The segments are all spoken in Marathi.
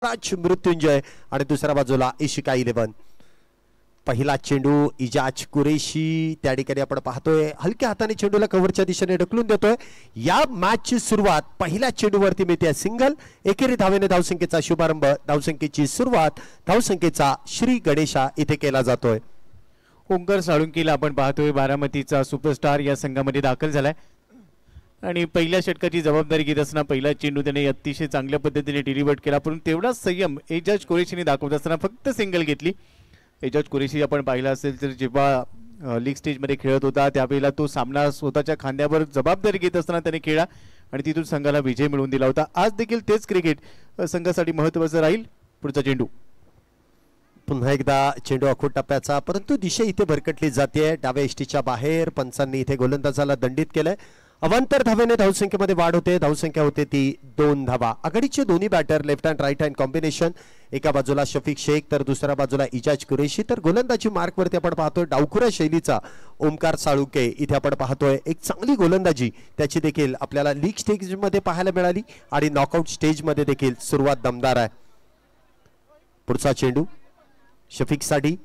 राज मृत्युंजय आणि दुसऱ्या बाजूला इशिका 11. पहिला चेंडू इजाज कुरेशी त्या ठिकाणी आपण पाहतोय हलक्या हाताने चेंडूला कव्हरच्या दिशेने ढकलून देतोय. या मॅचची सुरुवात पहिल्या चेंडूवरती मिळते सिंगल. एकेरी धावेने धावसंख्येचा शुभारंभ, धावसंख्येची सुरुवात धावसंख्येचा श्री गणेशा इथे केला जातोय. ओंकार साळुंकेला आपण पाहतोय बारामतीचा सुपरस्टार या संघामध्ये दाखल झालाय आणि पहिल्या षटकाची जबाबदारी घेत असताना पहिला चेंडू त्याने अतिशय चांगल्या पद्धतीने डिलिव्हर केला, परंतु तेवढा संयम एजाज कुरेशीने दाखवत असताना फक्त सिंगल घेतली. एजाज कुरेशी आपण पाहिला असेल तर जेव्हा लीग स्टेजमध्ये खेळत होता त्यावेळेला तो सामना स्वतःच्या खांद्यावर जबाबदारी घेत असताना त्याने खेळला आणि तिथून संघाला विजय मिळवून दिला होता. आज देखील तेच क्रिकेट संघासाठी महत्त्वाचं राहील. पुढचा चेंडू पुन्हा एकदा चेंडू अखूट टप्प्याचा, परंतु दिशा इथे भरकटली जाते डाव्या एष्टीच्या बाहेर. पंचांनी इथे गोलंदाजाला दंडित केलंय. अवांतर धावेने धावसंख्येमध्ये वाढ होते. धावसंख्या होते ती 2 धावा. आघाडीचे दोन्ही batter left hand right hand combination. एका बाजूला शफीक शेख तर दुसऱ्या बाजूला इजाज कुरेशी. तर गोलंदाजी मार्कवरती आपण पाहतोय डावखुऱ्या शैलीचा ओंकार साळुंके. इथे आपण पाहतोय एक चांगली गोलंदाजी त्याची देखील आपल्याला लीग स्टेजमध्ये पाहायला मिळाली आणि नॉकआउट स्टेजमध्ये देखील सुरुवात दमदार आहे. पुढचा चेंडू शफीक साठी.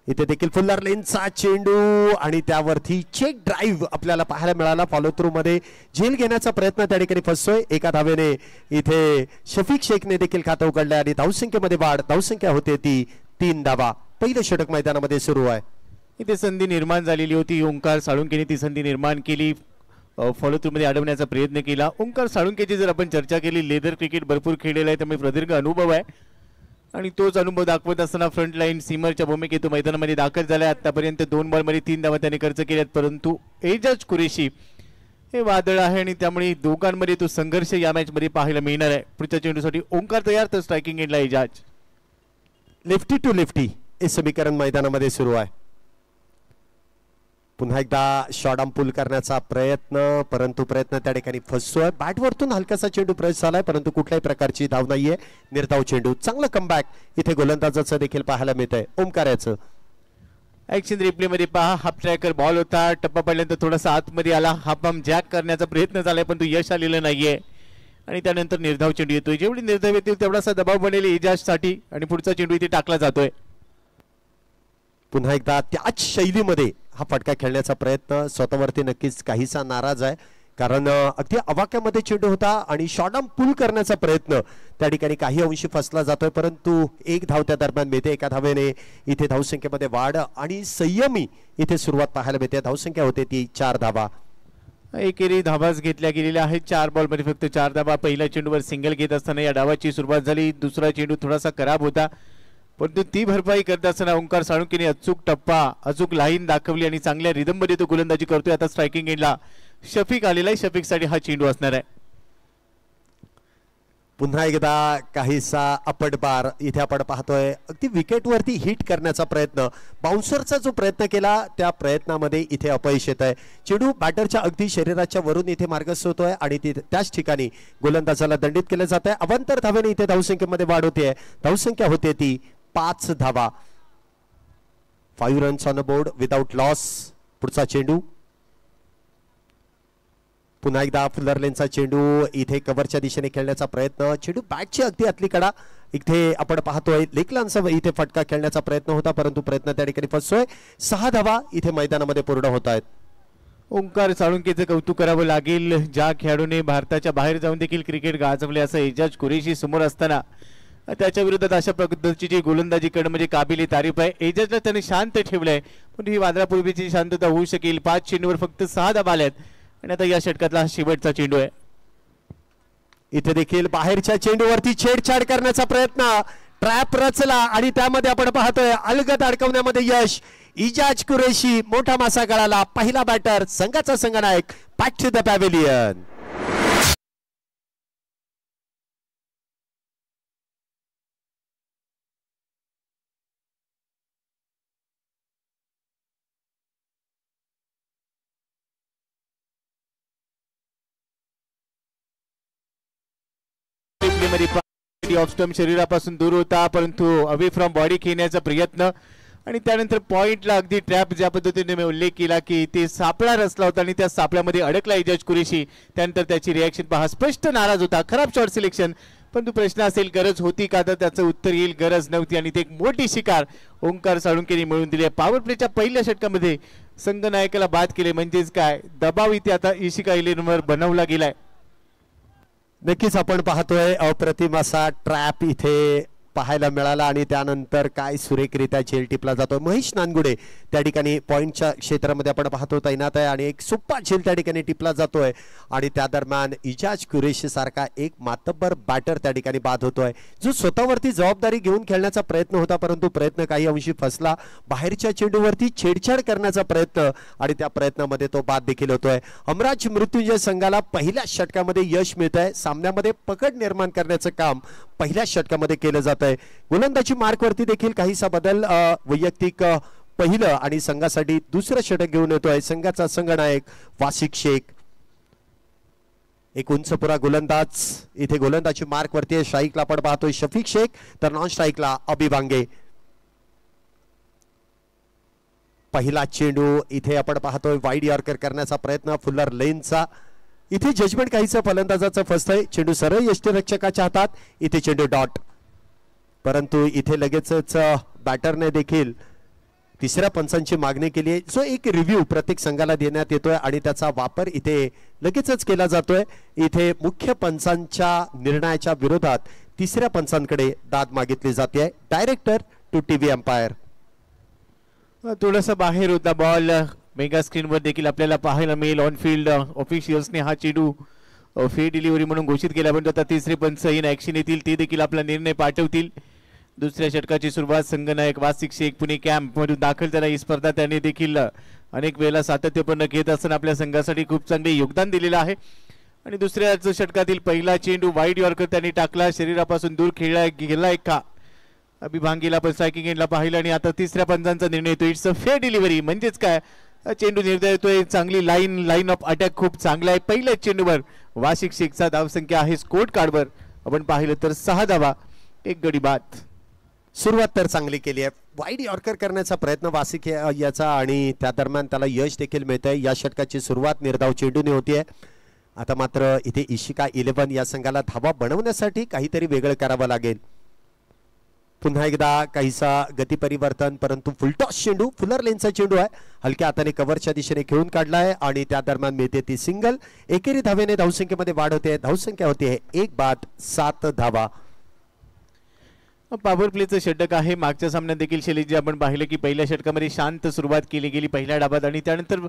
इथे देखील फुल्लर लेनचा चेंडू आणि त्यावरती चेक ड्राईव्ह आपल्याला पाहायला मिळाला. फॉलो थ्रू मध्ये झेल घेण्याचा प्रयत्न त्या ठिकाणी फसतोय. एका धावेने इथे शफीक शेखने देखील खातं उघडलंय आणि धावसंख्येमध्ये वाढ. धावसंख्या होते ती 3 धावा. पहिलं षटक मैदानामध्ये सुरू आहे. इथे संधी निर्माण झालेली होती. ओंकार साळुंकेने ती संधी निर्माण केली. फॉलो थ्रू मध्ये अडवण्याचा प्रयत्न केला. ओंकार साळुंकेची जर आपण चर्चा केली, लेदर क्रिकेट भरपूर खेळलेला आहे, त्यामुळे प्रदीर्घ अनुभव आहे आणि तोच अनुभव दाखवत असताना फ्रंट लाईन सीमरच्या भूमिकेत तो मैदानामध्ये दाखल झाला. आतापर्यंत 2 बॉलमध्ये 3 धावा त्याने खर्च केल्यात, परंतु एजाज कुरेशी हे वादळ आहे आणि त्यामुळे दोघांमध्ये तो संघर्ष या मॅच मध्ये पाहायला मिळणार आहे. पुढच्या चेंडूसाठी ओंकार तयार, तर स्ट्रायकिंग एंडला एजाज. लेफ्टी टू लेफ्टी हे समीकरण मैदानामध्ये सुरू आहे. पुन्हा एकदा शॉर्ट आर्म पुल करण्याचा प्रयत्न, परंतु प्रयत्न त्या ठिकाणी फसतोय. बॅटवरतून हलकासा चेंडू प्रेस झालाय, परंतु कुठल्याही प्रकारची धाव नाहीये. निर्धाव चेंडू. चांगलं कमबॅक इथे गोलंदाजाचं देखील पाहायला मिळतंय ओंकाराचं. ऍक्शन रिप्ले मध्ये पहा, हाफ ट्रॅकर बॉल होता, टप्पा पडल्यानंतर थोडासा आतमध्ये आला, हाफ आर्म जॅक करण्याचा प्रयत्न झालाय पण तो यश आलेलं नाहीये आणि त्यानंतर निर्धाव चेंडू येतोय. जेवढी निर्धाव येतील तेवढासा दबाव बनेल एजाज साठी आणि पुढचा चेंडू इथे टाकला जातोय. पुन्हा एकदा त्याच शैलीमध्ये हा फटका खेळण्याचा प्रयत्न. स्वतःवरती नक्कीच काहीसा नाराज आहे, कारण अगदी अवाक्यामध्ये चेंडू होता आणि शॉर्ट आर्म पुल करण्याचा प्रयत्न त्या ठिकाणी काही अंशी फसला जातोय, परंतु 1 धाव त्या दरम्यान मिळते. एका धावेने इथे धावसंख्येमध्ये वाढ आणि संयमी इथे सुरुवात पाहायला मिळते. धावसंख्या होते ती 4 धावा. एकेरी धावाच घेतल्या गेलेल्या आहेत. 4 बॉलमध्ये फक्त 4 धावा. पहिल्या चेंडूवर सिंगल घेत असताना या डावाची सुरुवात झाली. दुसरा चेंडू थोडासा खराब होता, परंतु ती भरपाई करत असताना ओंकार साळुंकेने अचूक टप्पा, अचूक लाईन दाखवली आणि चांगल्या रिदम मध्ये तो गोलंदाजी करतोय. आता स्ट्रायकिंग एंडला शफीक आलेला आहे. शफीक साठी हा चेंडू असणार आहे. पुन्हा एकदा काहीसा अपट बार इथे आपण पाहतोय. अगदी विकेटवरती हिट करण्याचा प्रयत्न, बाउन्सरचा जो प्रयत्न केला त्या प्रयत्नामध्ये इथे अपयश येत आहे. चेंडू बॅटरच्या अगदी शरीराच्या वरून इथे मार्गस्थ होतोय आणि त्याच ठिकाणी गोलंदाजाला दंडित केलं जात आहे. अवांतर धावेने इथे धावसंख्येमध्ये वाढ होते. धावसंख्या होते ती 5 धावा. 5 runs on board without loss. पुढचा चेंडू पुन्हा एकदा फुल्लर लेनचा चेंडू इथे कव्हरच्या दिशेने खेळण्याचा प्रयत्न. चेंडू बॅटची अगदी आतली कडा इथे आपण पाहतोय. लेकलांचा इथे फटका खेळण्याचा प्रयत्न होता, परंतु प्रयत्न त्या ठिकाणी फसतोय. 6 धावा इथे मैदानामध्ये पूर्ण होत आहेत. ओंकार साळुंकेचं कौतुक करावं लागेल. ज्या खेळाडूने भारताच्या बाहेर जाऊन देखील क्रिकेट गाजवले असं एजाज कुरेशी समोर असताना त्याच्या विरोधात अशा पद्धतीची गोलंदाजी करणं म्हणजे काबिले तारीफ आहे. एजाजला त्याने शांत ठेवलंय, पण ही वादळापूर्वीची शांतता होऊ शकेल. 5 चेंडूवर फक्त 6 धावा आल्यात आणि आता या षटकातला शेवटचा चेंडू आहे. इथे देखील बाहेरच्या चेंडूवरती छेडछाड करण्याचा प्रयत्न, ट्रॅप रचला आणि त्यामध्ये आपण पाहतोय अलगद अडकवण्यामध्ये यश. इजाज कुरेशी मोठा मासा गळाला. पहिला बॅटर संघाचा संघनायक. Back to the pavilion. Off stump शरीरापासून दूर होता, परंतु अवे फ्रॉम बॉडी खेळण्याचा प्रयत्न आणि त्यानंतर पॉइंटला अगदी ट्रॅप ज्या पद्धतीने मी उल्लेख केला की ते सापळा रचला होता आणि त्या सापळ्यामध्ये अडकला एजाज कुरेशी. त्यानंतर त्याची रिॲक्शन पहा, स्पष्ट नाराज होता. खराब शॉट सिलेक्शन, परंतु प्रश्न असेल गरज होती का, तर त्याचं उत्तर येईल गरज नव्हती आणि ते एक मोठी शिकार ओंकार साळुंकेने मिळवून दिली आहे. पॉवर प्लेच्या पहिल्या षटकामध्ये संघनायकाला बाद केले, म्हणजेच काय दबाव इथे आता इशिका 11वर बनवला गेलाय. नक्कीच आपण पाहतोय अप्रतिम असा ट्रॅप इथे पाहायला मिळाला आणि त्यानंतर काय सुरेखरित्या झेल टिपला जातो. महेश नानगुडे त्या ठिकाणी पॉइंटच्या क्षेत्रामध्ये आपण पाहतो तैनात आहे आणि एक सुप्पा झेल त्या ठिकाणी टिपला जातोय आणि त्या दरम्यान इजाज कुरेशी सारखा एक मातब्बर बॅटर त्या ठिकाणी बाद होतोय, जो स्वतःवरती जबाबदारी घेऊन खेळण्याचा प्रयत्न होता, परंतु प्रयत्न काही अंशी फसला. बाहेरच्या चेंडूवरती छेडछाड करण्याचा प्रयत्न आणि त्या प्रयत्नामध्ये तो बाद देखील होतोय. अमराज मृत्युंजय संघाला पहिल्या षटकामध्ये यश मिळत आहे. सामन्यामध्ये पकड निर्माण करण्याचं काम पहिल्या षटकामध्ये केलं जात आहे. गोलंदाजी मार्कवरती देखील काहीसा बदल वैयक्तिक पहिलं आणि संघासाठी दुसरं षटक घेऊन येतोय संघाचा संघनायक वासिक शेख. एक उंचपुरा गोलंदाज इथे गोलंदाजी मार्कवरती आहे. स्ट्राईकला आपण पाहतोय शफिक शेख, तर नॉन स्ट्राईकला अबी बांगे. पहिला चेंडू इथे आपण पाहतोय वाईड यॉर्कर करण्याचा प्रयत्न फुल्लर लेनचा. इथे जजमेंट काहीचं फलंदाजाचं फसतंय. चेंडू सरळ यष्टिरक्षकाच्या हातात, इथे चेंडू डॉट. परंतु इथे लगेचच बॅटरने देखील तिसऱ्या पंचांची मागणी केली आहे, जो एक रिव्ह्यू प्रत्येक संघाला देण्यात येतोय आणि त्याचा वापर इथे लगेचच केला जातोय. इथे मुख्य पंचांच्या निर्णयाच्या विरोधात तिसऱ्या पंचांकडे दाद मागितली जाते. Director to TV umpire. थोडासा बाहेर होता बॉल, मेगा स्क्रीनवर देखील आपल्याला पाहायला मिळेल. ऑन फील्ड ऑफिशियल्सने हा चेंडू फे डिलिव्हरी म्हणून घोषित केला, पण आता तिसरे पंच इन ऍक्शन येतील, ते देखील आपला निर्णय पाठवतील. दुसऱ्या षटकाची सुरुवात संघनायक वासिक शेख पुणे कॅम्प मधून दाखल झाला. ही स्पर्धा त्याने देखील अनेक वेळेला सातत्यपूर्ण घेत असताना आपल्या संघासाठी खूप चांगले योगदान दिलेलं आहे. आणि दुसऱ्या षटकातील पहिला चेंडू वाईड यॉर्कर त्यांनी टाकला, शरीरापासून दूर खेळला गेला का अभिभांगीला पण स्ट्रायकिंग एंडला पाहिलं आणि आता तिसऱ्या पंचांचा निर्णय येतो. इट्स अ फेअर डिलिव्हरी, म्हणजेच काय चेंडू निर्णय येतोय. चांगली लाईन ऑफ अटॅक खूप चांगला आहे. पहिल्याच चेंडूवर वासिक शेखचा धावसंख्या आहे स्कोर कार्डवर आपण पाहिलं तर 6 धावा, 1 गडी बाद. सुरुवात तर चांगली केली आहे. वाईड यॉर्कर करण्याचा प्रयत्न वासिक याचा आणि त्या दरम्यान त्याला यश देखील मिळतंय. या षटकाची सुरुवात निर्धाव चेंडूने होतीये. आता मात्र इथे इशिका 11 या संघाला धावा बनवण्यासाठी काहीतरी वेगळं करावं लागेल. पुन्हा एकदा काहीसा गती परिवर्तन, परंतु फुलटॉस चेंडू फुलर लेनचा चेंडू आहे. हलक्या हाताने कव्हरच्या दिशेने खेळून काढलाय आणि त्या दरम्यान मिळते ती सिंगल. एकेरी धावेने धावसंख्येमध्ये वाढ होते. धावसंख्या होते 1 बाद 7 धावा. पॉवर प्लेचं षटक आहे. मागच्या सामन्यात देखील शैलेशजी आपण पाहिलं की पहिल्या षटकामध्ये शांत सुरुवात केली गेली पहिल्या डाबात आणि त्यानंतर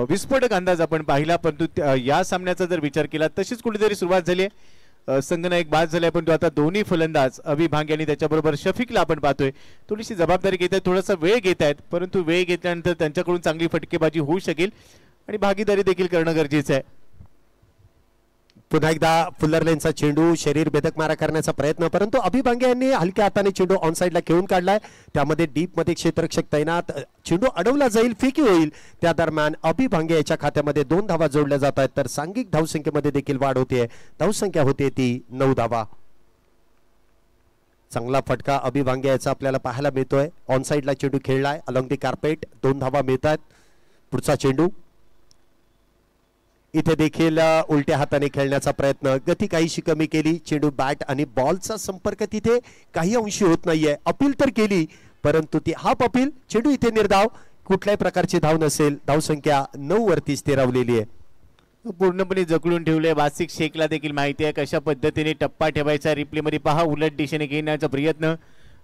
विस्फोटक अंदाज आपण पाहिला, परंतु या सामन्याचा जर विचार केला तशीच कुठेतरी सुरुवात झाली आहे. संघनायक बाद झालाय, पण तो आता दोन्ही फलंदाज अभि भांगे आणि त्याच्याबरोबर शफिकला आपण पाहतोय थोडीशी जबाबदारी घेत आहेत, थोडासा वेळ घेत आहेत, परंतु वेळ घेतल्यानंतर त्यांच्याकडून चांगली फटकेबाजी होऊ शकेल आणि भागीदारी देखील करणं गरजेचं आहे. पुन्हा एकदा फुल्लर लेनचा चेंडू शरीर भेदक मारा करण्याचा प्रयत्न, परंतु अभि भांगे यांनी हलक्या हाताने चेंडू ऑन साइडला खेळून काढलाय. त्यामध्ये डीप मध्ये क्षेत्ररक्षक तैनात, चेंडू अडवला जाईल, फेकी होईल. त्या दरम्यान अभि भांगे याच्या खात्यामध्ये 2 धावा जोडल्या जात आहेत, तर सांघिक धावसंख्येमध्ये देखील वाढ होते. धावसंख्या होते ती 9 धावा. चांगला फटका अभि भांगे याचा आपल्याला पाहायला मिळतोय. ऑन साइडला चेंडू खेळलाय अलॉंग दी कार्पेट, 2 धावा मिळतात. पुढचा चेंडू इथे देखील उलट्या हाताने खेळण्याचा प्रयत्न, गती काहीशी कमी केली. चेंडू बॅट आणि बॉलचा संपर्क तिथे काही अंशी होत नाहीये. अपील तर केली, परंतु ती हाफ अपील. चेंडू इथे निर्धाव, कुठल्याही प्रकारची धाव नसेल. धावसंख्या 9 वरती स्थिरावलेली आहे. पूर्णपणे जखडून ठेवले. वासिक शेखला देखील माहिती आहे कशा पद्धतीने टप्पा ठेवायचा. रिप्ले मध्ये पहा, उलट दिशेने घेण्याचा प्रयत्न,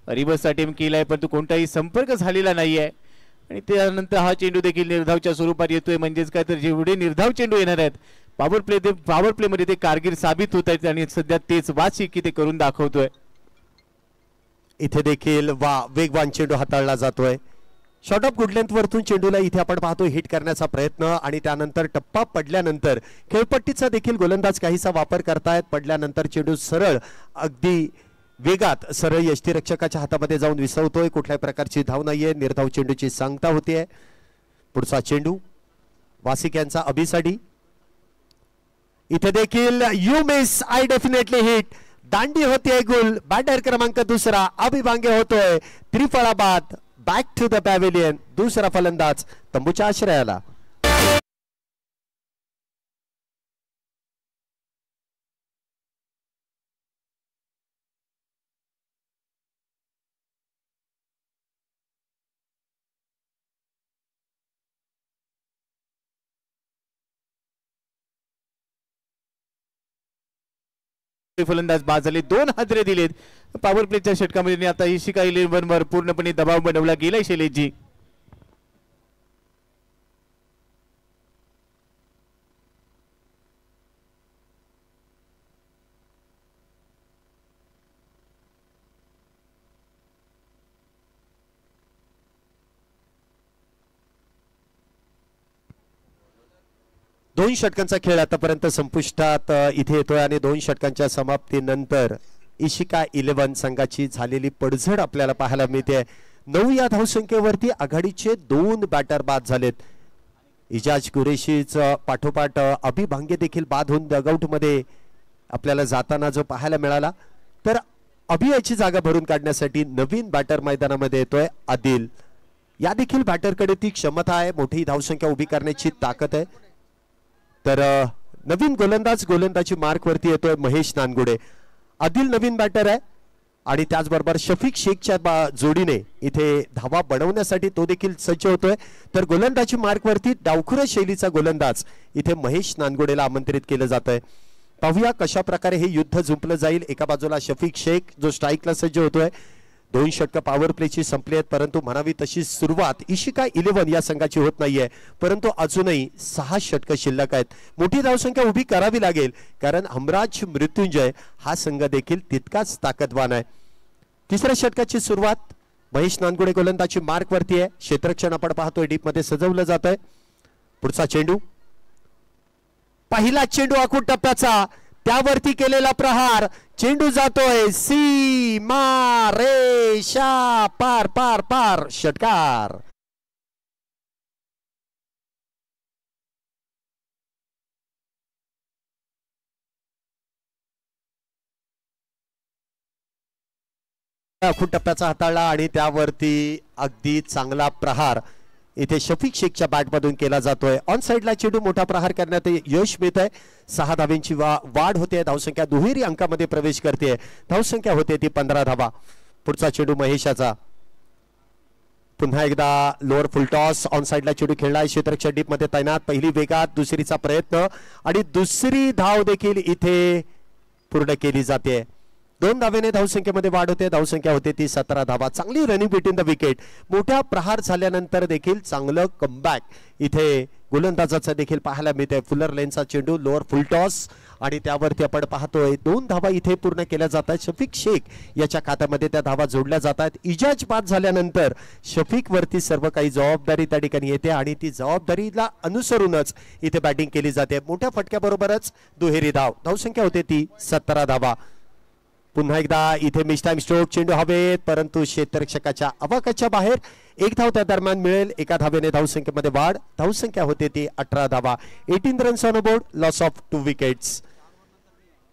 रिव्हर्स अटेम्प्ट केलाय, परंतु कोणताही संपर्क झालेला नाहीये आणि त्यानंतर हा चेंडू देखील निर्धावच्या स्वरूपात येतोय. म्हणजेच काय तर जेवढे निर्धाव चेंडू येणार आहेत पॉवर प्ले मध्ये ते कारगिर साबित होत आहेत आणि सध्या तेच वासिक की ते करून दाखवतोय. इथे देखील वेगवान चेंडू हाताळला जातोय. शॉर्ट ऑफ गुड लेंथ वरतून चेंडूला इथे आपण पाहतो हिट करण्याचा प्रयत्न आणि त्यानंतर टप्पा पडल्यानंतर खेळपट्टीचा देखील गोलंदाज काहीसा वापर करतायत. पडल्यानंतर चेंडू सरळ अगदी वेगात सरळ यष्टिरक्षकाच्या हातामध्ये जाऊन विसवतोय. कुठल्याही प्रकारची धाव नाहीये. निर्धाव चेंडूची सांगता होतीये. पुढचा चेंडू वासिक यांचा अभिसाठी. इथे देखील you miss I definitely hit. दांडी होतीये गुल. बॅटर क्रमांक 2 अभि भांगे होतोय त्रिफळा बाद. Back to the pavilion. दुसरा फलंदाज तंबूच्या आश्रयाला. फलंदाज बाद झाले, 2 हादरे दिलेत पॉवर प्लेच्या षटकामध्ये. आता इशिका 11 वर पूर्णपणे दबाव बनवला गेलाय शैलेशजी. दोन षटकांचा खेळ आतापर्यंत संपुष्टात इथे येतोय आणि 2 षटकांच्या समाप्तीनंतर इशिका 11 संघाची झालेली पडझड आपल्याला पाहायला मिळते. 9 या धावसंख्येवरती आघाडीचे 2 बॅटर बाद झालेत. इजाज कुरेशीच पाठोपाठ अभि भांगे देखील बाद होऊन डगआउट मध्ये आपल्याला जाताना जो पाहायला मिळाला. तर अभि याची जागा भरून काढण्यासाठी नवीन बॅटर मैदानामध्ये येतोय आदिल. या देखील बॅटरकडे ती क्षमता आहे, मोठी धावसंख्या उभी करण्याची ताकद आहे. तर नवीन गोलंदाजी मार्क वरती येतोय महेश नानगुडे. आदिल नवीन बॅटर आहे आणि त्याचबरोबर शफिक शेखच्या जोडीने इथे धावा बनवण्यासाठी तो देखील सज्ज होतोय. तर गोलंदाजी मार्क वरती डावखुरा शैलीचा गोलंदाज इथे महेश नानगुडेला आमंत्रित केलं जात आहे. पाहूया कशा प्रकारे हे युद्ध झुंपलं जाईल. एका बाजूला शफिक शेख जो स्ट्राईकला सज्ज होतोय. 2 षटक पॉवर प्लेची संपली आहेत, परंतु म्हणावी तशी सुरुवात इशिका 11 या संघाची होत नाहीये. परंतु अजूनही 6 षटक शिल्लक आहेत. मोठी धावसंख्या उभी करावी लागेल, कारण हमराज मृत्युंजय हा संघ देखील तितकाच ताकदवान आहे. 3ऱ्या षटकाची सुरुवात महेश नानगुडे गोलंदाजी मार्क वरती आहे. क्षेत्ररक्षण आपण पाहतोय डीप मध्ये सजवलं जात आहे. पुढचा चेंडू, पहिला चेंडू आखूड टप्प्याचा, त्यावरती केलेला प्रहार, चेंडू जातोय सीमा रेषा पार पार पार, षटकार. आखूड टप्प्याचा हाताळला आणि त्यावरती अगदी चांगला प्रहार इथे शफिक शेखच्या बॅटमधून केला जातोय. ऑन साइडला चेंडू मोठा प्रहार करण्यात यश मिळत आहे. 6 धावांची वाढ होते. धावसंख्या दुहेरी अंकामध्ये प्रवेश करते. धावसंख्या होते ती 15 धावा. पुढचा चेंडू महेशाचा, पुन्हा एकदा लोअर फुलटॉस. ऑन साइडला चेंडू खेळलाय, क्षेत्ररक्षण डीप मध्ये तैनात. पहिली वेगात, दुसरीचा प्रयत्न आणि दुसरी धाव देखील इथे पूर्ण केली जाते. 2 धावेने धावसंख्येमध्ये वाढ होते. धावसंख्या होते ती 17 धावा. चांगली रनिंग बिटवीन द विकेट. मोठ्या प्रहार झाल्यानंतर देखील चांगलं कमबॅक इथे गोलंदाजाचा देखील पाहायला मिळते. फुलर लेनचा चेंडू, लोअर फुलटॉस आणि त्यावरती आपण पाहतोय 2 धावा इथे पूर्ण केल्या जात आहेत. शफिक शेख याच्या खात्यामध्ये त्या धावा जोडल्या जात आहेत. इजाज बाद झाल्यानंतर शफिक वरती सर्व काही जबाबदारी त्या ठिकाणी येते आणि ती जबाबदारीला अनुसरूनच इथे बॅटिंग केली जाते. मोठ्या फटक्याबरोबरच दुहेरी धाव. धावसंख्या होते ती 17 धावा. पुन्हा एकदा इथे मिस टाइम स्ट्रोक, चेंडू हवेत परंतु क्षेत्ररक्षकाच्या अवाकाच्या बाहेर. 1 धाव त्या दरम्यान मिळेल. 1 धावेने धावसंख्येमध्ये वाढ. धावसंख्या होते ती 18 धावा. 18 runs on board, loss of 2 wickets.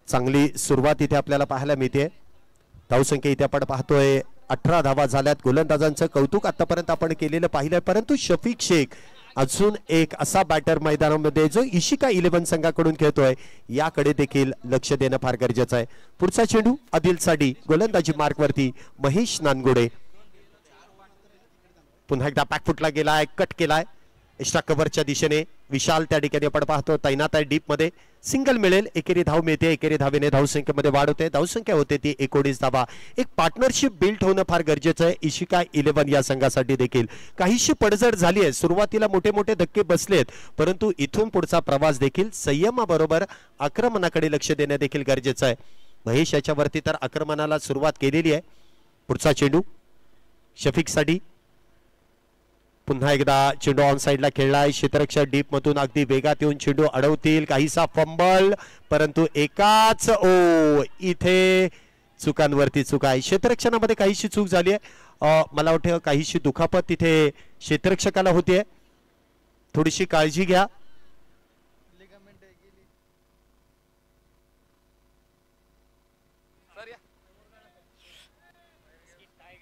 चांगली सुरुवात इथे आपल्याला पाहायला मिळते. धावसंख्या इथे आपण पाहतोय 18 धावा झाल्यात. गोलंदाजांचं कौतुक आतापर्यंत आपण केलेलं पाहिलंय, परंतु शफिक शेख अजून एक असा बॅटर मैदानामध्ये जो इशिका 11 संघाकडून खेळतोय, याकडे देखील लक्ष देणं फार गरजेचं आहे. पुढचा चेंडू आदिलसाठी, गोलंदाजी मार्क वरती महेश नानगुडे. पुन्हा एकदा बॅकफुटला गेलाय, कट केलाय एक्स्ट्रा कव्हरच्या दिशेने. विशाल त्या ठिकाणी आपण पाहतो तैनात आहे डीप मध्ये. सिंगल मिळेल, एकेरी धाव मिळते. एकेरी धावेने धावसंख्येमध्ये वाढ होते. धावसंख्या होते ती 19 धावा. एक पार्टनरशिप बिल्ड होणं फार गरजेचं आहे इशिका 11 या संघासाठी देखील. काहीशी पडझड झाली आहे, सुरुवातीला मोठे मोठे धक्के बसलेत, परंतु इथून पुढचा प्रवास देखील संयमाबरोबर आक्रमणाकडे लक्ष देणं देखील गरजेचं आहे. महेश याच्यावरती तर आक्रमणाला सुरुवात केलेली आहे. पुढचा चेंडू शफिक साठी. पुन्हा एकदा चेंडू ऑन साइडला खेळलाय. क्षेत्ररक्षक डीप मधून अगदी वेगात येऊन चेंडू अडवतील. काहीसा फंबल, परंतु एकाच इथे चुकांवरती चूक आहे. क्षेत्ररक्षणामध्ये काहीशी चूक झाली आहे. मला वाटतं काहीशी दुखापत तिथे क्षेत्ररक्षकाला होतीये. थोडीशी काळजी घ्या.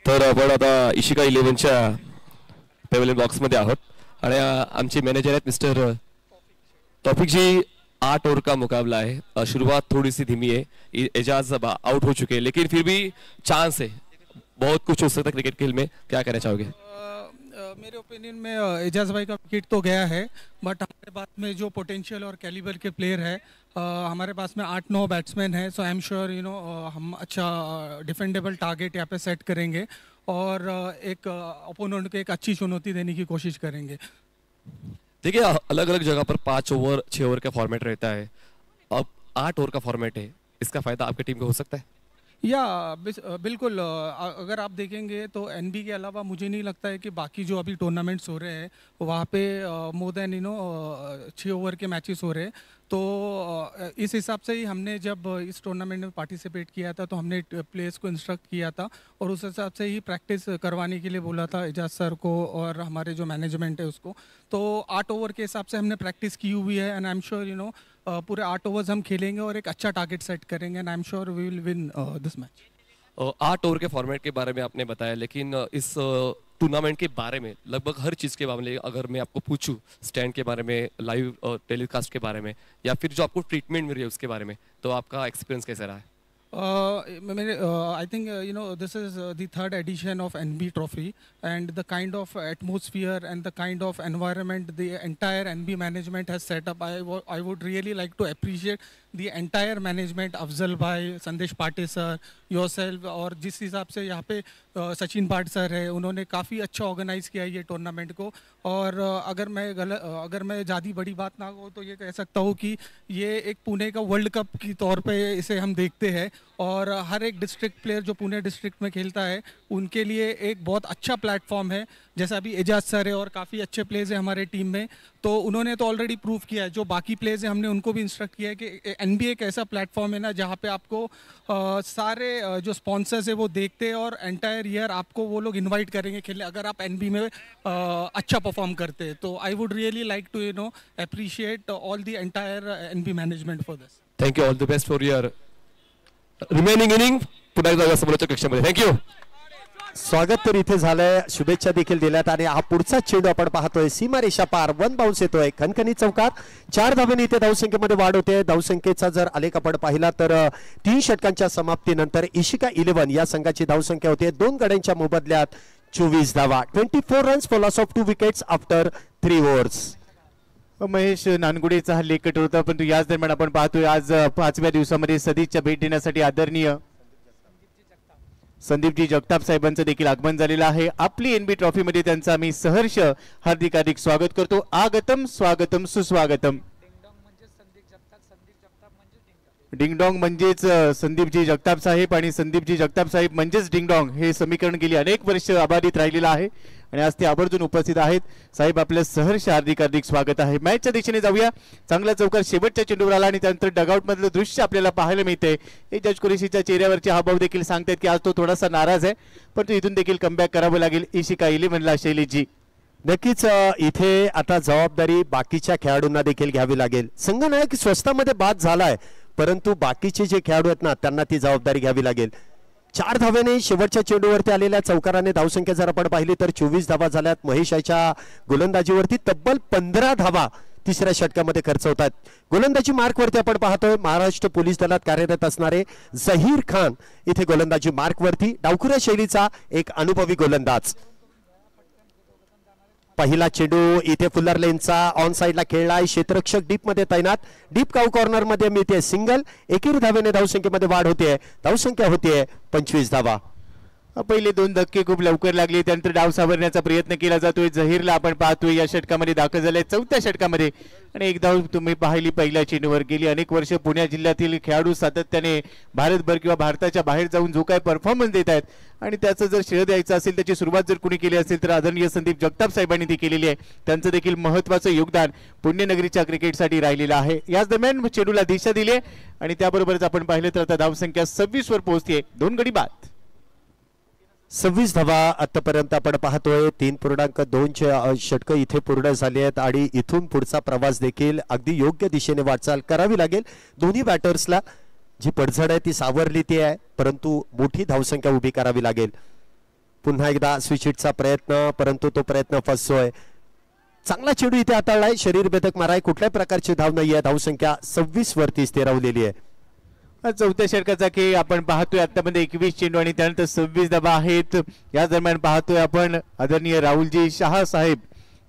तर आपण आता इशिका 11च्या पेव्हलियन बॉक्स मध्ये आहोत आणि आमचे मॅनेजर आहेत मिस्टर तौफिक जी. 8 ओवर का मुकाबला है. शुरुआत थोड़ी सी धीमी है. एजाज आउट हो चुके हैं, लेकिन फिर भी चांस है, बहुत कुछ हो सकता है क्रिकेट खेल में. क्या कहना चाहोगे? मेरे ओपिनियन में एजाज भाई का विकेट तो गया है, बट हमारे पास में जो पोटेंशियल और कैलिबर के प्लेयर है, हमारे पास में 8-9 बैट्समैन है। सो आई एम श्योर हम अच्छा डिफेंडेबल टारगेट यहाँ पे सेट करेंगे और एक ओपोनेंट को एक अच्छी चुनौती देने की कोशिश करेंगे। देखिए, अलग अलग जगह पर 5 ओवर 6 ओवर का फॉर्मेट रहता है, अब 8 ओवर का फॉर्मेट है, इसका फायदा आपकी टीम को हो सकता है? या बिल्कुल, अगर आप देखेंगे तो एनबी के अलावा मुझे नहीं लगता है कि बाकी जो अभी टूर्नामेंट्स हो रहे हैं वहाँ पे मोर देन 6 ओवर के मैचेस हो रहे हैं। तो इस हिसाब से ही हमने जब इस टूर्नामेंट में पार्टिसिपेट किया था तो हमने प्लेयर्स को इंस्ट्रक्ट किया था और उस हिसाब से ही प्रैक्टिस करवाने के लिए बोला था एजाज सर को और हमारे जो मैनेजमेंट है उसको। तो 8 ओवर के हिसाब से हमने प्रैक्टिस की हुई है एंड आई एम श्योर पूरे 8 ओवर्स हम खेलेंगे और एक अच्छा टारगेट सेट करेंगे and I am sure we will win this match. 8 over के फॉर्मेट के बारे में आपने बताया, लेकिन इस टूर्नामेंट के बारे में लगभग हर चीज़ के बारे में अगर मैं आपको पूछूं, स्टैंड के बारे में, लाइव टेलीकास्ट के बारे में, या फिर जो आपको ट्रीटमेंट मिल रही है उसके बारे में, तो आपका एक्सपीरियंस कैसा रहा है? I think this is the third edition of NB Trophy and the kind of atmosphere and the kind of environment the entire NB management has set up. I would really like to appreciate the entire management, Afzal bhai, Sandesh Patil sir, yourself, और जिस हिसाब से यहाँ पे सचिन पाट सर है, उन्होंने काफ़ी अच्छा ऑर्गेनाइज़ किया ये टूर्नामेंट को। और अगर मैं ज़्यादा बड़ी बात ना हो तो ये कह सकता हूँ कि ये एक पुणे का वर्ल्ड कप की तौर पे इसे हम देखते हैं और हर एक डिस्ट्रिक्ट प्लेयर जो पुणे डिस्ट्रिक्ट में खेलता है उनके लिए एक बहुत अच्छा प्लेटफॉर्म है। जैसा अभी एजाज सर है और काफ़ी अच्छे प्लेयर्स हैं हमारे टीम में, तो उन्होंने तो ऑलरेडी प्रूव किया है। जो बाकी प्लेयर्स हैं हमने उनको भी इंस्ट्रक्ट किया है कि एनबी एक ऐसा प्लेटफॉर्म है ना जहाँ पे आपको सारे जो स्पॉन्सर्स है वो देखते हैं और एंटायर ईयर आपको वो लोग इनवाइट करेंगे खेलने अगर आप एनबी में अच्छा परफॉर्म करते हैं। तो I would really like to appreciate all the entire NB management for this. Thank you, all the best for your remaining inning. पुन्हा एकदा समोरच्या कक्षामध्ये थँक्यू। स्वागत तर इथे झालंय, शुभेच्छा देखील दिल्यात आणि हा पुढचा चेंडू आपण पाहतोय सीमारेषा पार, 1 बाउन्स येतोय खणखणी चौकात। 4 धावांनी इथे धावसंख्येमध्ये वाढ होते। धावसंख्येचा जर आलेख आपण पाहिला तर 3 षटकांच्या समाप्तीनंतर इशिका 11 या संघाची धावसंख्या होते 2 गड्यांच्या मोबदल्यात 24 धावा। 24 runs for loss of 2 wickets after 3 overs. Mahesh नानगुडेचा हा लेखट होता, परंतु याच दरम्यान आपण पाहतोय आज 5व्या दिवसामध्ये सदिच्छा भेट देण्यासाठी आदरणीय संदीपजी जगताप साहेबांचं देखील आगमन झालेलं आहे। आपली एनबी ट्रॉफी मध्ये त्यांचं आम्ही सहर्ष हार्दिक स्वागत करतो। आगतम स्वागतम सुस्वागतम। डिंगडॉंग म्हणजेच संदीपजी जगताप साहेब आणि संदीपजी जगताप साहेब म्हणजेच डिंगडॉंग हे समीकरण गेली अनेक वर्ष अबाधित राहिलेलं आहे आणि आज ते आवर्जून उपस्थित आहेत। साहेब आपलं सहर्ष हार्दिक स्वागत आहे। मॅचच्या दिशेने जाऊया। चांगला चौकार शेवटच्या चेंडूवर आला आणि त्यानंतर डगआउट मधलं दृश्य आपल्याला पाहायला मिळते। एजाज कुरेशीच्या चेहऱ्यावरचे हावभाव देखील सांगतात की आज तो थोडासा नाराज आहे, परंतु इथून देखील कमबॅक करावं लागेल इशिका 11ला शैलीजी। नक्कीच इथे आता जबाबदारी बाकीच्या खेळाडूंना देखील घ्यावी लागेल। संघनायक स्वस्तामध्ये बाद झालाय, परंतु बाकीचे जे खेळाडू आहेत ना त्यांना ती जबाबदारी घ्यावी लागेल। 4 धावेने शेवटच्या चेंडूवरती आलेल्या चौकाराने धावसंख्या जर आपण पाहिली तर 24 धावा झाल्यात। महेशाच्या गोलंदाजीवरती तब्बल 15 धावा तिसऱ्या षटकामध्ये खर्च होतात। गोलंदाजी मार्कवरती आपण पाहतोय महाराष्ट्र पोलीस दलात कार्यरत असणारे झहीर खान इथे गोलंदाजी मार्कवरती, डावखुऱ्या शैलीचा एक अनुभवी गोलंदाज। पहिला चेंडू इथे फुल्लर लेनचा ऑन साइडला खेळलाय, क्षेत्ररक्षक डीप मध्ये तैनात, डीप काउ कॉर्नर मध्ये मिळते सिंगल। एकेरी धावेने धावसंख्येमध्ये वाढ होते, धावसंख्या होते 25 धावा। पहिले 2 धक्के खूप लवकर लागले, त्यानंतर डाव सावरण्याचा प्रयत्न केला जातोय। झहीरला आपण पाहतोय या षटकामध्ये दाखल झालाय 4थ्या षटकामध्ये आणि एक धाव तुम्ही पाहिली पहिल्या चेंडूवर। गेली अनेक वर्ष पुणे जिल्ह्यातील खेळाडू सातत्याने भारतभर किंवा भारताच्या बाहेर जाऊन जो काय परफॉर्मन्स देत आहेत आणि त्याचं जर श्रेय द्यायचं असेल, त्याची सुरुवात जर कुणी केली असेल तर आदरणीय संदीप जगताप साहेबांनी ती केलेली आहे। त्यांचं देखील महत्त्वाचं योगदान पुण्यनगरीच्या क्रिकेटसाठी राहिलेलं आहे। याच दरम्यान चेंडूला दिशा दिली आणि त्याबरोबरच आपण पाहिलं तर आता धावसंख्या 26 वर पोहोचते। 2 गडी बाद, 26 धावा आतापर्यंत आपण पाहतोय। 3.2 षटकं इथे पूर्ण झाली आहेत आणि इथून पुढचा प्रवास देखील अगदी योग्य दिशेने वाटचाल करावी लागेल। दोन्ही बॅटर्सला जी पडझड आहे ती सावरली ती आहे, परंतु मोठी धावसंख्या उभी करावी लागेल। पुन्हा एकदा स्विच हिटचा प्रयत्न, परंतु तो प्रयत्न फसतोय। चांगला चेंडू इथे हाताळलाय, शरीर भेदक माराय, कुठल्याही प्रकारची धाव नाहीये। धावसंख्या 26 वरती स्थिरावलेली आहे। चौथ्या षटकाचा खेळ आपण पाहतोय आतापर्यंत 21 चेंडू आणि त्यानंतर 26 धावा आहेत. या दरम्यान पाहतोय आपण आदरणीय राहुलजी शहा साहेब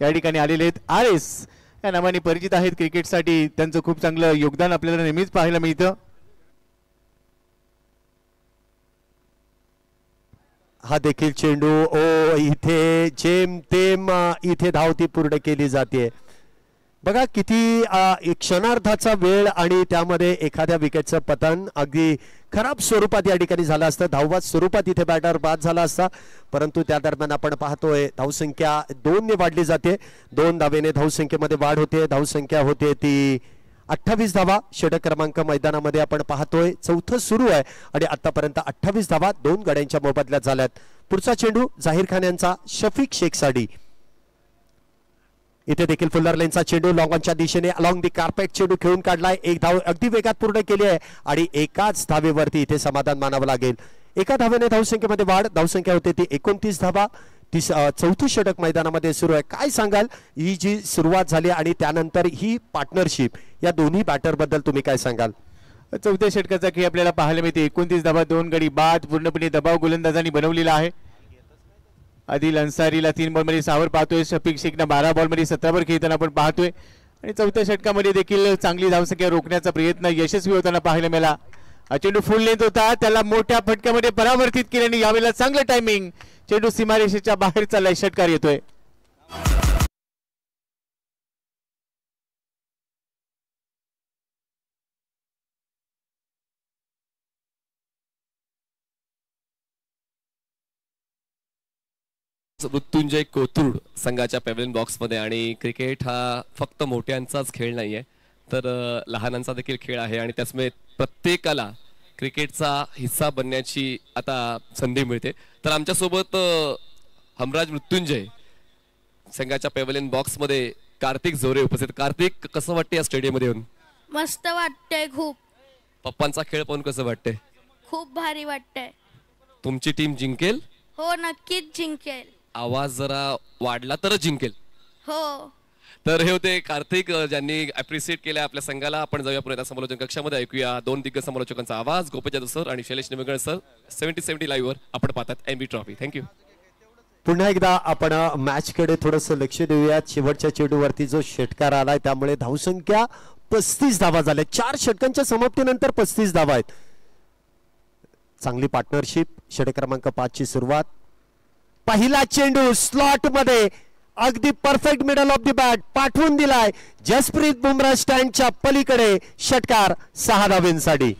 या ठिकाणी आलेले आहेत. RS या नावाने परिचित आहेत क्रिकेटसाठी. त्यांचं खूप चांगलं योगदान आपल्याला नेहमीच पाहायला मिळतं. हा देखील चेंडू इथे जेमतेम इथे धावती पूर्ण केली जाते. बघा किती क्षणार्धाचा वेळ आणि त्यामध्ये एखाद्या विकेटचं पतन अगदी खराब स्वरूपात या ठिकाणी झालं असतं. धावबाद स्वरूपात इथे बॅटर बाद झाला असता, परंतु त्या दरम्यान आपण पाहतोय धावसंख्या 2 ने वाढली जाते. 2 धावेने धावसंख्येमध्ये वाढ होते. धावसंख्या होते ती 28 धावा. षटक क्रमांक मैदानामध्ये आपण पाहतोय चौथं सुरू आहे आणि आतापर्यंत 28 धावा 2 गड्यांच्या मोबदल्यात झाल्यात. पुढचा चेंडू जाहीर खान यांचा शफिक शेखसाठी. इथे देखील फुल्लर लेनचा चेंडू लॉंग ऑनच्या दिशेने अलॉंग दी कार्पेट चेंडू खेळून काढलाय. एक धाव अगदी वेगात पूर्ण केली आहे आणि एकाच धावेवरती इथे समाधान मानावं लागेल. एका धावेने धावसंख्येमध्ये वाढ. धावसंख्या होते ती 29 धावा. चौथं षटक मैदानामध्ये सुरू आहे. काय सांगाल ही जी सुरुवात झाली आणि त्यानंतर ही पार्टनरशिप या दोन्ही बॅटर बद्दल तुम्ही काय सांगाल? चौथ्या षटकाचा खेळ आपल्याला पाहायला मिळते. 29 धावा 2 गडी बाद. पूर्णपणे दबाव गोलंदाजांनी बनवलेला आहे. आदिल अन्सारीला 3 बॉलमध्ये 6 वर पाहतोय. शफिक शेखना 12 बॉलमध्ये 17 वर खेळताना आपण पाहतोय आणि चौथ्या षटकामध्ये देखील चांगली धावसंख्या रोखण्याचा प्रयत्न यशस्वी होताना पाहायला मिळाला. चेंडू फुल लेंथ होता, त्याला मोठ्या फटक्यामध्ये परावर्तित केल्याने यावेळेला चांगलं टायमिंग. चेंडू सीमारेषेच्या बाहेर चाललाय. षटकार येतोय. मृत्युंजय कोथरूड संघाच्या पॅव्हलियन बॉक्स मध्ये. आणि क्रिकेट हा फक्त मोठ्यांचाच खेळ नाहीये, तर लहानांचा देखील खेळ आहे आणि त्यामुळे प्रत्येकाला क्रिकेटचा हिस्सा बनण्याची आता संधी मिळते. तर आमच्यासोबत हमराज मृत्युंजय संघाच्या पॅव्हलियन बॉक्स मध्ये कार्तिक जोरे उपस्थित. कार्तिक, कसं वाटतं या स्टेडियम मध्ये येऊन? मस्त वाटतंय खूप. पप्पांचा खेळ पाहून कसं वाटतंय? खूप भारी वाटतंय. तुमची टीम जिंकेल? हो, नक्कीच जिंकेल. आवाज जरा वाढला तरच जिंकेल. हो. तर हे होते कार्तिक ज्यांनी अप्रिशिएट केलं आपल्या संघाला. आपण जाऊया पुन्हा समालोचन कक्षामध्ये. ऐकूया 2 दिग्गज समालोचकांचा आवाज. गोपी जाधव सर आणि शैलेश निमगड सर. 70-70 लाईव्ह वर आपण पाहतात एनबी ट्रॉफी. थँक्यू. पुन्हा एकदा आपण मॅच कडे थोडस लक्ष देऊयात. शेवटच्या चेंडूवरती जो षटकार आलाय त्यामुळे धावसंख्या 35 धावा झाल्या. 4 षटकांच्या समाप्तीनंतर 35 धावा आहेत. चांगली पार्टनरशिप. षटक क्रमांक 5 ची सुरुवात. पहिला चेंडू स्लॉट मध्ये अगदी perfect middle of the bat पाठवून दिलाय. जसप्रीत बुमराह स्टँडच्या पलीकडे. षटकार 6 धावांसाठी.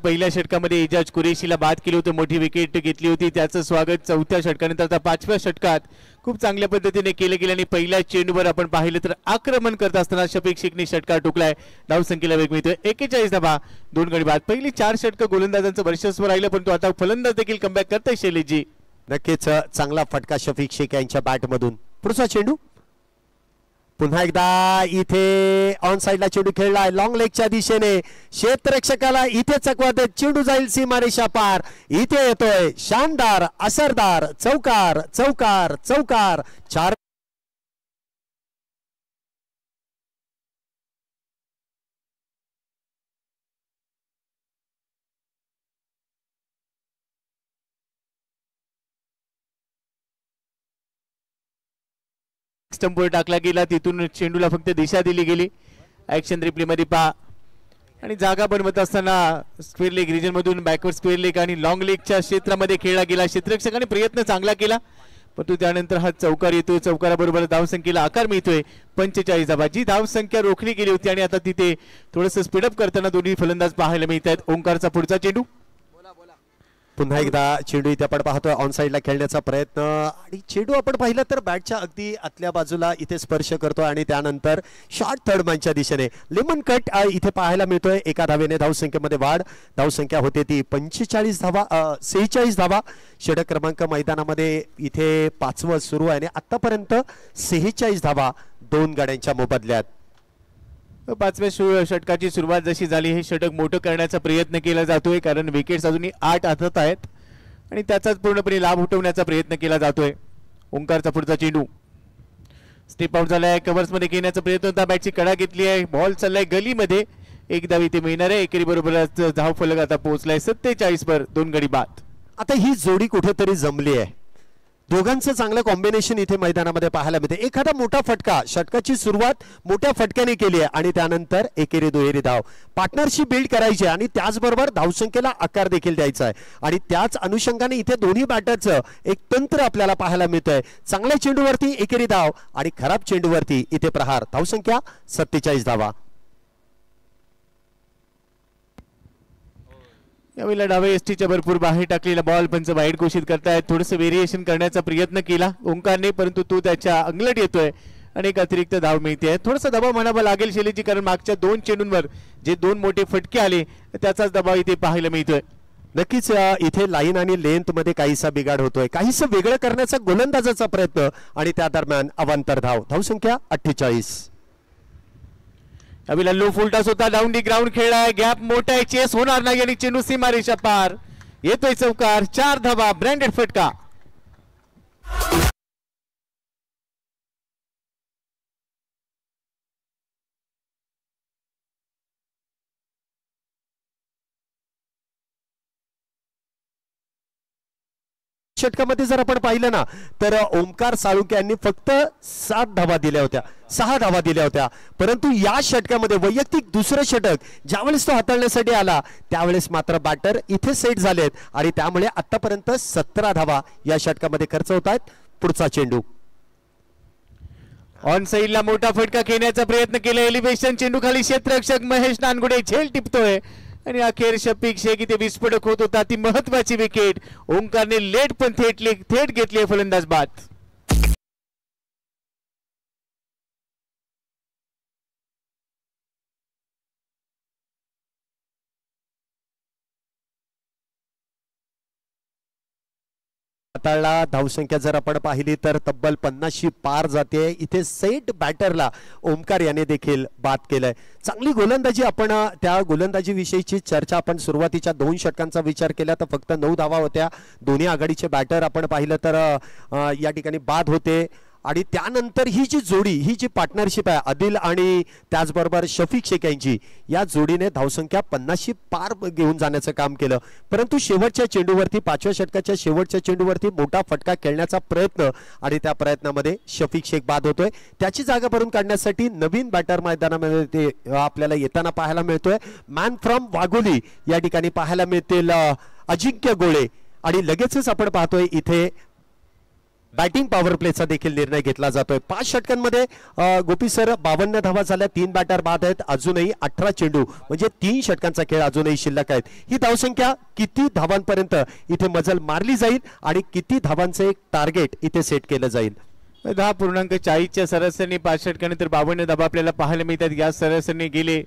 पहिल्या षटकामध्ये इजाज कुरेशीला बाद केली होती, मोठी विकेट घेतली होती. त्याचं स्वागत चौथ्या षटकानंतर आता 5व्या षटकात खूप चांगल्या पद्धतीने केलं गेलं आणि पहिल्या चेंडूवर आपण पाहिलं तर आक्रमण करत असताना शफिक शेखने षटकार टोकलाय. धावसंख्येला वेग मिळतोय. 41 धावा 2 गडी बाद. पहिली 4 षटकं गोलंदाजांचं वर्चस्व राहिलं, परंतु आता फलंदाज देखील कमबॅक करताय शैलेशजी. नक्कीच चांगला फटका शफिक शेख यांच्या बॅट मधून. पुढचा चेंडू पुन्हा एकदा इथे ऑन साइडला चेंडू खेळलाय लॉंग लेगच्या दिशेने. क्षेत्ररक्षकाला इथे चकवा देत चेंडू जाईल सीमारेषा पार. इथे येतोय शानदार असरदार चौकार चौकार चौकार. 4 स्टंपवर टाकला गेला. तिथून चेंडूला फक्त दिशा दिली गेली. ऍक्शन रिप्ले मध्ये पहा. आणि जागा बनवत असताना स्क्वेअर लेग रिजन मधून बॅकवर्ड स्क्वेअर लेग आणि लॉंग लेगच्या क्षेत्रामध्ये खेळला गेला. क्षेत्ररक्षकाने प्रयत्न चांगला केला, परंतु त्यानंतर हा चौकार येतोय. चौकाराबरोबर धावसंख्येला आकार मिळतोय. 45 धावा. जी धावसंख्या रोखली गेली होती आणि आता तिथे थोडस स्पीडअप करताना दोन्ही फलंदाज पाहायला मिळत आहेत. ओंकारचा पुढचा चेंडू. पुन्हा एकदा चेंडू इथे आपण पाहतोय ऑन साइडला खेळण्याचा प्रयत्न आणि चेंडू आपण पाहिलं तर बॅटच्या अगदी आतल्या बाजूला इथे स्पर्श करतो आणि त्यानंतर शॉर्ट थर्ड मॅनच्या दिशेने लेमन कट इथे पाहायला मिळतोय. एका धावेने धावसंख्येमध्ये वाढ. धावसंख्या होते ती 46 धावा 46 धावा. षटक क्रमांक मैदानामध्ये इथे 5वं सुरू आहे आणि आतापर्यंत 46 धावा 2 गाड्यांच्या मोबदल्यात. पाचव्या षटकाची सुरुवात जशी झाली हे षटक मोठं करण्याचा प्रयत्न केला जातोय, कारण विकेट्स अजूनही 8 हातात आहेत आणि त्याचाच पूर्णपणे लाभ उठवण्याचा प्रयत्न केला जातोय. ओंकारचा पुढचा चेंडू स्टेप आउट झालाय, कव्हर्स मध्ये घेण्याचा प्रयत्न होता, बॅटची कडा घेतली आहे, बॉल चाललाय गलीमध्ये, एक धाव इथे मिळणार आहे. एकेरी बरोबरच धाव फलक आता पोहोचलाय 47 वर 2 गडी बाद. आता ही जोडी कुठेतरी जमली आहे, दोघांचं चांगलं कॉम्बिनेशन इथे मैदानामध्ये पाहायला मिळते. एखादा मोठा फटका, षटकाची सुरुवात मोठ्या फटक्याने केली आहे आणि त्यानंतर एकेरी दुहेरी धाव, पार्टनरशिप बिल्ड करायची आणि त्याचबरोबर धावसंख्येला आकार देखील द्यायचा आहे आणि त्याच अनुषंगाने इथे दोन्ही बॅटरचं एक तंत्र आपल्याला पाहायला मिळतंय. चांगल्या चेंडूवरती एकेरी धाव आणि खराब चेंडूवरती इथे प्रहार. धावसंख्या 47 धावा. यावेळेला डावे एसटीच्या भरपूर बाहेर टाकलेला बॉल पंच वाईट घोषित करतायत. थोडंसं व्हेरिएशन करण्याचा प्रयत्न केला ओंकारने, परंतु तो त्याच्या अंगलट येतोय आणि एक अतिरिक्त धाव मिळते. थोडासा दबाव म्हणावा लागेल शैलीची, कारण मागच्या 2 चेंडूंवर जे 2 मोठे फटके आले त्याचाच दबाव इथे पाहायला मिळतोय. नक्कीच इथे लाईन आणि लेंथ मध्ये काहीसा बिघाड होतोय, काहीसं वेगळं करण्याचा गोलंदाजाचा प्रयत्न आणि त्या दरम्यान अवांतर धाव. धावसंख्या 48. यावेळेला लो फुलटॉस होता, डाऊन दी ग्राउंड खेळलाय, गॅप मोठा आहे, चेस होणार नाही आणि चेंडू सीमारेषा पार. येतोय चौकार, 4 धावा, ब्रँडेड फटका. षटकामध्ये जर आपण पाहिलं ना तर ओंकार साळुंके यांनी फक्त 7 धावा दिल्या होत्या, 6 धावा दिल्या होत्या, परंतु या षटकामध्ये वैयक्तिक दुसरं षटक ज्यावेळेस तो हाताळण्यासाठी आला त्यावेळेस मात्र बॅटर इथे सेट झालेत आणि त्यामुळे आतापर्यंत 17 धावा या षटकामध्ये खर्च होत आहेत. पुढचा चेंडू ऑन साइडला मोठा फटका खेळण्याचा प्रयत्न केला, एलिव्हेशन चेंडू खाली क्षेत्ररक्षक महेश नानगुडे झेल टिपतोय आणि अखेर शफिक शेख इथे विस्फोटक होत होता. ती महत्वाची विकेट ओंकारने लेट पण थेट घेतली, फलंदाज बाद. हाताळला. धावसंख्या जर आपण पाहिली तर तब्बल 50शी पार जाते. इथे सेट बॅटरला ओंकार याने देखील बाद केलंय. चांगली गोलंदाजी, आपण त्या गोलंदाजी विषयीची चर्चा आपण सुरुवातीच्या 2 षटकांचा विचार केला तर फक्त 9 धावा होत्या. दोन्ही आघाडीचे बॅटर आपण पाहिलं तर या ठिकाणी बाद होते आणि त्यानंतर ही जी जोडी, ही जी पार्टनरशिप आहे आदिल आणि त्याचबरोबर शफिक शेख यांची, या जोडीने धावसंख्या 50शी पार घेऊन जाण्याचं काम केलं. परंतु शेवटच्या चेंडूवरती, 5व्या षटकाच्या शेवटच्या चेंडूवरती मोठा फटका खेळण्याचा प्रयत्न आणि त्या प्रयत्नामध्ये शफिक शेख बाद होतोय. त्याची जागा भरून काढण्यासाठी नवीन बॅटर मैदानामध्ये ते आपल्याला येताना पाहायला मिळतोय. मॅन फ्रॉम वाघोली या ठिकाणी पाहायला मिळतील अजिंक्य गोळे आणि लगेचच आपण पाहतोय इथे बॅटिंग पॉवर प्लेचा देखील निर्णय घेतला जातोय. 5 षटकांमध्ये गोपी सर 52 धावा झाल्या, 3 बॅटर बाद आहेत, अजूनही 18 चेंडू म्हणजे 3 षटकांचा खेळ अजूनही शिल्लक आहेत. ही धावसंख्या किती धावांपर्यंत इथे मजल मारली जाईल आणि किती धावांचे एक टार्गेट इथे सेट केलं जाईल. 10.40च्या सरासरीने 5 षटकानंतर 52 धावा आपल्याला पाहायला मिळतात. या सरासरीने गेले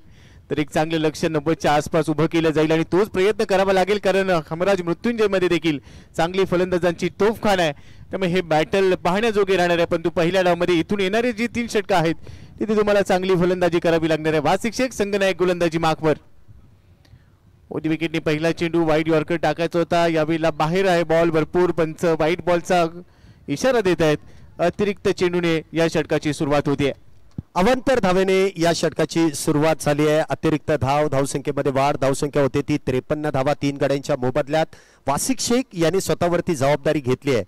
तर एक चांगलं लक्ष 90च्या आसपास उभं केलं जाईल आणि तोच प्रयत्न करावा लागेल, कारण हमराज मृत्युंजय मध्ये देखील चांगली फलंदाजांची तोफखाना आहे. त्यामुळे हे बॅटल पाहण्याजोगे राहणार आहे. परंतु पहिल्या डावमध्ये इथून येणारे जी 3 षटकं आहेत तिथे तुम्हाला चांगली फलंदाजी करावी लागणार आहे. वासिक शेख संघनायक गोलंदाजी मार्कवर. ओदी विकेटने पहिला चेंडू वाईट यॉर्कर टाकायचा होता, यावेळेला बाहेर आहे बॉल. भरपूर पंच वाईट बॉलचा इशारा देत आहेत. अतिरिक्त चेंडूने या षटकाची सुरुवात होते. अवांतर धावेने या षटकाची सुरुवात झाली आहे. अतिरिक्त धाव, धावसंख्येमध्ये वाढ. धावसंख्या होते ती 53 धावा 3 गड्यांच्या मोबदल्यात. वासिक शेख यांनी स्वतःवरती जबाबदारी घेतली आहे.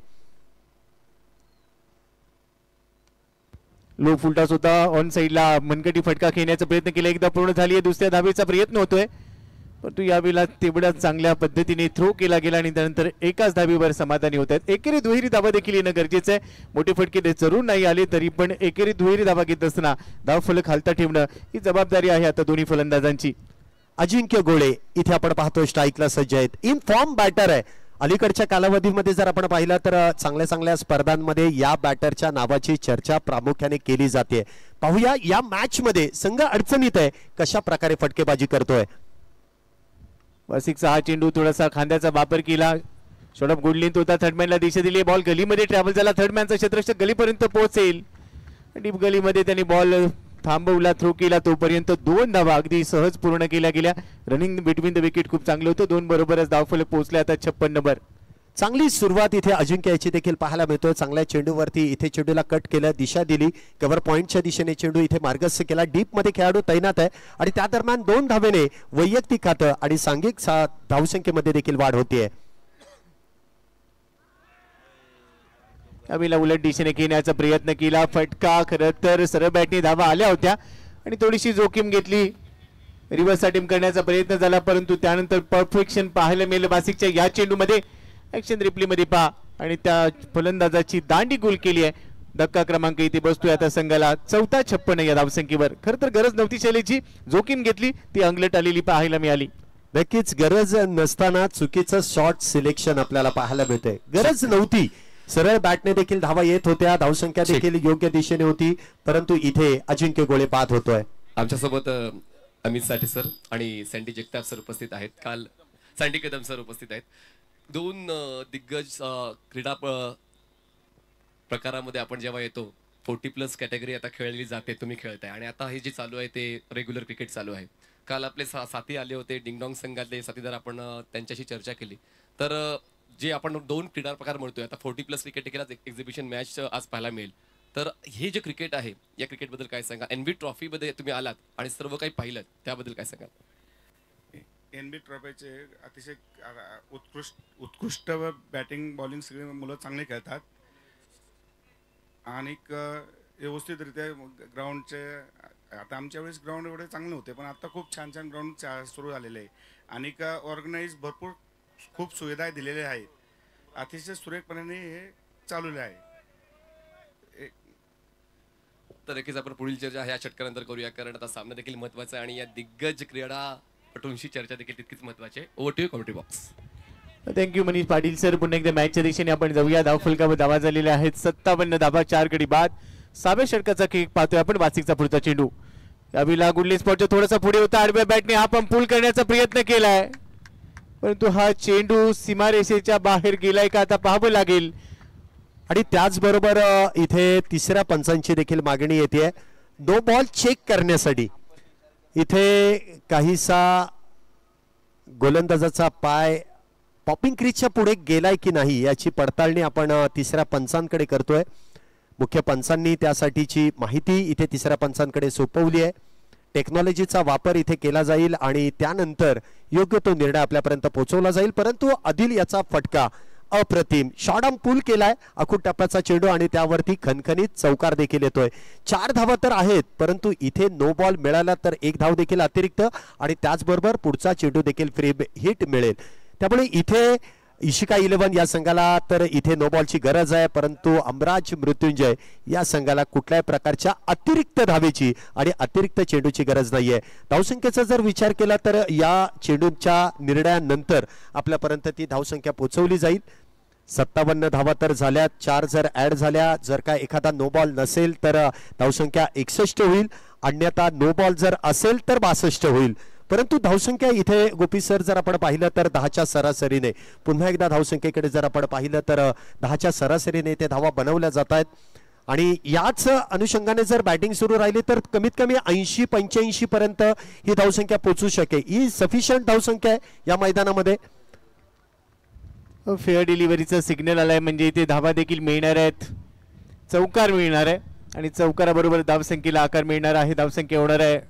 लो फुलटॉस होता, ऑन साइडला मनगटी फटका खेळण्याचा प्रयत्न केला, एकदा पूर्ण झाली आहे. दुसऱ्या धावेचा प्रयत्न होतोय, परंतु यावेळेला तेवढ्या चांगल्या पद्धतीने थ्रो केला गेला आणि त्यानंतर एकाच धावेवर समाधानी होत आहेत. एकेरी दुहेरी धावा देखील येणं गरजेचं आहे. मोठे फटके जरूर नाही आले तरी पण एकेरी दुहेरी धावा घेत असताना धाव फलक खालता ठेवणं ही जबाबदारी आहे आता दोन्ही फलंदाजांची. अजिंक्य गोळे इथे आपण पाहतोय स्ट्राईकला सज्ज आहेत. इन फॉर्म बॅटर आहे. अलीकडच्या कालावधीमध्ये जर आपण पाहिलं तर चांगल्या चांगल्या स्पर्धांमध्ये या बॅटरच्या नावाची चर्चा प्रामुख्याने केली जाते. पाहूया या मॅच मध्ये संघ अडचणीत आहे, कशा प्रकारे फटकेबाजी करतोय. वासिकचा हा चेंडू थोडासा खांद्याचा वापर केला, शॉर्ट गुडलिंत होता, थर्डमॅनला दिशा दिली, बॉल गलीमध्ये ट्रॅव्हल झाला, थर्डमॅनचा क्षेत्ररक्षक गलीपर्यंत पोहोचेल. डीप गलीमध्ये त्यांनी बॉल थांबवला, थ्रो केला, तोपर्यंत 2 धावा अगदी सहज पूर्ण केल्या गेल्या. रनिंग बिटवीन द विकेट खूप चांगलं होतं. 2 बरोबरच धावफलक पोहोचले आता 56 नंबर. चांगली सुरुवात इथे अजिंक्य याची देखील पाहायला मिळतोय. चांगल्या चेंडूवरती इथे चेंडूला कट केलं, दिशा दिली, कव्हर पॉइंटच्या दिशेने चेंडू इथे मार्गस्थ केला. डीप मध्ये खेळाडू तैनात आहे आणि त्या दरम्यान 2 धावेने वैयक्तिक खातं आणि सांघिक धावसंख्येमध्ये देखील वाढ होतीये. यावेळेला उलट दिशेने खेळण्याचा प्रयत्न केला, फटका. खरं तर सरळ बॅटने धावा आल्या होत्या आणि थोडीशी जोखीम घेतली, रिव्हर्स अटेम्प्ट करण्याचा प्रयत्न झाला, परंतु त्यानंतर परफेक्शन पाहायला मिळालं बासिकच्या या चेंडूमध्ये. ऍक्शन रिप्ले मध्ये पहा आणि त्या फलंदाजाची दांडी गोल केली आहे. धक्का क्रमांक इथे बसतोय आता संघाला 4-56 या धावसंख्येवर. खरं तर गरज नव्हती शैलीची, जोखीम घेतली, ती अंगलट आलेली पाहायला मिळाली. नक्कीच गरज नसताना चुकीचं शॉट सिलेक्शन आपल्याला पाहायला मिळतंय. गरज नव्हती, सरळ बॅटने देखील धावा येत होत्या, धावसंख्या देखील योग्य दिशेने होती, परंतु इथे अजिंक्य गोळे बाद होतोय. आमच्यासोबत अमित साठे सर आणि सँडी जगताप सर उपस्थित आहेत. काल सँडी कदम सर उपस्थित आहेत. 2 दिग्गज क्रीडा प्रकारामध्ये आपण जेव्हा येतो 40+ कॅटेगरी आता खेळली जाते, तुम्ही खेळताय आणि आता हे जे चालू आहे ते रेग्युलर क्रिकेट चालू आहे. काल आपले साथी आले होते डिंगडॉंग संघातले साथीदार, आपण त्यांच्याशी चर्चा केली. तर जे आपण 2 क्रीडा प्रकार म्हणतोय आता 40+ क्रिकेट केला, एक्झिबिशन मॅच आज पाहायला मिळेल. तर हे जे क्रिकेट आहे या क्रिकेटबद्दल काय सांगा? एनबी ट्रॉफीमध्ये तुम्ही आलात आणि सर्व काही पाहिलं, त्याबद्दल काय सांगाल? एनबी ट्रॉफीचे अतिशय उत्कृष्ट बॅटिंग बॉलिंग सगळे मुलं चांगले खेळतात आणि व्यवस्थितरित्या ग्राउंडचे आता आमच्या वेळेस ग्राउंड एवढे चांगले होते, पण आता खूप छान छान ग्राउंड सुरू झालेले आहे आणि ऑर्गनाईज भरपूर खूप सुविधा दिलेल्या आहेत. अतिशय सुरेखपणे हे चालवले आहे. तर नक्कीच आपण पुढील चर्चा ह्या षटकानंतर करूया, कारण आता सामना देखील महत्वाचा आहे आणि या दिग्गज क्रीडापटूंशी चर्चा देखील तितकीच महत्वाची आहे. Over to you commentary box. Thank you Manish Patil sir. पुन्हा एकदा मॅचच्या दिशेने आपण जाऊया. धावफलकावर धावा झालेल्या आहेत 57 धावा, 4 गडी बाद. 6व्या षटकाचा केक पाहतोय आपण. वासिकचा पुढचा चेंडू यावेळेला गुडली स्पॉटच्या थोडासा पुढे होता, आडव्या बॅटने हा पण पूल करण्याचा प्रयत्न केलाय, परंतु हा चेंडू सीमारेषेच्या बाहेर गेलाय का आता पाहावं लागेल. आणि त्याचबरोबर इथे तिसऱ्या पंचांची देखील मागणी येते नो बॉल चेक करण्यासाठी. इथे काहीसा गोलंदाजाचा पाय पॉपिंग क्रीजच्या पुढे गेलाय की नाही याची पडताळणी आपण तिसऱ्या पंचांकडे करतोय. मुख्य पंचांनी त्यासाठीची माहिती इथे तिसऱ्या पंचांकडे सोपवली आहे. टेक्नॉलॉजीचा वापर इथे केला जाईल आणि त्यानंतर योग्य तो निर्णय आपल्यापर्यंत पोहोचवला जाईल. परंतु आदिल याचा फटका अप्रतिम, शॉर्टआर्म पूल केलाय, अखूट टप्प्याचा चेंडू आणि त्यावरती खणखणीत चौकार देखील येतोय. 4 धावा तर आहेत, परंतु इथे नो बॉल मिळाला तर 1 धाव देखील अतिरिक्त आणि त्याचबरोबर पुढचा चेंडू देखील फ्री हिट मिळेल. त्यामुळे इथे इशिका 11 या संघाला तर इथे नो बॉलची गरज आहे, परंतु अमराज मृत्युंजय या संघाला कुठल्याही प्रकारच्या अतिरिक्त धावेची आणि अतिरिक्त चेंडूची गरज नाहीये. धावसंख्येचा जर विचार केला तर या चेंडूच्या निर्णयानंतर आपल्यापर्यंत ती धावसंख्या पोहोचवली जाईल. 57 धावा तर झाल्या, 4 जर ऍड झाल्या, जर का एखादा नो बॉल नसेल तर धावसंख्या 61 होईल, अन्यथा नो बॉल जर असेल तर 62 होईल. परंतु धावसंख्या इथे गोपी सर जर आपण पाहिलं तर 10च्या सरासरीने, पुन्हा एकदा धावसंख्येकडे जर आपण पाहिलं तर 10च्या सरासरीने ते धावा बनवल्या जात आहेत आणि याच अनुषंगाने जर बॅटिंग सुरू राहिली तर कमीत कमी 80-85 पर्यंत ही धावसंख्या पोहोचू शकेल. ही सफिशियंट धावसंख्या आहे या मैदानामध्ये. फेअर डिलिव्हरीचा सिग्नल आलाय, म्हणजे इथे धावा देखील मिळणार आहेत, चौकार मिळणार आहे आणि चौकाराबरोबर धावसंख्येला आकार मिळणार आहे. धावसंख्या होणार आहे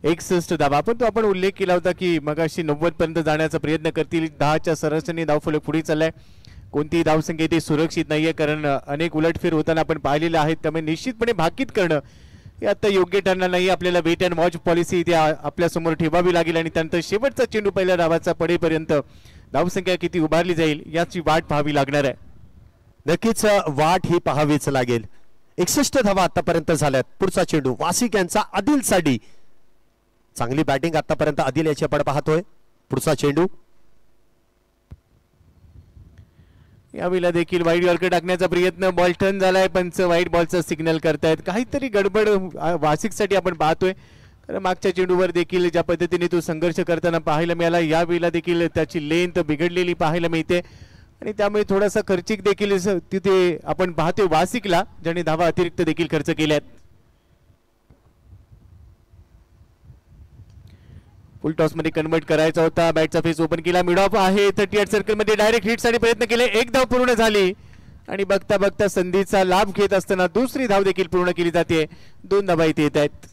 61 धावा. पण तो आपण उल्लेख केला होता की मगाशी 90 पर्यंत जाण्याचा प्रयत्न करतील. 10च्या सरासरीने धावफलक पुढे चाललाय. कोणतीही धावसंख्या इथे सुरक्षित नाहीये, कारण अनेक उलटफेर होताना आपण पाहिलेले आहेत. त्यामुळे निश्चितपणे भाकीत करणं हे आता योग्य ठरणार नाही. आपल्याला वेट अँड वॉच पॉलिसी इथे आपल्या समोर ठेवावी लागेल आणि त्यानंतर शेवटचा चेंडू पहिल्या धावाचा पडेपर्यंत धावसंख्या किती उभारली जाईल याची वाट पाहावी लागणार आहे. नक्कीच वाट ही पाहावीच लागेल. 61 धावा आतापर्यंत झाल्यात. पुढचा चेंडू वासिक यांचा आदिल साठी. चांगली बॅटिंग आतापर्यंत आदिल याची आपण पाहतोय. पुढचा चेंडू यावेळेला देखील वाईट बॉल टाकण्याचा प्रयत्न, बॉल टर्न झालाय, पंच वाईट बॉलचा सिग्नल करतायत. काहीतरी गडबड वासिकसाठी आपण पाहतोय, कारण मागच्या चेंडूवर देखील ज्या पद्धतीने तो संघर्ष करताना पाहायला मिळाला, यावेळेला देखील त्याची लेंथ बिघडलेली पाहायला मिळते आणि त्यामुळे थोडासा खर्चिक देखील तिथे आपण पाहतोय वासिकला, ज्याने धावा अतिरिक्त देखील खर्च केल्यात. फुल टॉस मध्ये कन्वर्ट करायचा होता. बॅटचा फेस ओपन केला. मिड ऑफ आहे 38 सर्कल मध्ये. डायरेक्ट हिट साठी प्रयत्न केले. एक धाव पूर्ण झाली आणि बघता बघता संधीचा लाभ घेत असताना दुसरी धाव देखील पूर्ण केली जाते. 2 धावा इथे येत आहेत.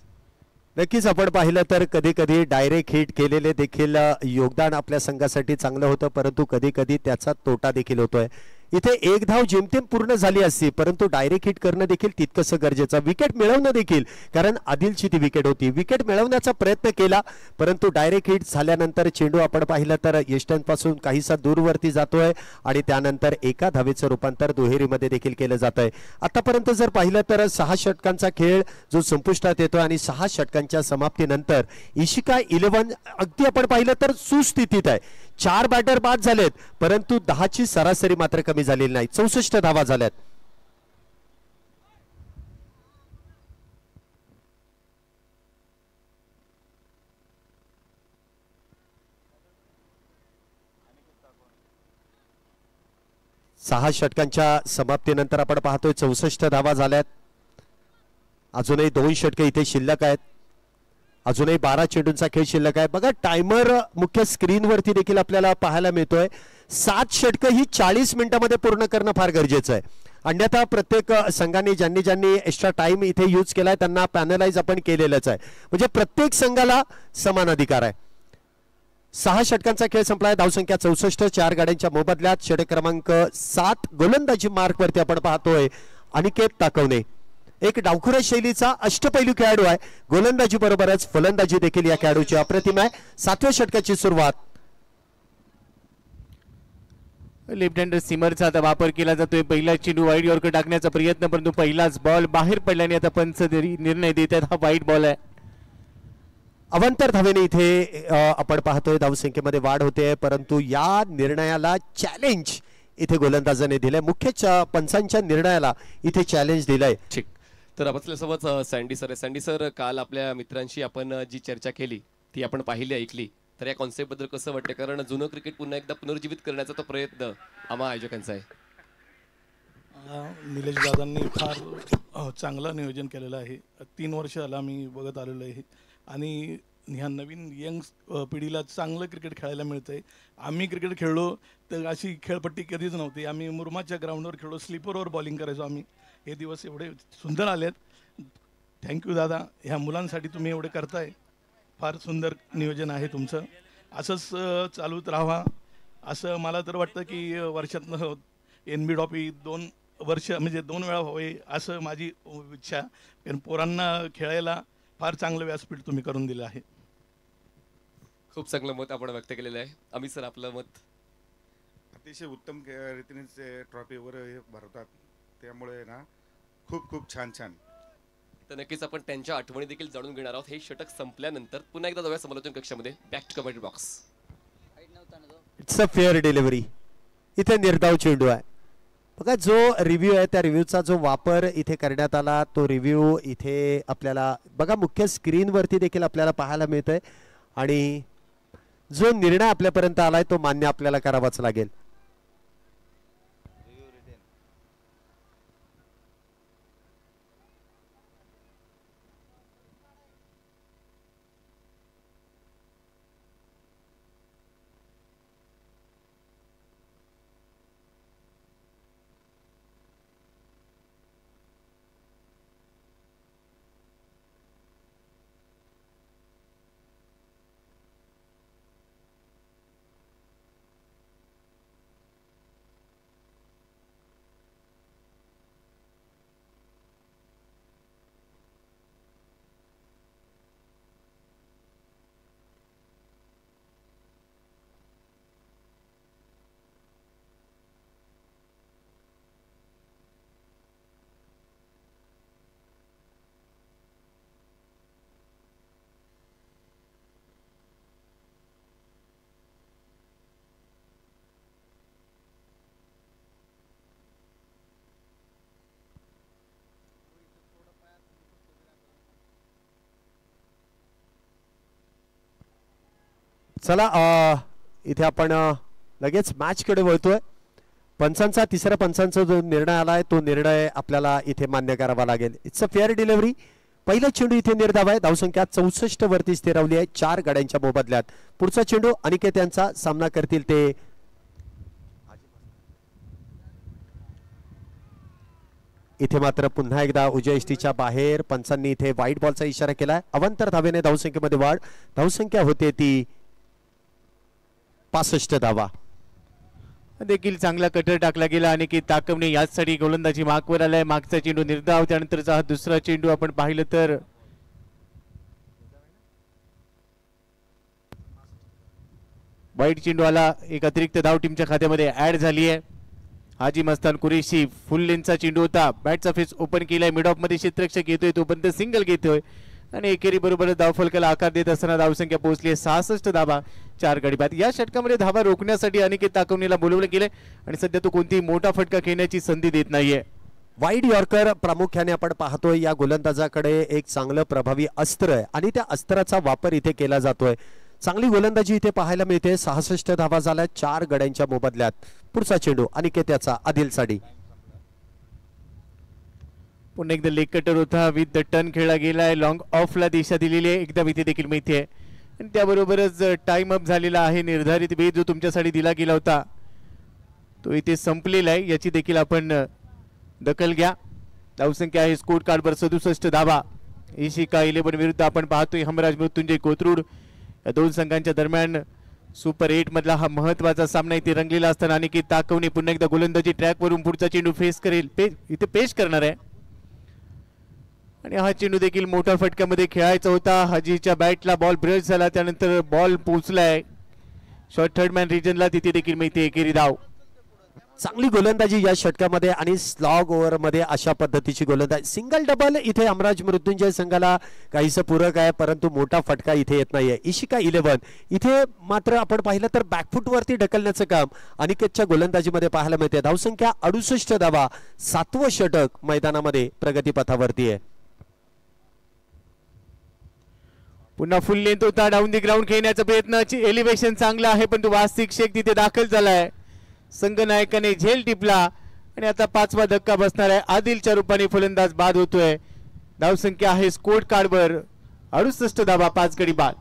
नक्कीच आपण पाहिलं तर कधी कधी डायरेक्ट हिट केलेले देखील योगदान आपल्या संघासाठी चांगलं होतं, परंतु कधी कधी त्याचा तोटा देखील होतोय. इथे एक धाव जेमतेम पूर्ण झाली असती, परंतु डायरेक्ट हिट करणं देखील तितकंसं गरजेचं. विकेट मिळवणं देखील, कारण आदिलची ती विकेट होती. विकेट मिळवण्याचा प्रयत्न केला, परंतु डायरेक्ट हिट झाल्यानंतर चेंडू आपण पाहिलं तर यष्टनपासून काहीसा दूरवरती जातोय आणि त्यानंतर एका धावेचं रूपांतर दुहेरीमध्ये देखील केलं जात आहे. आतापर्यंत जर पाहिलं तर 6 षटकांचा खेळ जो संपुष्टात येतोय आणि 6 षटकांच्या समाप्तीनंतर इशिका 11 अगदी आपण पाहिलं तर सुस्थितीत आहे. 4 बॅटर बाद झालेत, परंतु 10ची सरासरी मात्र कमी झालेली नाही. 64 धावा झाल्यात. सहा षटकांच्या समाप्तीनंतर आपण पाहतोय 64 धावा झाल्यात. अजूनही 2 षटके इथे शिल्लक आहेत. अजूनही 12 चेंडूंचा खेळ शिल्लक आहे. बघा टायमर मुख्य स्क्रीनवरती देखील आपल्याला पाहायला मिळतोय. 7 षटकं ही 40 मिनिटांमध्ये पूर्ण करणं फार गरजेचं आहे. अन्यथा प्रत्येक संघाने ज्यांनी एक्स्ट्रा टाइम इथे यूज केलाय त्यांना पॅनलाइज आपण केलेलंच आहे. म्हणजे प्रत्येक संघाला समान अधिकार आहे. 6 षटकांचा खेळ संपलाय. धावसंख्या 64. 4 गाड्यांच्या मोबदल्यात षटक क्रमांक 7 गोलंदाजी मार्क वरती आपण पाहतोय अनिकेत ताकवणे. एक डावखुरा शैलीचा अष्टपैलू खेळाडू आहे. गोलंदाजी बरोबरच फलंदाजी देखील या खेळाडूची अप्रतिम आहे. 7व्या षटकाची सुरुवात. लेफ्ट हँडर सिमरचा आता वापर केला जातोय. पहिला चेंडू वाईड यॉर्कर टाकण्याचा प्रयत्न, परंतु पहिलाच बॉल बाहेर पडल्याने आता पंच निर्णय देतात हा वाईड बॉल आहे. अवंतर धावेने इथे आपण पाहतोय धावसंख्येमध्ये वाढ होते, परंतु या निर्णयाला चॅलेंज इथे गोलंदाजाने दिलंय. मुख्य पंचांच्या निर्णयाला इथे चॅलेंज दिलंय. ठीक, तर आपल्यासोबत सँडी सर आहे. सँडी सर, काल आपल्या मित्रांशी आपण जी चर्चा केली ती आपण पाहिली ऐकली, तर या कॉन्सेप्ट बद्दल कसं वाटतं? कारण जुनं क्रिकेट पुन्हा एकदा पुनर्जीवित करण्याचा तो प्रयत्न आम्हा आयोजकांचा आहे. निलेश दादांनी फार चांगलं नियोजन केलेलं आहे. 3 वर्ष आला मी बघत आलेलो आहे आणि ह्या नवीन यंग पिढीला चांगलं क्रिकेट खेळायला मिळतंय. आम्ही क्रिकेट खेळलो तर अशी खेळपट्टी कधीच नव्हती. आम्ही मुरमाच्या ग्राउंडवर खेळलो, स्लीपरवर बॉलिंग करायचो आम्ही. हे दिवस एवढे सुंदर आलेत. थँक्यू दादा, ह्या मुलांसाठी तुम्ही एवढे करताय. फार सुंदर नियोजन आहे तुमचं. असंच चालूच राहावा असं मला तर वाटतं की वर्षातनं NB ट्रॉफी 2 वर्ष म्हणजे 2 वेळा व्हावे असं माझी इच्छा. कारण पोरांना खेळायला फार चांगलं व्यासपीठ तुम्ही करून दिलं आहे. खूप चांगलं मत आपण व्यक्त केलेलं आहे. अमित सर, आपलं मत? अतिशय उत्तम रीतीने ट्रॉफीवर भरवतात, त्यामुळे ना खूप खूप छान छान. तर नक्कीच आपण त्यांच्या आठवणी देखील जाणून घेणार आहोत. हे षटक संपल्यानंतर पुन्हा एकदा जाऊया समालोचन कक्षामध्ये. Back to commentary box. It's a fair delivery. इथे निर्धाव चेंडू आहे. बघा जो रिव्ह्यू आहे त्या रिव्ह्यूचा जो वापर इथे करण्यात आला तो रिव्ह्यू इथे आपल्याला बघा मुख्य स्क्रीनवरती देखील आपल्याला पाहायला मिळतोय आणि जो निर्णय आपल्यापर्यंत आलाय तो मान्य आपल्याला करावाच लागेल. चला इथे आपण लगेच मॅच कडे वळतोय. पंचांचा तिसऱ्या पंचांचा जो निर्णय आलाय तो निर्णय आपल्याला इथे मान्य करावा लागेल. It's a fair delivery. पहिला चेंडू इथे निर्धाव आहे. धावसंख्या 64 वरती स्थिरावली आहे 4 गड्यांच्या मोबदल्यात. पुढचा चेंडू अनिकेत यांचा सामना करतील ते इथे मात्र पुन्हा एकदा उजव्या इष्टीच्या बाहेर. पंचांनी इथे वाईट बॉलचा इशारा केलाय. अवांतर धावेने धावसंख्येमध्ये वाढ. धावसंख्या होते ती 65 धावा. देखील चांगला कटर टाकला गेला आणि की ताकवणे याचसाठी गोलंदाजी मार्कवर आलाय. मागचा चेंडू निर्धाव, त्यानंतरचा हा दुसरा चेंडू आपण पाहिलं तर वाईट चेंडू आला. एक अतिरिक्त धाव टीमच्या खात्यामध्ये ऍड झाली आहे. हाजी मस्तान कुरेशी फुल लेनचा चेंडू होता. बॅटचा फेस ओपन केलाय. मिड ऑफ मध्ये क्षेत्ररक्षक येतोय तोपर्यंत सिंगल घेतोय आणि एकेरी बरोबर धावफलकाला आकार देत असताना धावसंख्या पोहोचली 66 धावा 4 गडी बाद. या षटकामध्ये धावा रोखण्यासाठी अनिकेत ताकवणीला बोलवलं गेलंय आणि सध्या तो कोणतीही मोठा फटका खेळण्याची संधी देत नाहीये. वाईड यॉर्कर प्रामुख्याने आपण पाहतोय या गोलंदाजाकडे एक चांगलं प्रभावी अस्त्र आहे आणि त्या अस्त्राचा वापर इथे केला जातोय. चांगली गोलंदाजी इथे पाहायला मिळते. 66 धावा झाल्या 4 गड्यांच्या मोबदल्यात. पुढचा चेंडू अनिकेत याचा आदिल साडी. पुन्हा एकदा लेग कटर होता. विथ द टर्न खेळला गेलाय. लॉंग ऑफला दिशा दिलेली आहे एकदम इथे देखील माहिती आहे. आणि त्याबरोबरच टाइम अप झालेला आहे. निर्धारित वेळ जो तुमच्यासाठी दिला गेला होता तो इथे संपलेला आहे. याची देखील आपण दखल घ्या. धावसंख्या आहे स्कोर कार्डवर 67 धावा. इशिका 11 विरुद्ध आपण पाहतोय हमराज मृत्युंजय कोथरूड. या दोन संघांच्या दरम्यान सुपर 8 मधला हा महत्वाचा सामना इथे रंगलेला असताना अनिकेत ताकवणे पुन्हा एकदा गोलंदाजी ट्रॅक वरून पुढचा चेंडू फेस करेल. इथे पेश करणार आहे आणि हा चेंडू देखील मोठ्या फटक्यामध्ये खेळायचा होता. हाजीच्या बॅटला बॉल ब्रश झाला. त्यानंतर बॉल पोहोचलाय शॉर्ट थर्ड मॅन रिजनला. तिथे देखील मिळते एकेरी धाव. चांगली गोलंदाजी या षटकामध्ये आणि स्लॉग ओव्हर मध्ये अशा पद्धतीची गोलंदाजी. सिंगल डबल इथे अमराज मृत्युंजय संघाला काहीसं पूरक आहे परंतु मोठा फटका इथे येत नाहीये. इशिका 11 इथे मात्र आपण पाहिलं तर बॅकफुट वरती ढकलण्याचं काम अनिकेतच्या गोलंदाजीमध्ये पाहायला मिळते. धावसंख्या 68 धावा. 7वं षटक मैदानामध्ये प्रगतीपथावरती आहे. पुन्हा फुल लेंथ होता. डाऊन दी ग्राउंड खेळण्याचा प्रयत्न. एलिव्हेशन चांगलं आहे पण तो वास्तविक शेक तिथे दाखल झालाय. संघनायकाने झेल टिपला आणि आता 5वा धक्का बसणार आहे. आदिलच्या रूपाने फलंदाज बाद होतोय. धावसंख्या आहे स्कोर कार्डवर 68 धावा 5 गडी बाद.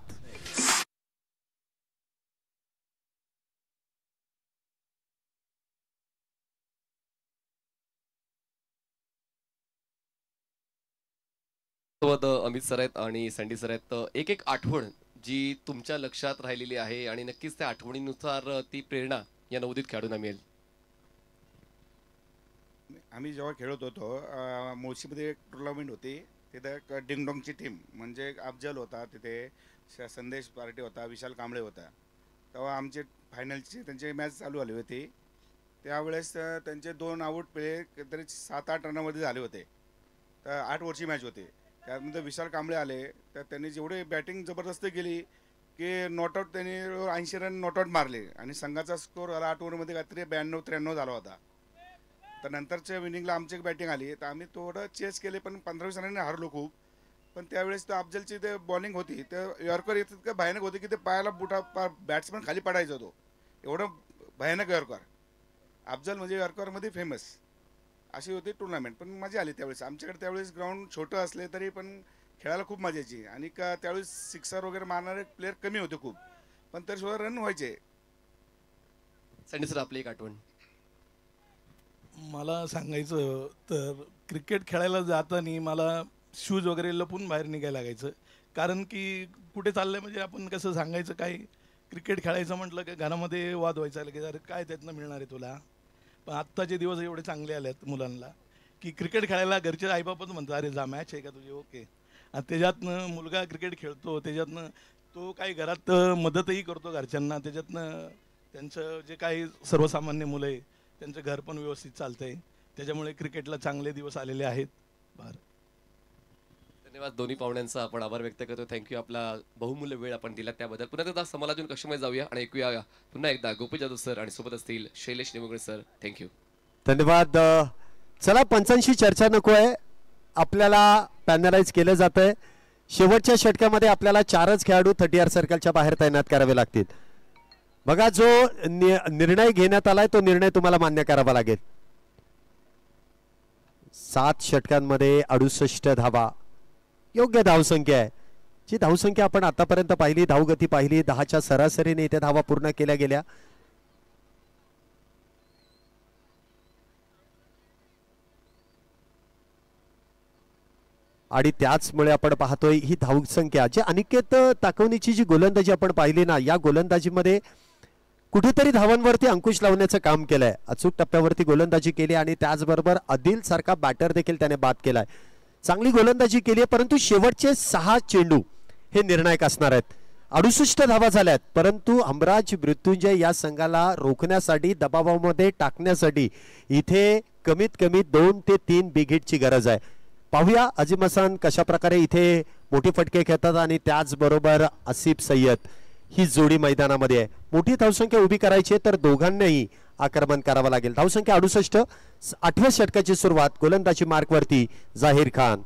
अमित सर आहेत आणि सँडी सर आहेत. एक आठवण जी तुमच्या लक्षात राहिलेली आहे आणि नक्कीच त्या आठवणीनुसार ती प्रेरणा या नवोदित खेळाडूंना मिळेल. आम्ही जेव्हा खेळत होतो मुळशीमध्ये एक टुर्नामेंट होती. तिथे एक डिंगडॉंगची टीम म्हणजे अफजल होता, तिथे संदेश पार्टी होता, विशाल कांबळे होता. तेव्हा आमचे फायनलची त्यांची मॅच चालू झाली होती. त्यावेळेस त्यांचे 2 आऊट प्ले तरी 7-8 रनामध्ये झाले होते. तर 8 ओव्हरची मॅच होती. त्यानंतर विशाल कांबळे आले तर त्यांनी जेवढी बॅटिंग जबरदस्त केली की नॉटआउट त्यांनी 80 रन नॉटआउट मारले आणि संघाचा स्कोर झाला 8 ओव्हरमध्ये काहीतरी 92-93 झाला होता. तर नंतरच्या विनिंगला आमची बॅटिंग आली तर आम्ही थोडं चेस केले पण 15-20 रनांनी हारलो खूप. पण त्यावेळेस तर अफजलची ते बॉलिंग होती तर यॉर्कर येत इतकं भयानक होते की ते पायाला बुटा बॅट्समन खाली पडायचा होतो. एवढं भयानक यॉर्कर. अफजल म्हणजे यॉर्करमध्ये फेमस अशी होती टुर्नामेंट. पण मजा आली त्यावेळेस. आमच्याकडे त्यावेळेस ग्राउंड छोटं असले तरी पण खेळायला खूप मजा यायची आणि का त्यावेळेस सिक्सर वगैरे मारणारे प्लेयर कमी होते खूप पण तरी सुद्धा रन व्हायचे. सँडी सर आपली एक आठवण. मला सांगायचं तर क्रिकेट खेळायला जाताना मला शूज वगैरे लपून बाहेर निघायला लागायचं. कारण की कुठे चाललंय म्हणजे आपण कसं सांगायचं काय. क्रिकेट खेळायचं म्हटलं की घरामध्ये वाद व्हायचा की अरे काय त्यातनं मिळणार आहे तुला. पण आत्ताचे दिवस एवढे चांगले आले आहेत मुलांना की क्रिकेट खेळायला घरचे आईबापच म्हणतात अरे जा मॅच आहे का तुझी ओके. आणि त्याच्यातनं मुलगा क्रिकेट खेळतो त्याच्यातनं तो काही घरात मदतही करतो घरच्यांना. त्याच्यातनं त्यांचं जे काही सर्वसामान्य मुलं आहे त्यांचं घर पण व्यवस्थित चालतं आहे. त्याच्यामुळे क्रिकेटला चांगले दिवस आलेले आहेत. धन्यवाद दोन्ही पाहुण्यांचा आपण आभार व्यक्त करतो. थँक्यू. आपला बहुमूल्य वेळ आपण दिला त्याबद्दल. पुन्हा एकदा समालोचन कक्षामध्ये जाऊया आणि ऐकूया पुन्हा एकदा गोपी जाधव सर आणि सोबत असतील शैलेश निमगडे सर. थँक्यू. धन्यवाद. चला पंचांशी चर्चा नको आहे. आपल्याला पॅनलाइज केलं जातंय. शेवटच्या षटकामध्ये आपल्याला 4च खेळाडू 30R सर्कलच्या बाहेर तैनात करावे लागतील. बघा जो निर्णय घेण्यात आलाय तो निर्णय तुम्हाला मान्य करावा लागेल. 7 षटकांमध्ये 68 धावा योग्य धावसंख्या आहे. जी धावसंख्या आपण आतापर्यंत पाहिली, धावगती पाहिली, 10च्या सरासरीने इथे धावा पूर्ण केल्या गेल्या. आणि त्याचमुळे आपण पाहतोय ही धावसंख्या जी अनिकेत ताकवणीची जी गोलंदाजी आपण पाहिली ना, या गोलंदाजीमध्ये कुठेतरी धावांवरती अंकुश लावण्याचं काम केलंय. अचूक टप्प्यावरती गोलंदाजी केली आणि त्याचबरोबर आदिल सारखा बॅटर देखील त्याने बाद केलाय. चांगली गोलंदाजी केली आहे, परंतु शेवटचे 6 चेंडू हे निर्णायक असणार आहेत. 68 धावा झाल्यात, परंतु हमराज मृत्युंजय या संघाला रोखण्यासाठी, दबावामध्ये टाकण्यासाठी इथे कमीत कमी 2 ते 3 बिग हिटची गरज आहे. पाहूया अजीम हसन कशा प्रकारे इथे मोठी फटके खेळतात आणि त्याचबरोबर आसिफ सय्यद ही जोडी मैदानामध्ये आहे. मोठी धावसंख्या उभी करायची तर दोघांनाही आक्रमण करावं लागेल. धावसंख्या 68. 8व्या षटकाची सुरुवात गोलंदाजी मार्कवरती जाहीर खान.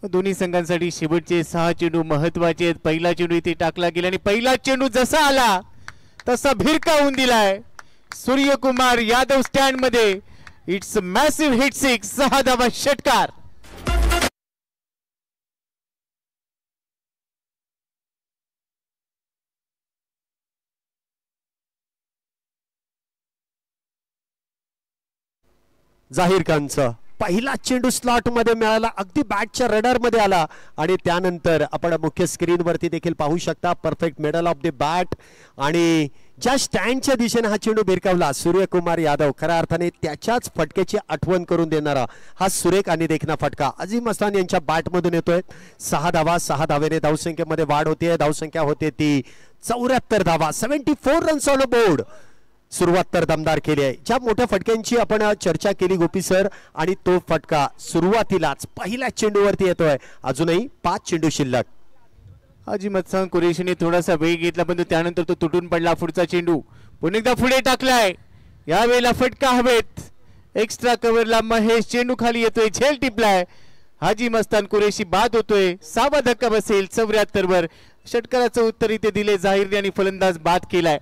दोन्ही संघांसाठी शेवटचे 6 चेंडू महत्वाचे आहेत. पहिला चेंडू इथे टाकला गेला आणि पहिला चेंडू जसा आला तसा भिरकावून दिलाय सूर्यकुमार यादव स्टँड मध्ये. It's massive hit 6. 6 धावा षटकार. जाहीर खानचा पहिला चेंडू स्लॉट मध्ये मिळाला, अगदी बॅटच्या रडार मध्ये आला आणि त्यानंतर आपण मुख्य स्क्रीन वरती देखील पाहू शकता perfect middle of the bat आणि ज्या स्टँडच्या दिशेने हा चेंडू भिरकावला सूर्यकुमार यादव, खऱ्या अर्थाने त्याच्याच फटकेची आठवण करून देणारा हा सुरेख आणि देखना फटका अजीम हसन यांच्या बॅट मधून येतोय. 6 धावा. 6 धावेने धावसंख्येमध्ये वाढ होते. धावसंख्या होते ती 74 धावा. 74 रन्स ऑन बोर्ड. सुरुवात तर दमदार केली आहे. ज्या मोठ्या फटक्यांची आपण चर्चा केली गोपी सर, आणि तो फटका सुरुवातीलाच पहिल्या चेंडूवरती येतोय. अजूनही 5 चेंडू शिल्लक. अजीम हसन कुरेशीने थोडासा वेग घेतला, पण त्यानंतर तो तुटून पडला. पुढचा चेंडू पुन्हा एकदा पुढे टाकलाय. यावेळेला फटका हवेत. एक्स्ट्रा कव्हरला महेश चेंडू खाली येतोय. झेल टिपलाय. हाजी मस्तान कुरेशी बाद होतोय. 6वा धक्का बसेल 74 वर. षटकाराचं उत्तर इथे दिले जाहीर आणि फलंदाज बाद केलाय.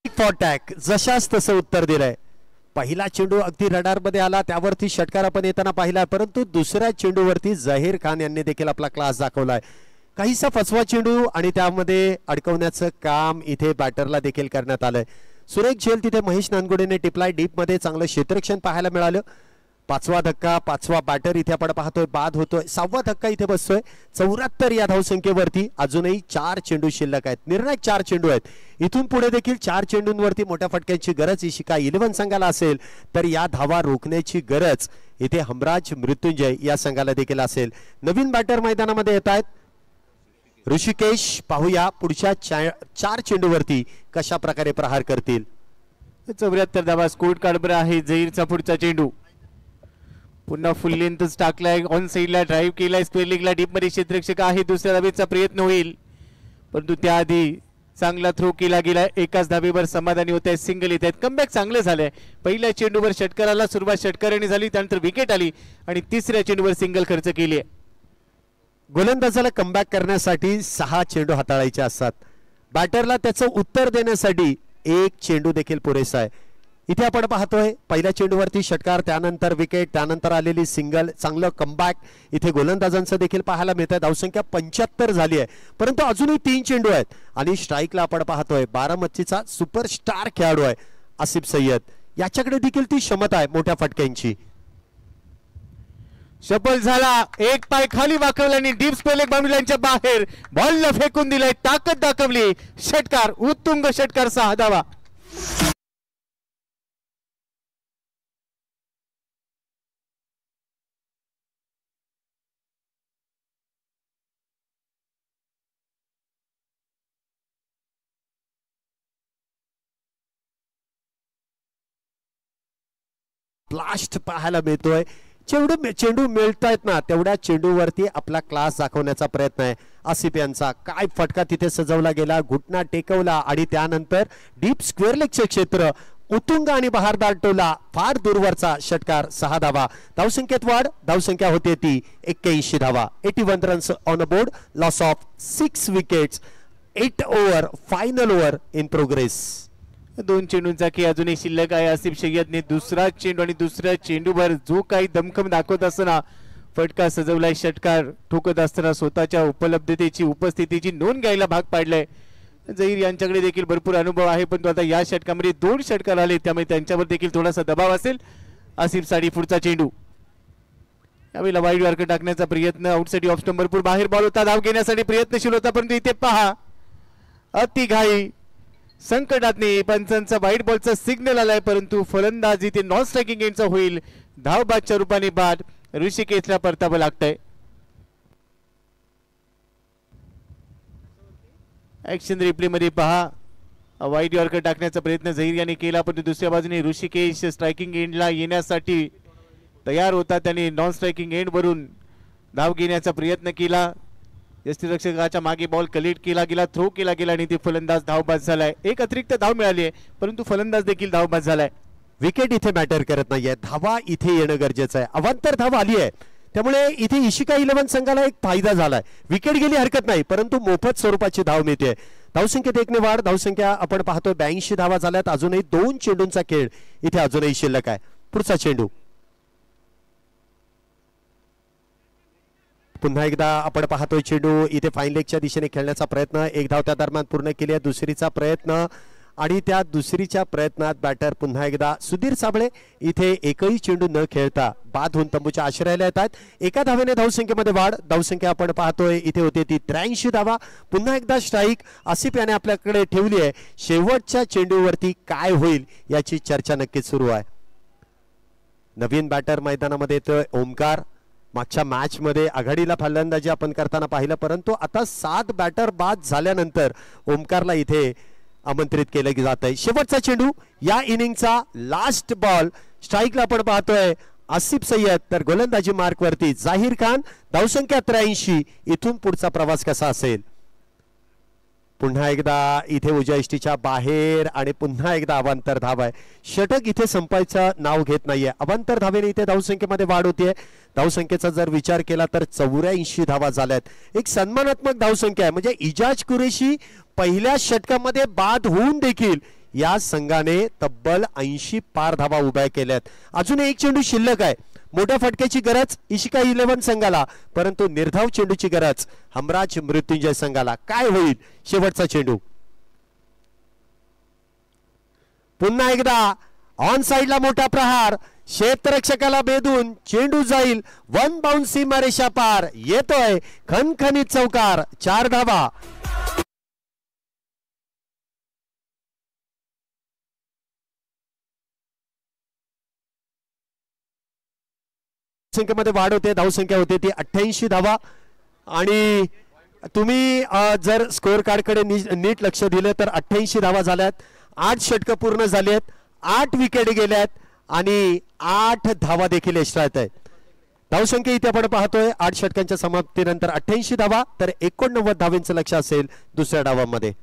फॉरटॅक जशाच तसं उत्तर दिलंय. पहिला चेंडू अगदी रडार मध्ये आला, त्यावरती षटकार आपण येताना पाहिला, परंतु दुसऱ्या चेंडूवरती जाहीर खान यांनी देखील आपला क्लास दाखवलाय. काहीसा फसवा चेंडू आणि त्यामध्ये अडकवण्याचं काम इथे बॅटरला देखील करण्यात आलंय. सुरेख झेल तिथे महेश नानगुडेने टिपलाय. डीप मध्ये चांगलं क्षेत्ररक्षण पाहायला मिळालं. 5वा धक्का, 5वा बॅटर इथे आपण पाहतोय बाद होतोय. 6वा धक्का इथे बसतोय. 74 या धावसंख्येवरती. अजूनही 4 चेंडू शिल्लक आहेत. निर्णायक 4 चेंडू आहेत. इथून पुढे देखील 4 चेंडूंवरती मोठ्या फटक्यांची गरज इशिका 11 संघाला असेल, तर या धावा रोखण्याची गरज इथे हमराज मृत्युंजय या संघाला देखील असेल. नवीन बॅटर मैदानामध्ये येत आहेत. ऋषिकेश, पाहूया पुढच्या 4 चेंडूवरती कशा प्रकारे प्रहार करतील. 74 धावा स्कोर कार्ड बर आहे. जहीरचा पुढचा चेंडू पुन्हा फुल लेंथच टाकलाय. ऑन साइडला ड्राईव्ह केलाय. स्क्वेअर लेगला डीप मध्ये क्षेत्ररक्षक आहे. दुसऱ्या धावेचा प्रयत्न होईल, परंतु त्याआधी चांगला थ्रो केला गेला. एकाच धावेवर समाधानी होत आहे. सिंगल येत आहेत. कमबॅक चांगलं झालंय. पहिल्या चेंडूवर षटकाराला सुरुवात षटकाराने झाली, त्यानंतर विकेट आली आणि तिसऱ्या चेंडूवर सिंगल खर्च केली आहे. गोलंदाजाला कमबॅक करण्यासाठी 6 चेंडू हाताळायचे असतात. बॅटरला त्याचं उत्तर देण्यासाठी 1 चेंडू देखील पुरेसा आहे. इथे आपण पाहतोय पहिल्या चेंडूवरती षटकार, त्यानंतर विकेट, त्यानंतर आलेली सिंगल. चांगलं कमबॅक इथे गोलंदाजांचं देखील पाहायला मिळत आहे. धावसंख्या 75 झाली आहे, परंतु अजूनही 3 चेंडू आहेत. आणि स्ट्राईकला आपण पाहतोय बारामतीचा सुपरस्टार खेळाडू आहे आसिफ सय्यद. याच्याकडे देखील ती क्षमता आहे मोठ्या फटक्यांची. शपल झाला. एक पाय खाली वाकवला आणि डीप स्पेलेग बाउंड्रीच्या बाहेर बॉलला फेकून दिलाय. ताकद दाखवली. षटकार, उत्तुंग षटकार. 6 धावा. ब्लास्ट पाहायला मिळतोय. चेंडू मिळतायत ना तेवढ्या चेंडूवरती आपला क्लास दाखवण्याचा प्रयत्न आहे आसिफ यांचा. काय फटका तिथे सजवला गेला, घुटना टेकवला आणि त्यानंतर डीप स्क्वेअर लेगचे क्षेत्र उतुंग आणि बहारदार टोला फार दूरवरचा षटकार 6 धावा. धावसंख्येत वाढ, धावसंख्या होते ती 81 धावा. 81 runs on a board, loss of 6 wickets, 8 over, final over in progress. 2 चेंडूंचा की अजूनही शिल्लक आहे. आसिफ सय्यदने दुसरा चेंडू आणि दुसऱ्या चेंडूवर जो काही दमखम दाखवत असताना फटका सजवलाय, षटकार ठोकत असताना स्वतःच्या उपलब्धतेची उपस्थितीची नोंद घ्यायला भाग पाडलाय. झहीर यांच्याकडे देखील भरपूर अनुभव आहे, पण तो आता या षटकामध्ये 2 षटकार आले त्यामुळे त्यांच्यावर देखील थोडासा दबाव असेल. आसिफ साठी पुढचा चेंडू, यावेळेला वाईड वार्क टाकण्याचा प्रयत्न, आउटसाइड ऑफ स्टंप, भरपूर बाहेर बॉल होता, धाव घेण्यासाठी प्रयत्नशील होता, परंतु इथे पहा अति घाई संकटातने पंचांचा वाईट बॉलचा सिग्नल आलाय, परंतु फलंदाज इथे नॉन स्ट्रायकिंग एंडचा होईल. धाव बादच्या रूपाने बाद ऋषिकेशला परतावं लागतंय. ऍक्शन रिप्ले मध्ये पहा वाईड यॉर्कर टाकण्याचा प्रयत्न झहीर यांनी केला, परंतु दुसऱ्या बाजूने ऋषिकेश स्ट्रायकिंग एंडला येण्यासाठी तयार होता. त्याने नॉन स्ट्रायकिंग एंड वरून धाव घेण्याचा प्रयत्न केला. यष्टीरक्षकाच्या मागे बॉल कलेक्ट केला गेला, थ्रो केला गेला आणि ते फलंदाज धावबाद झालाय. एक अतिरिक्त धाव मिळाली आहे, परंतु फलंदाज देखील धावबाद झालाय. विकेट इथे मॅटर करत नाहीये, धावा इथे येणं गरजेचं आहे. अवांतर धाव आली आहे, त्यामुळे इथे इशिका 11 संघाला एक फायदा झालाय. विकेट गेली हरकत नाही, परंतु मोफत स्वरूपाची धाव मिळते. धावसंख्येत 1 ने वाढ, धावसंख्या आपण पाहतो 82 धावा झाल्यात. अजूनही 2 चेंडूंचा खेळ इथे अजूनही शिल्लक आहे. पुढचा चेंडू पुन्हा एकदा आपण पाहतोय चेंडू इथे फाईन लेगच्या दिशेने खेळण्याचा प्रयत्न, 1 धाव त्या दरम्यान पूर्ण केली आहे. दुसरीचा प्रयत्न आणि त्या दुसरीच्या प्रयत्नात बॅटर पुन्हा एकदा सुधीर साबळे इथे एकही चेंडू न खेळता बाद होऊन तंबूच्या आश्रयाला येतात. 1 धावेने धावसंख्येमध्ये वाढ, धावसंख्या आपण पाहतोय इथे होते ती 83 धावा. पुन्हा एकदा स्ट्राईक आसिफ याने आपल्याकडे ठेवली आहे. शेवटच्या चेंडूवरती काय होईल याची चर्चा नक्कीच सुरू आहे. नवीन बॅटर मैदानामध्ये येतोय ओमकार. मागच्या मॅच मध्ये आघाडीला फलंदाजी आपण करताना पाहिलं, परंतु आता 7 बॅटर बाद झाल्यानंतर ओमकारला इथे आमंत्रित केलं जात आहे. शेवटचा चेंडू या इनिंगचा लास्ट बॉल, स्ट्राईकला आपण पाहतोय आसिफ सय्यद, तर गोलंदाजी मार्क वरती जाहीर खान. धावसंख्या 83. इथून पुढचा प्रवास कसा असेल? पुन्हा एकदा इथे उजव्या इष्टीच्या बाहेर आणि पुन्हा एकदा अवांतर धाव आहे. षटक इथे संपायचं नाव घेत नाहीये. अवांतर धावेने इथे धावसंख्येमध्ये वाढ होतीये. धावसंख्येचा जर विचार केला तर 84 धावा झाल्यात. एक सन्मानात्मक धावसंख्या आहे, म्हणजे इजाज कुरेशी पहिल्या षटकामध्ये बाद होऊन देखील या संघाने तब्बल 80 पार धावा उभ्या केल्यात. अजून एक चेंडू शिल्लक आहे. मोठ्या फटक्याची गरज इशिका 11 संघाला, परंतु निर्धाव चेंडूची गरज हमराज मृत्युंजय संघाला. काय होईल शेवटचा चेंडू? पुन्हा एकदा ऑन साइडला मोठा प्रहार, क्षेत्ररक्षकाला बेदून चेंडू जाईल 1 बाउन्स सीमारेषा पार. येतोय खणखणीत चौकार, 4 धावा. संख्येमध्ये वाढ होते, धावसंख्या होते ती 88 धावा. आणि तुम्ही जर स्कोअर कार्ड कडे नीट लक्ष दिलं तर 88 धावा झाल्यात. 8 षटकं पूर्ण झाली आहेत, 8 विकेट गेल्यात आणि 8 धावा देखील एक्स्ट्रा आहेत. धावसंख्या इथे आपण पाहतोय 8 षटकांच्या समाप्तीनंतर 88 धावा, तर 89 धावांचं लक्ष असेल दुसऱ्या डावामध्ये.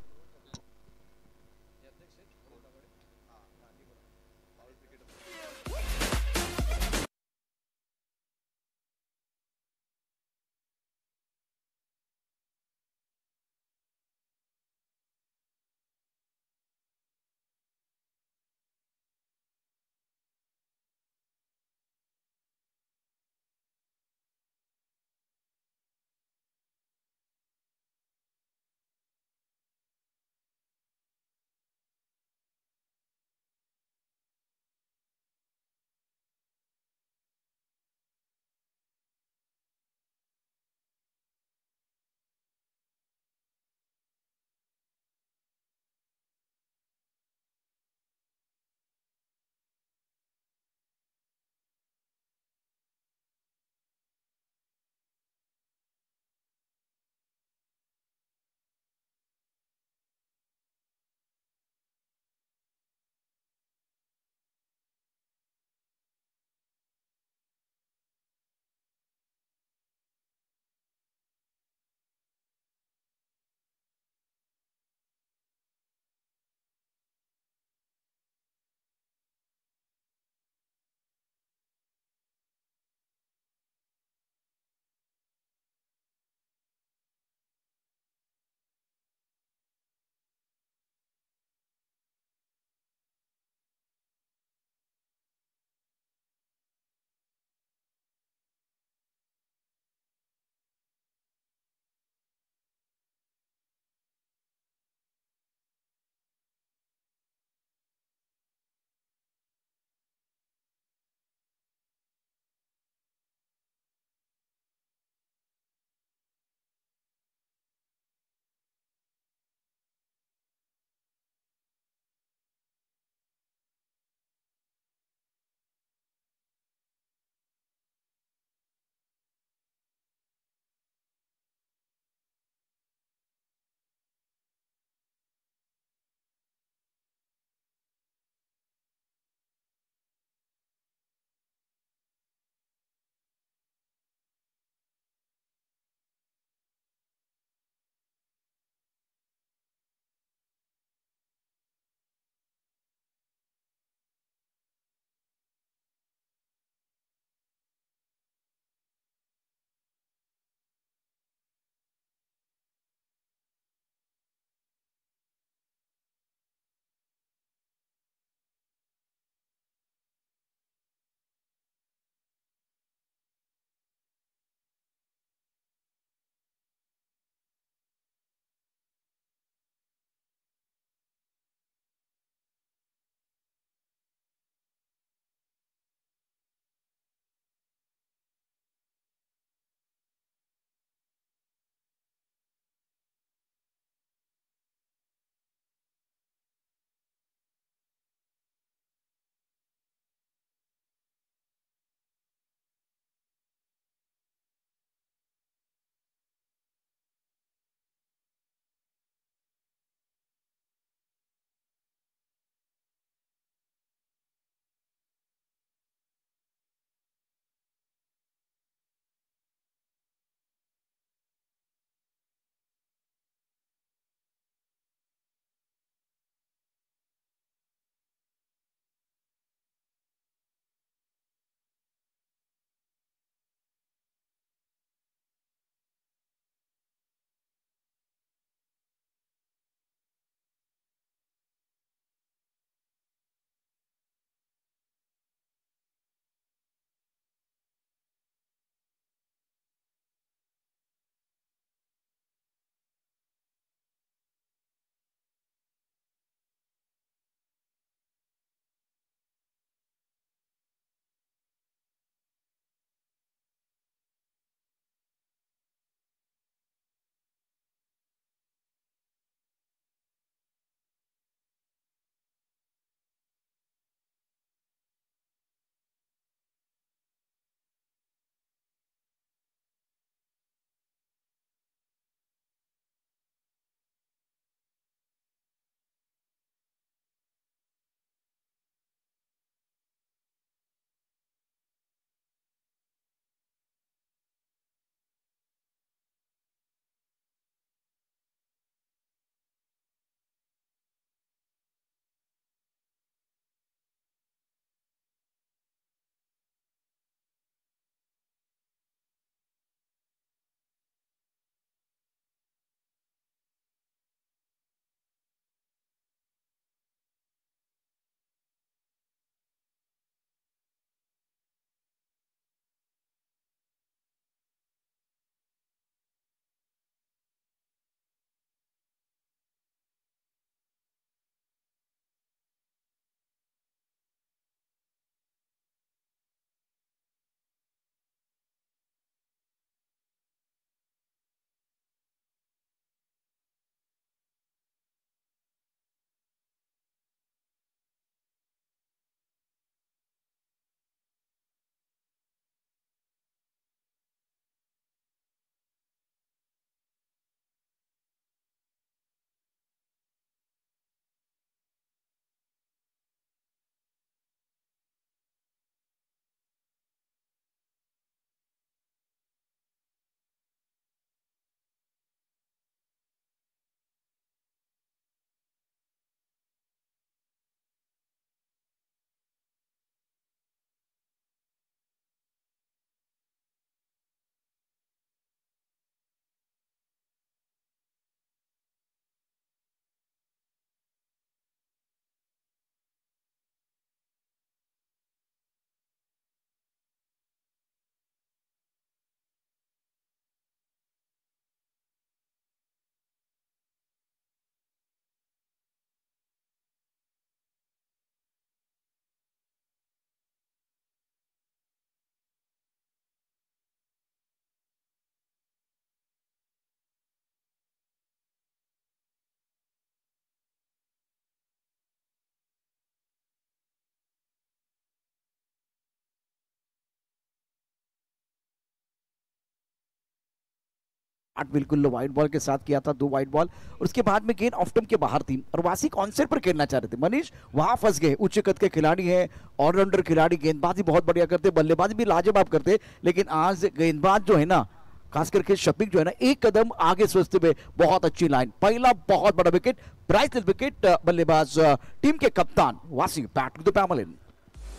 स्टार्ट बिल्कुल वाइड बॉल के साथ किया था, 2 वाइड बॉल, और उसके बाद में गेंद ऑफ स्टंप के बाहर थी और वासी कॉन्सेप्ट पर खेलना चाह रहे थे। मनीष वहां फंस गए। उच्च कद के खिलाड़ी है, ऑलराउंडर खिलाड़ी, गेंदबाजी बहुत बढ़िया करते, बल्लेबाजी भी लाजवाब करते, लेकिन आज गेंदबाज जो है ना, खास करके शफीक जो है ना, एक कदम आगे सोचते हुए बहुत अच्छी लाइन, पहला बहुत बड़ा विकेट, प्राइस विकेट, बल्लेबाज टीम के कप्तान वासी बैक टू द पैमलिन।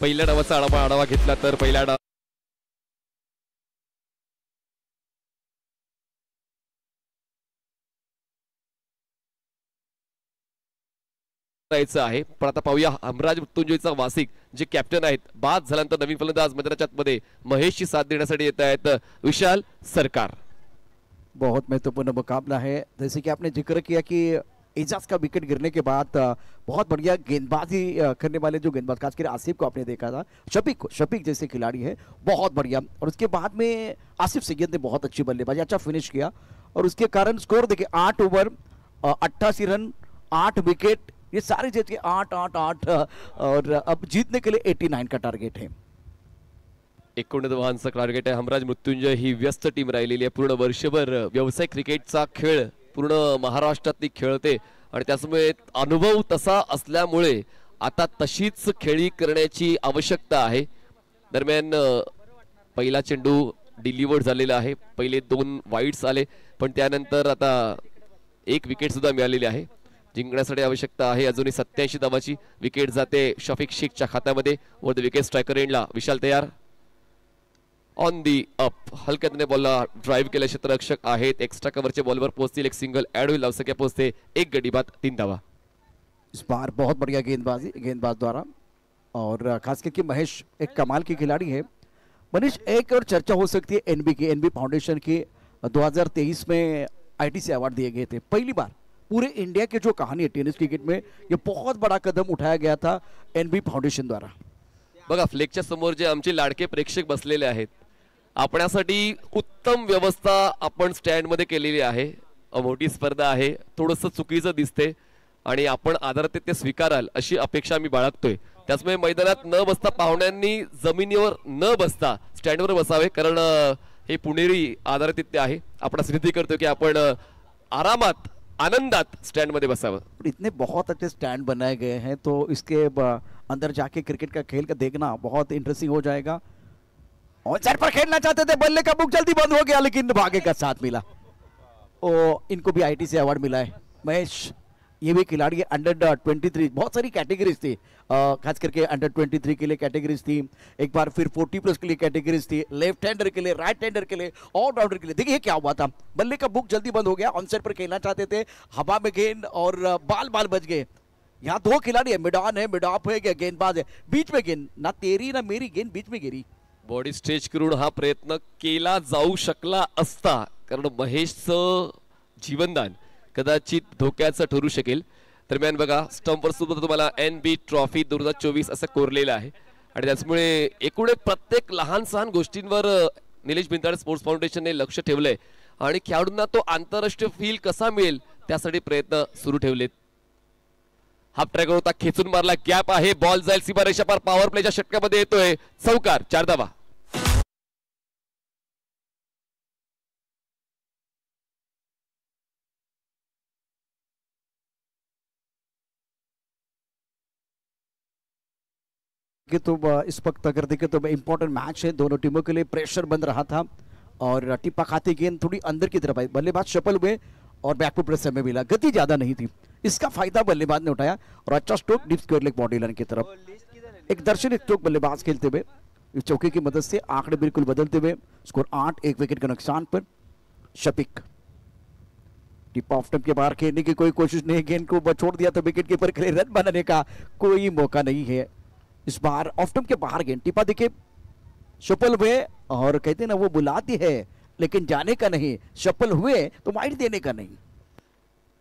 पहिल्या डावाचा आढावा घेतला तर पहिल्या डाव आहे, पण आता पाहूया हमराज मृत्युंजयचा वासिक जे कॅप्टन आहेत, बाद झाल्यानंतर नवीन फलंदाज मैदानाच्या आतमध्ये महेशची साथ देण्यासाठी येत आहेत विशाल सरकार। बहुत महत्वपूर्ण मुकाबला है, जैसे कि आपने जिक्र किया कि एजाज का विकेट गिरने के बाद बहुत बढ़िया गेंदबाजी करने वाले जो गेंदबाज, खासकर आसिफ को आपने देखा था, शफीक जैसे खिलाड़ी है, बहुत बढ़िया, और उसके बाद में आसिफ सैयद ने बहुत अच्छी बल्लेबाजी, अच्छा फिनिश किया, और उसके कारण स्कोर देखिए 8 ओवर 88 रन 8 विकेट, ये सारे जीत के 8-8-8, और अब जीतने के लिए 89 का टारगेट है। 89 धावांचं टार्गेट आहे। हमराज मृत्युंजय ही व्यस्त टीम राहिलेली आहे, पूर्ण वर्षभर व्यावसायिक क्रिकेटचा खेळ पूर्ण महाराष्ट्रातली खेळते आणि त्यामुळे अनुभव तसा असल्यामुळे आता तशीच खेळी करण्याची आवश्यकता आहे। दरम्यान पहिला चेंडू डिलिव्हर्ड झालेला आहे, पहिले 2 वाईड्स आले, पण त्यानंतर आता 1 विकेट सुद्धा मिळालेली आहे। जिंकण्यासाठी आवश्यकता आहे अजूनही 87 धावाची। विकेट जाते शफीक शेखच्या खात्यामध्ये, वर द विकेट स्ट्रायकर एंडला विशाल तयार, ऑन दी अप, हलक्याने बॉलला ड्राइव्ह केले क्षेत्ररक्षक आहेत, एक्स्ट्रा कव्हरच्या बॉलवर पोहोचतील, एक सिंगल ऍड होईल, धावसंख्या पोहोचते 1 गडी बाद 3 धावा। इस बार बहुत बढ़िया गेंदबाज द्वारा, और खास करके महेश एक कमाल की खिलाड़ी है। मनीष, एक और चर्चा हो सकती है एनबी फाउंडेशन की, 2023 में ITC अवार्ड दिए गए थे, पहली बार पूरे इंडिया की जो कहानी है टेनिस क्रिकेट में, ये बहुत बड़ा कदम उठाया गया था एनबी फाउंडेशन द्वारा। बघा फ्लेक्सच्या समोर जे आमचे लाडके प्रेक्षक बसलेले आहेत, आपल्यासाठी उत्तम व्यवस्था आपण स्टँड मध्ये केलेली आहे। मोठी स्पर्धा आहे, थोडंसं चुकीचं दिसते आणि आपण आदरातीत ते स्वीकाराल अशी अपेक्षा आम्ही बाळगतोय। त्यामुळे मैदानात न बसता पाहुण्यांनी जमिनीवर न बसता स्टँडवर बसावे, कारण हे पुणेरी आदरातिथ्य आहे। आपण विनंती करतो की आपण आरामात आनंदात स्टैंड में बसावा। इतने बहुत अच्छे स्टैंड बनाए गए हैं, तो इसके अंदर जाके क्रिकेट का खेल का देखना बहुत इंटरेस्टिंग हो जाएगा। ऑन साइड पर खेलना चाहते थे, बल्ले का बुक जल्दी बंद हो गया, लेकिन भागे का साथ मिला, और इनको भी ITC अवार्ड मिला है। महेश, ये भी खिलाड़ी है, अंडर 23, बहुत सारी कैटेगरीज थी, खास करके अंडर 23 के लिए कैटेगरीज थी, एक बार फिर 40+ के लिए कैटेगरीज थी, लेफ्ट हैंडर के लिए, राइट हैंडर के लिए, ऑलराउंडर के लिए। देखिए क्या हुआ था, बल्ले का बुक जल्दी बंद हो गया, ऑन साइड पर खेलना चाहते थे, हवा में गेंद और बाल बच गए। यहाँ 2 खिलाड़ी है, मिडान है, मिडाप है, गेंदबाज है, बीच में गेंद, ना तेरी ना मेरी गेंद बीच में गिरी। बॉडी स्ट्रेच करून हा प्रयत्न केला जाऊ शकला असता, कारण महेशचं जीवनदान कदाचित धोक्याचं ठरू शकेल। दरम्यान बघा स्टंपवर सुद्धा तुम्हाला NB ट्रॉफी 2024 असं कोरलेलं आहे, आणि त्यामुळे एकूण प्रत्येक लहान सहान गोष्टींवर निलेश भिंताडे स्पोर्ट्स फाउंडेशनने लक्ष ठेवलंय, आणि खेळाडूंना तो आंतरराष्ट्रीय फील कसा मिळेल त्यासाठी प्रयत्न सुरू ठेवलेत। हाफ ट्रॅक होता, खेचून मारला, गॅप आहे, बॉल जाईल सीमारेषा पार, पॉवर प्लेच्या षटकामध्ये येतोय चौकार, 4 धावा। कि तो इस वक्त अगर देखें तो इंपॉर्टेंट मैच है, दोनों टीमों के लिए प्रेशर बन रहा था, और टिप्पा खाती गेंद थोड़ी अंदर की तरफ आई, बल्लेबाज सफल हुए और बैकफुट प्रेशर में मिला, गति ज्यादा नहीं थी, इसका फायदा बल्लेबाज ने उठाया, और अच्छा stroke deep square leg body line की तरफ, एक दर्शनीय स्ट्रोक बल्लेबाज खेलते हुए, इस चौके की मदद से आंकड़े बिल्कुल बदलते हुए, स्कोर 8, 1 विकेट के नुकसान पर शफीक। टिप ऑफ स्टंप के बाहर खेलने की कोई कोशिश नहीं, गेंद को छोड़ दिया तो विकेट कीपर के लिए रन बनाने का कोई मौका नहीं है। इस बार ऑफ स्टंप के बाहर गेंद, टिपा देखिए सफल हुए, और कहते ना वो बुलाती है लेकिन जाने का नहीं, सफल हुए तो वाईड देने का नहीं।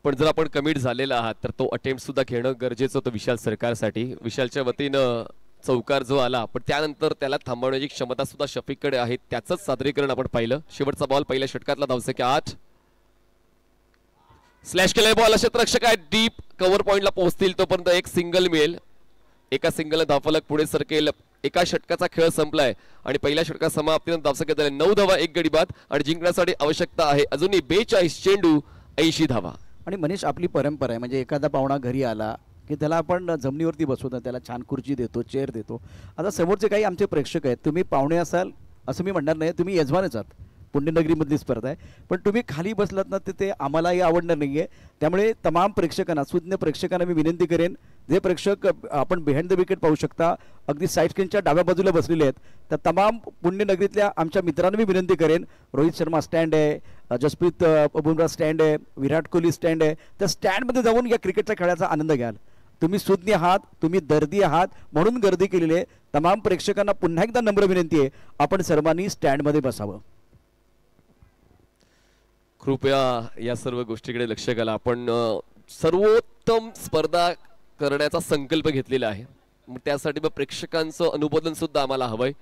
पण जर आपण कमिट झालेला आहात तर तो अटेम्प्ट सुद्धा घेणं गरजेचं होतं विशाल सरकारसाठी। विशालच्या वतीनं चौकार जो आला, पण त्यानंतर त्याला थांबवण्याची क्षमता सुद्धा शफीककडे आहे, त्याचंच सादरीकरण आपण पाहिलं। शेवटचा बॉल पहिल्या षटकातला, धावसंख्या 8, स्लॅश केलाय बॉल, क्षेत्ररक्षक आहे, डीप कव्हर पॉइंटला पोहोचतील तोपर्यंत एक सिंगल मिळेल, एका सिंगल धावफलक पुढे सरकेल एका षटकाचा खेळ संपलाय आणि पहिल्या षटका समाप्तीनंतर धावसंख्या झाले 9 धावा 1 गडी बाद आणि जिंकण्यासाठी आवश्यकता आहे अजूनही 42 चेंडू 80 धावा. आणि मनीष आपली परंपरा आहे म्हणजे एखादा पाहुणा घरी आला की त्याला आपण जमिनीवरती बसवतो, त्याला छान खुर्ची देतो, चेअर देतो. आता समोरचे काही आमचे प्रेक्षक आहेत, तुम्ही पाहुणे असाल असं मी म्हणणार नाही, तुम्ही यजमानच आहात, पुण्यनगरीमधली स्पर्धा आहे, पण तुम्ही खाली बसलात ना ते आम्हालाही आवडणार नाही आहे. त्यामुळे तमाम प्रेक्षकांना, सुज्ञ प्रेक्षकांना मी विनंती करेन, जे प्रेक्षक आपण बिहाइंड द विकेट पाहू शकता अगदी साईड स्क्रीनच्या डाव्या बाजूला बसलेले आहेत, त्या तमाम पुण्यनगरीतल्या आमच्या मित्रांना मी विनंती करेन, रोहित शर्मा स्टँड आहे, जसप्रीत बुमराह स्टँड आहे, विराट कोहली स्टँड आहे, त्या स्टँडमध्ये जाऊन या क्रिकेटच्या खेळाचा आनंद घ्याल. तुम्ही सुज्ञ आहात, तुम्ही दर्दी आहात म्हणून गर्दी केलेली आहे. तमाम प्रेक्षकांना पुन्हा एकदा नम्र विनंती आहे, आपण सर्वांनी स्टँडमध्ये बसावं. कृपया या सर्व गोष्टीकडे लक्ष घाला. आपण सर्वोत्तम स्पर्धा करण्याचा संकल्प घेतलेला आहे, मग त्यासाठी मग प्रेक्षकांचं अनुमोदन सुद्धा आम्हाला हवंय.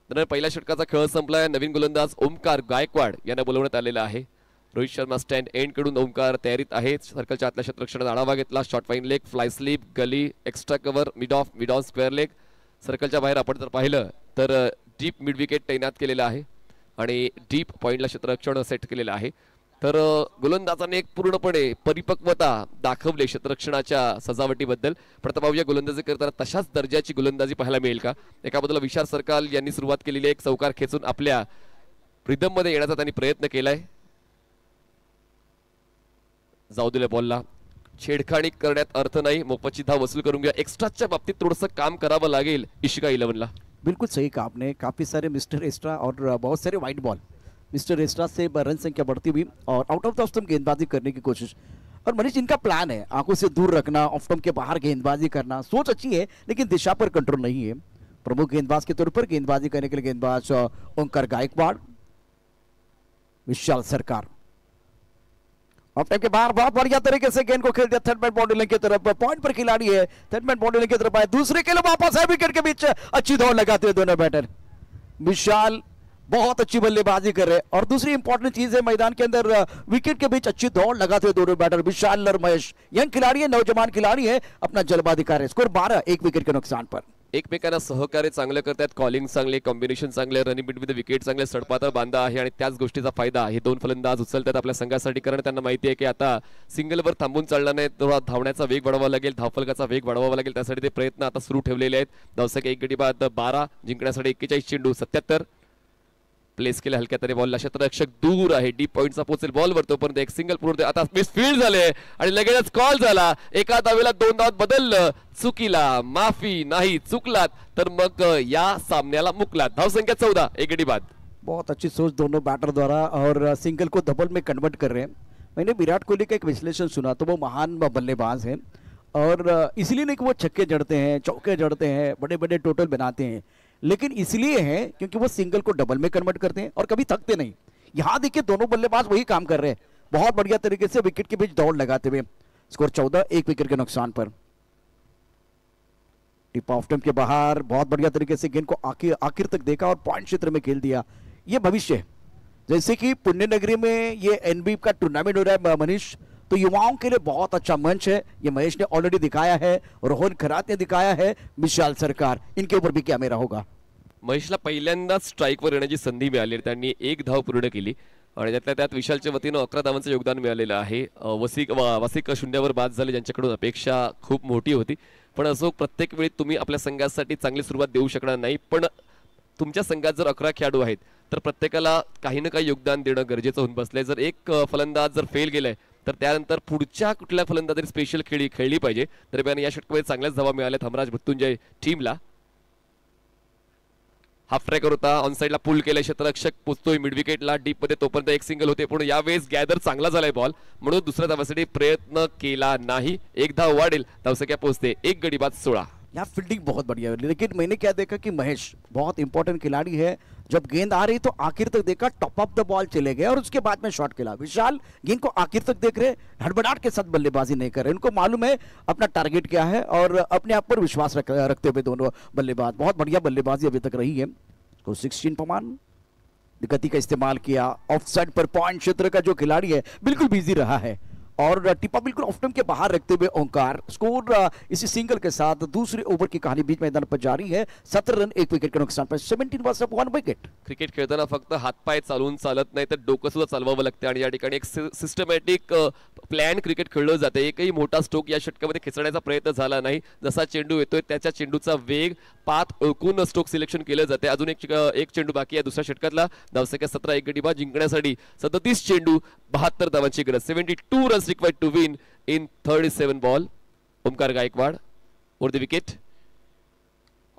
तर पहिल्या षटकाचा खेळ संपलाय. नवीन गोलंदाज ओमकार गायकवाड यांना बोलवण्यात आलेला आहे. रोहित शर्मा स्टँड एंड कडून ओमकार तयारीत आहेत. सर्कलच्या आतल्या क्षेत्ररक्षणाचा आढावा घेतला. Short fine leg, fly slip, gully, extra cover, mid on square leg. सर्कलच्या बाहेर आपण जर पाहिलं तर डीप मिड विकेट तैनात केलेला आहे आणि डीप पॉईंटला क्षेत्ररक्षण सेट केलेलं आहे. तर गोलंदाजाने एक पूर्णपणे परिपक्वता दाखवली क्षेत्ररक्षणाच्या सजावटीबद्दल. प्रथम पाहूया गोलंदाजी करताना तशाच दर्जाची गोलंदाजी पाहायला मिळेल का. एका बाजूला विशाल सरकाल यांनी सुरुवात केलेली एक चौकार खेचून आपल्या रिदम मध्ये येण्याचा त्यांनी प्रयत्न केलाय. जाऊ दिल्या बॉलला, छेडखाणी करण्यात अर्थ नाही, मोफतची धाव वसूल करून घ्या. एक्स्ट्राच्या बाबतीत थोडंसं काम करावं लागेल इशिका 11ला. बिल्कुल सही कहा आपने, काफी सारे मिस्टर एक्स्ट्रा और बहुत सारे वाइड बॉल. मिस्टर एक्स्ट्रा से रन संख्या बढ़ती हुई और out of the off stump गेंदबाजी करने की कोशिश. और मनीष, इनका प्लान है आंखों से दूर रखना, ऑफ स्टंप के बाहर गेंदबाजी करना. सोच अच्छी है लेकिन दिशा पर कंट्रोल नहीं है. प्रमुख गेंदबाज के तौर पर गेंदबाजी करने के लिए गेंदबाज ओंकार गायकवाड़, विशाल सरकार. ऑफ टाइम के बाहर बहुत बढ़िया तरीके से गेंद को खेल दिया थर्ड मैन बॉडी लाइन की तरफ. पॉइंट पर खिलाड़ी है, थर्ड मैन बॉडी लाइन की तरफ आए, दूसरे के लिए वापस है, विकेट के बीच अच्छी दौड़ लगाते हुए दोनों बैटर. विशाल बहुत अच्छी बल्लेबाजी कर रहे और दूसरी इंपॉर्टेंट चीज है मैदान के अंदर विकेट के बीच अच्छी दौड़ लगाते हुए दोनों बैटर. विशाल और महेश यंग खिलाड़ी है, नौजवान खिलाड़ी है, अपना जलवा दिखा रहे. स्कोर 12, 1 विकेट के नुकसान पर. एकमेकांना सहकार्य चांगलं करतात, कॉलिंग चांगले, कॉम्बिनेशन चांगले, रनिंग बिटवीन द विकेट चांगले, सडपातळ बांधा आहे आणि त्याच गोष्टीचा फायदा हे दोन फलंदाज उचलतात आपल्या संघासाठी. कारण त्यांना माहिती आहे की आता सिंगलवर थांबून चालणार नाही, थोडा धावण्याचा वेग वाढवावा लागेल, धावफलकाचा वेग वाढवावा लागेल. त्यासाठी ते प्रयत्न आता सुरू ठेवलेले आहेत. धावसंख्या 1 गडी बाद 12, जिंकण्यासाठी 41 चेंडू 77 प्लेस केले. हलक्या तरी बॉलला क्षेत्ररक्षक दूर आहे, डीप पॉईंटचा पोहोचेल बॉलवर, तोपर्यंत एक सिंगल पूर्ण. आता मिसफील्ड झाले आणि लगेचच कॉल झाला. एका धावेला 2 धावात बदललं, चुकीला माफी नाही, चुकलात तर मग या सामन्याला मुकलात. धावसंख्या 14, 1 गडी बाद. बहुत अच्छी सोच दोनों बैटर द्वारा और सिंगल को डबल में कन्वर्ट कर रहे हैं. मैंने विराट कोहली का एक विश्लेषण सुना तो वो महान बल्लेबाज हैं और इसलिए नहीं कि वो छक्के जड़ते हैं, चौके जड़ते हैं, बड़े बड़े टोटल बनाते हैं, लेकिन इसलिए है क्योंकि वो सिंगल को डबल में कन्वर्ट करते हैं और कभी थकते नहीं. यहां देखिए दोनों बल्लेबाज वही काम कर रहे हैं, बहुत बढ़िया तरीके से विकेट के बीच दौड़ लगाते हुए. स्कोर 14, 1 विकेट के नुकसान पर. टिप ऑफ स्टंप के बाहर बहुत बढ़िया तरीके से गेंद को आखिर तक देखा और पॉइंट क्षेत्र में खेल दिया. ये भविष्य है, जैसे कि पुण्यनगरी में ये एनबी का टूर्नामेंट हो रहा है मनीष, तो युवाओं के लिए बहुत अच्छा मंच है. ये महेश ने ऑलरेडी दिखाया है, रोहन खरात ने दिखाया है, विशाल सरकार, इनके ऊपर भी क्या मेरा होगा. महेशला पहिल्यांदाच स्ट्राईकवर येण्याची संधी मिळाली, त्यांनी 1 धाव पूर्ण केली आणि त्यातल्या त्यात विशालच्या वतीनं 11 धावांचं योगदान मिळालेलं आहे. वसिक शून्यावर बाद झाले, ज्यांच्याकडून अपेक्षा खूप मोठी होती. पण असो, प्रत्येक वेळी तुम्ही आपल्या संघासाठी चांगली सुरुवात देऊ शकणार नाही, पण तुमच्या संघात जर 11 खेळाडू आहेत तर प्रत्येकाला काही ना काही योगदान देणं गरजेचं होऊन बसलंय. जर एक फलंदाज जर फेल गेलाय तर त्यानंतर पुढच्या कुठल्या फलंदाजाने स्पेशल खेळली पाहिजे. दरम्यान या षटकामध्ये चांगल्याच धावा मिळाल्या हमराज मृत्युंजय टीमला. हाफ ट्रॅकर होता, ऑन साइडला पुल केलं, क्षेत्ररक्षक पोचतोय मिड विकेटला, डीप मध्ये, तोपर्यंत एक सिंगल होते, पण यावेळेस गॅदर चांगला झालाय बॉल म्हणून दुसऱ्या धावासाठी प्रयत्न केला नाही. 1 धाव वाढेल, धावसंख्या पोहोचते 1 गडी बाद 16. यहाँ फील्डिंग बहुत बढ़िया है, लेकिन मैंने क्या देखा कि महेश बहुत इंपॉर्टेंट खिलाड़ी है. जब गेंद आ रही तो आखिर तक देखा, टॉप ऑफ द बॉल चले गए और उसके बाद में शॉट खेला. विशाल गेंद को आखिर तक देख रहे, हड़बड़ाहट के साथ बल्लेबाजी नहीं कर रहे. उनको मालूम है अपना टारगेट क्या है और अपने आप पर विश्वास रखते हुए दोनों बल्लेबाज, बहुत बढ़िया बल्लेबाजी अभी तक रही है. तो 16 पमान गति का इस्तेमाल किया. ऑफ साइड पर पॉइंट क्षेत्र का जो खिलाड़ी है बिल्कुल बिजी रहा है और टिप्पा बिल्कुल ऑफ स्टंप के बाहर रखते हुए ओंकार। स्कोर इसी सिंगल के साथ दूसरे ओवर की कहानी बीच मैदान पर जारी है। 17 रन 1 विकेट के नुकसान पर 17 वॉज अप 1 विकेट। क्रिकेट खेळताना फक्त हातपाय चालवून चालत नाही तर डोकं सुद्धा चालवावं लागतं आणि या ठिकाणी एक सिस्टमॅटिक प्लॅन क्रिकेट खेळलं जातं। एकही मोठा स्ट्रोक या षटकामध्ये खेचण्याचा प्रयत्न झाला नाही। जसा चेंडू येतोय त्याच्या चेंडूचा वेग पाथ ओळखून स्ट्रोक सिलेक्शन केलं जाते। अजून एक चेंडू बाकी आहे दुसऱ्या षटकातला। धावसंख्या 17 एक गडी बाद जिंकण्यासाठी 37 चेंडू 72 धावांची गरज। 72 runs required to win in 37 ball. Omkar Gaikwad over the wicket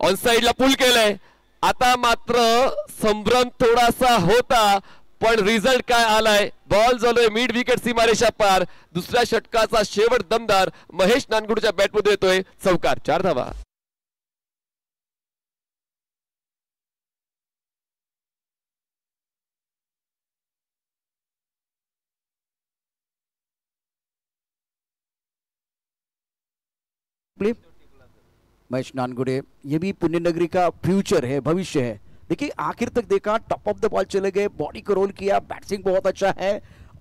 on साइडला पुल केलंय। आता मात्र संभ्रम थोडासा होता पण रिझल्ट काय आलाय। बॉल झालोय मिड विकेट सीमारेषा पार। दुसऱ्या षटकाचा शेवट दमदार महेश नानगुडच्या बॅटमध्ये येतोय चौकार 4 धावा। महेश नानगुडे ये भी पुण्य नगरी का फ्यूचर है, भविष्य है। देखिए आखिर तक देखा, टॉप ऑफ द बॉल चले गए, बॉडी को रोल किया, बैट्सिंग बहुत अच्छा है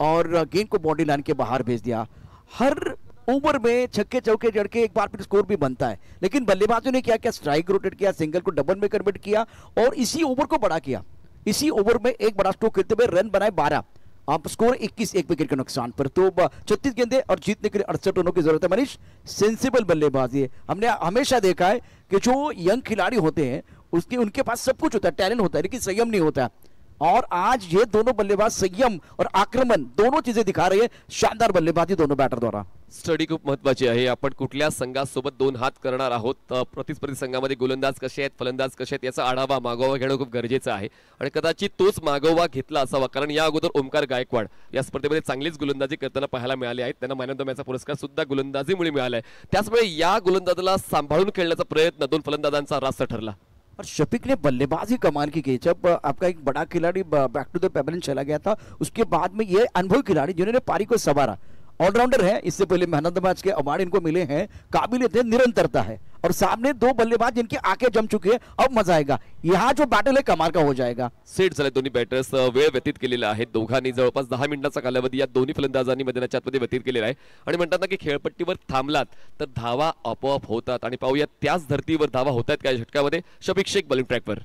और गेंद को बॉडी लाइन के बाहर भेज दिया। हर ओवर में छक्के चौके जड़ के एक बार फिर स्कोर भी बनता है, लेकिन बल्लेबाजों ने क्या किया, स्ट्राइक रोटेट किया, सिंगल को डबल में कन्वर्ट किया और इसी ओवर को बड़ा किया। इसी ओवर में एक बड़ा स्ट्रोक खेलते हुए रन बनाए 12। आप स्कोर 21 1 विकेट के नुकसान पर। तो 36 गेंदे और जीतने के लिए 68 रनों की जरूरत है। मनीष सेंसिबल बल्लेबाजी है। हमने हमेशा देखा है कि जो यंग खिलाड़ी होते हैं उनके पास सब कुछ होता है, टैलेंट होता है, लेकिन संयम नहीं होता है। और आज ये दोनों बल्लेबाज संयम और आक्रमण दोनों चीजें दिखा रहे हैं। शानदार बल्लेबाजी दोनों बैटर द्वारा। स्टडी खूप महत्वाची आहे। आपण कुठल्या संघासोबत 2 हात करणार आहोत, प्रतिस्पर्धी संघामध्ये गोलंदाज कसे आहेत, फलंदाज कसे आहेत याचा आढावा मागोवा घेणं खूप गरजेचं आहे आणि कदाचित तोच मागोवा घेतला असावा, कारण या अगोदर ओमकार गायकवाड या स्पर्धेमध्ये चांगलीच गोलंदाजी करताना पाहायला मिळाली आहे। त्यांना मॅन ऑफ द मॅचचा पुरस्कार सुद्धा गोलंदाजीमुळे मिळाला आहे। त्याचमुळे या गोलंदाजाला सांभाळून खेळण्याचा प्रयत्न 2 फलंदाजांचा रास्त ठरला। और शफीक ने बल्लेबाजी कमाल की जब आपका एक बड़ा खिलाड़ी बैक टू द पेवेलियन चला गया था, उसके बाद में ये अनुभवी खिलाड़ी जिन्होंने पारी को संवारा, ऑलराउंडर है। इससे पहले man of the match K award इनको मिले हैं। काबिलियत है, निरंतरता है और सामने 2 बल्लेबाज जिनकी आंखें जम चुकी है। अब मजा आएगा, यहाँ जो बैटल है कमाल का हो जाएगा। सेट झाले दोन्ही बॅटर्स, वेळ व्यतीत केलेला आहे दोघांनी। जवळपास 10 मिनिटांचा कालावधी या दोन्ही फलंदाजांनी मैदानाच्या आतमध्ये व्यतीत केलेला आहे आणि म्हणतात ना की खेळपट्टीवर थांबलात तर धावा आपोआप होतात आणि पाहूया त्याच धर्तीवर धावा होतात काय षटकामध्ये। शफीक शेख बॉलिंग ट्रॅकवर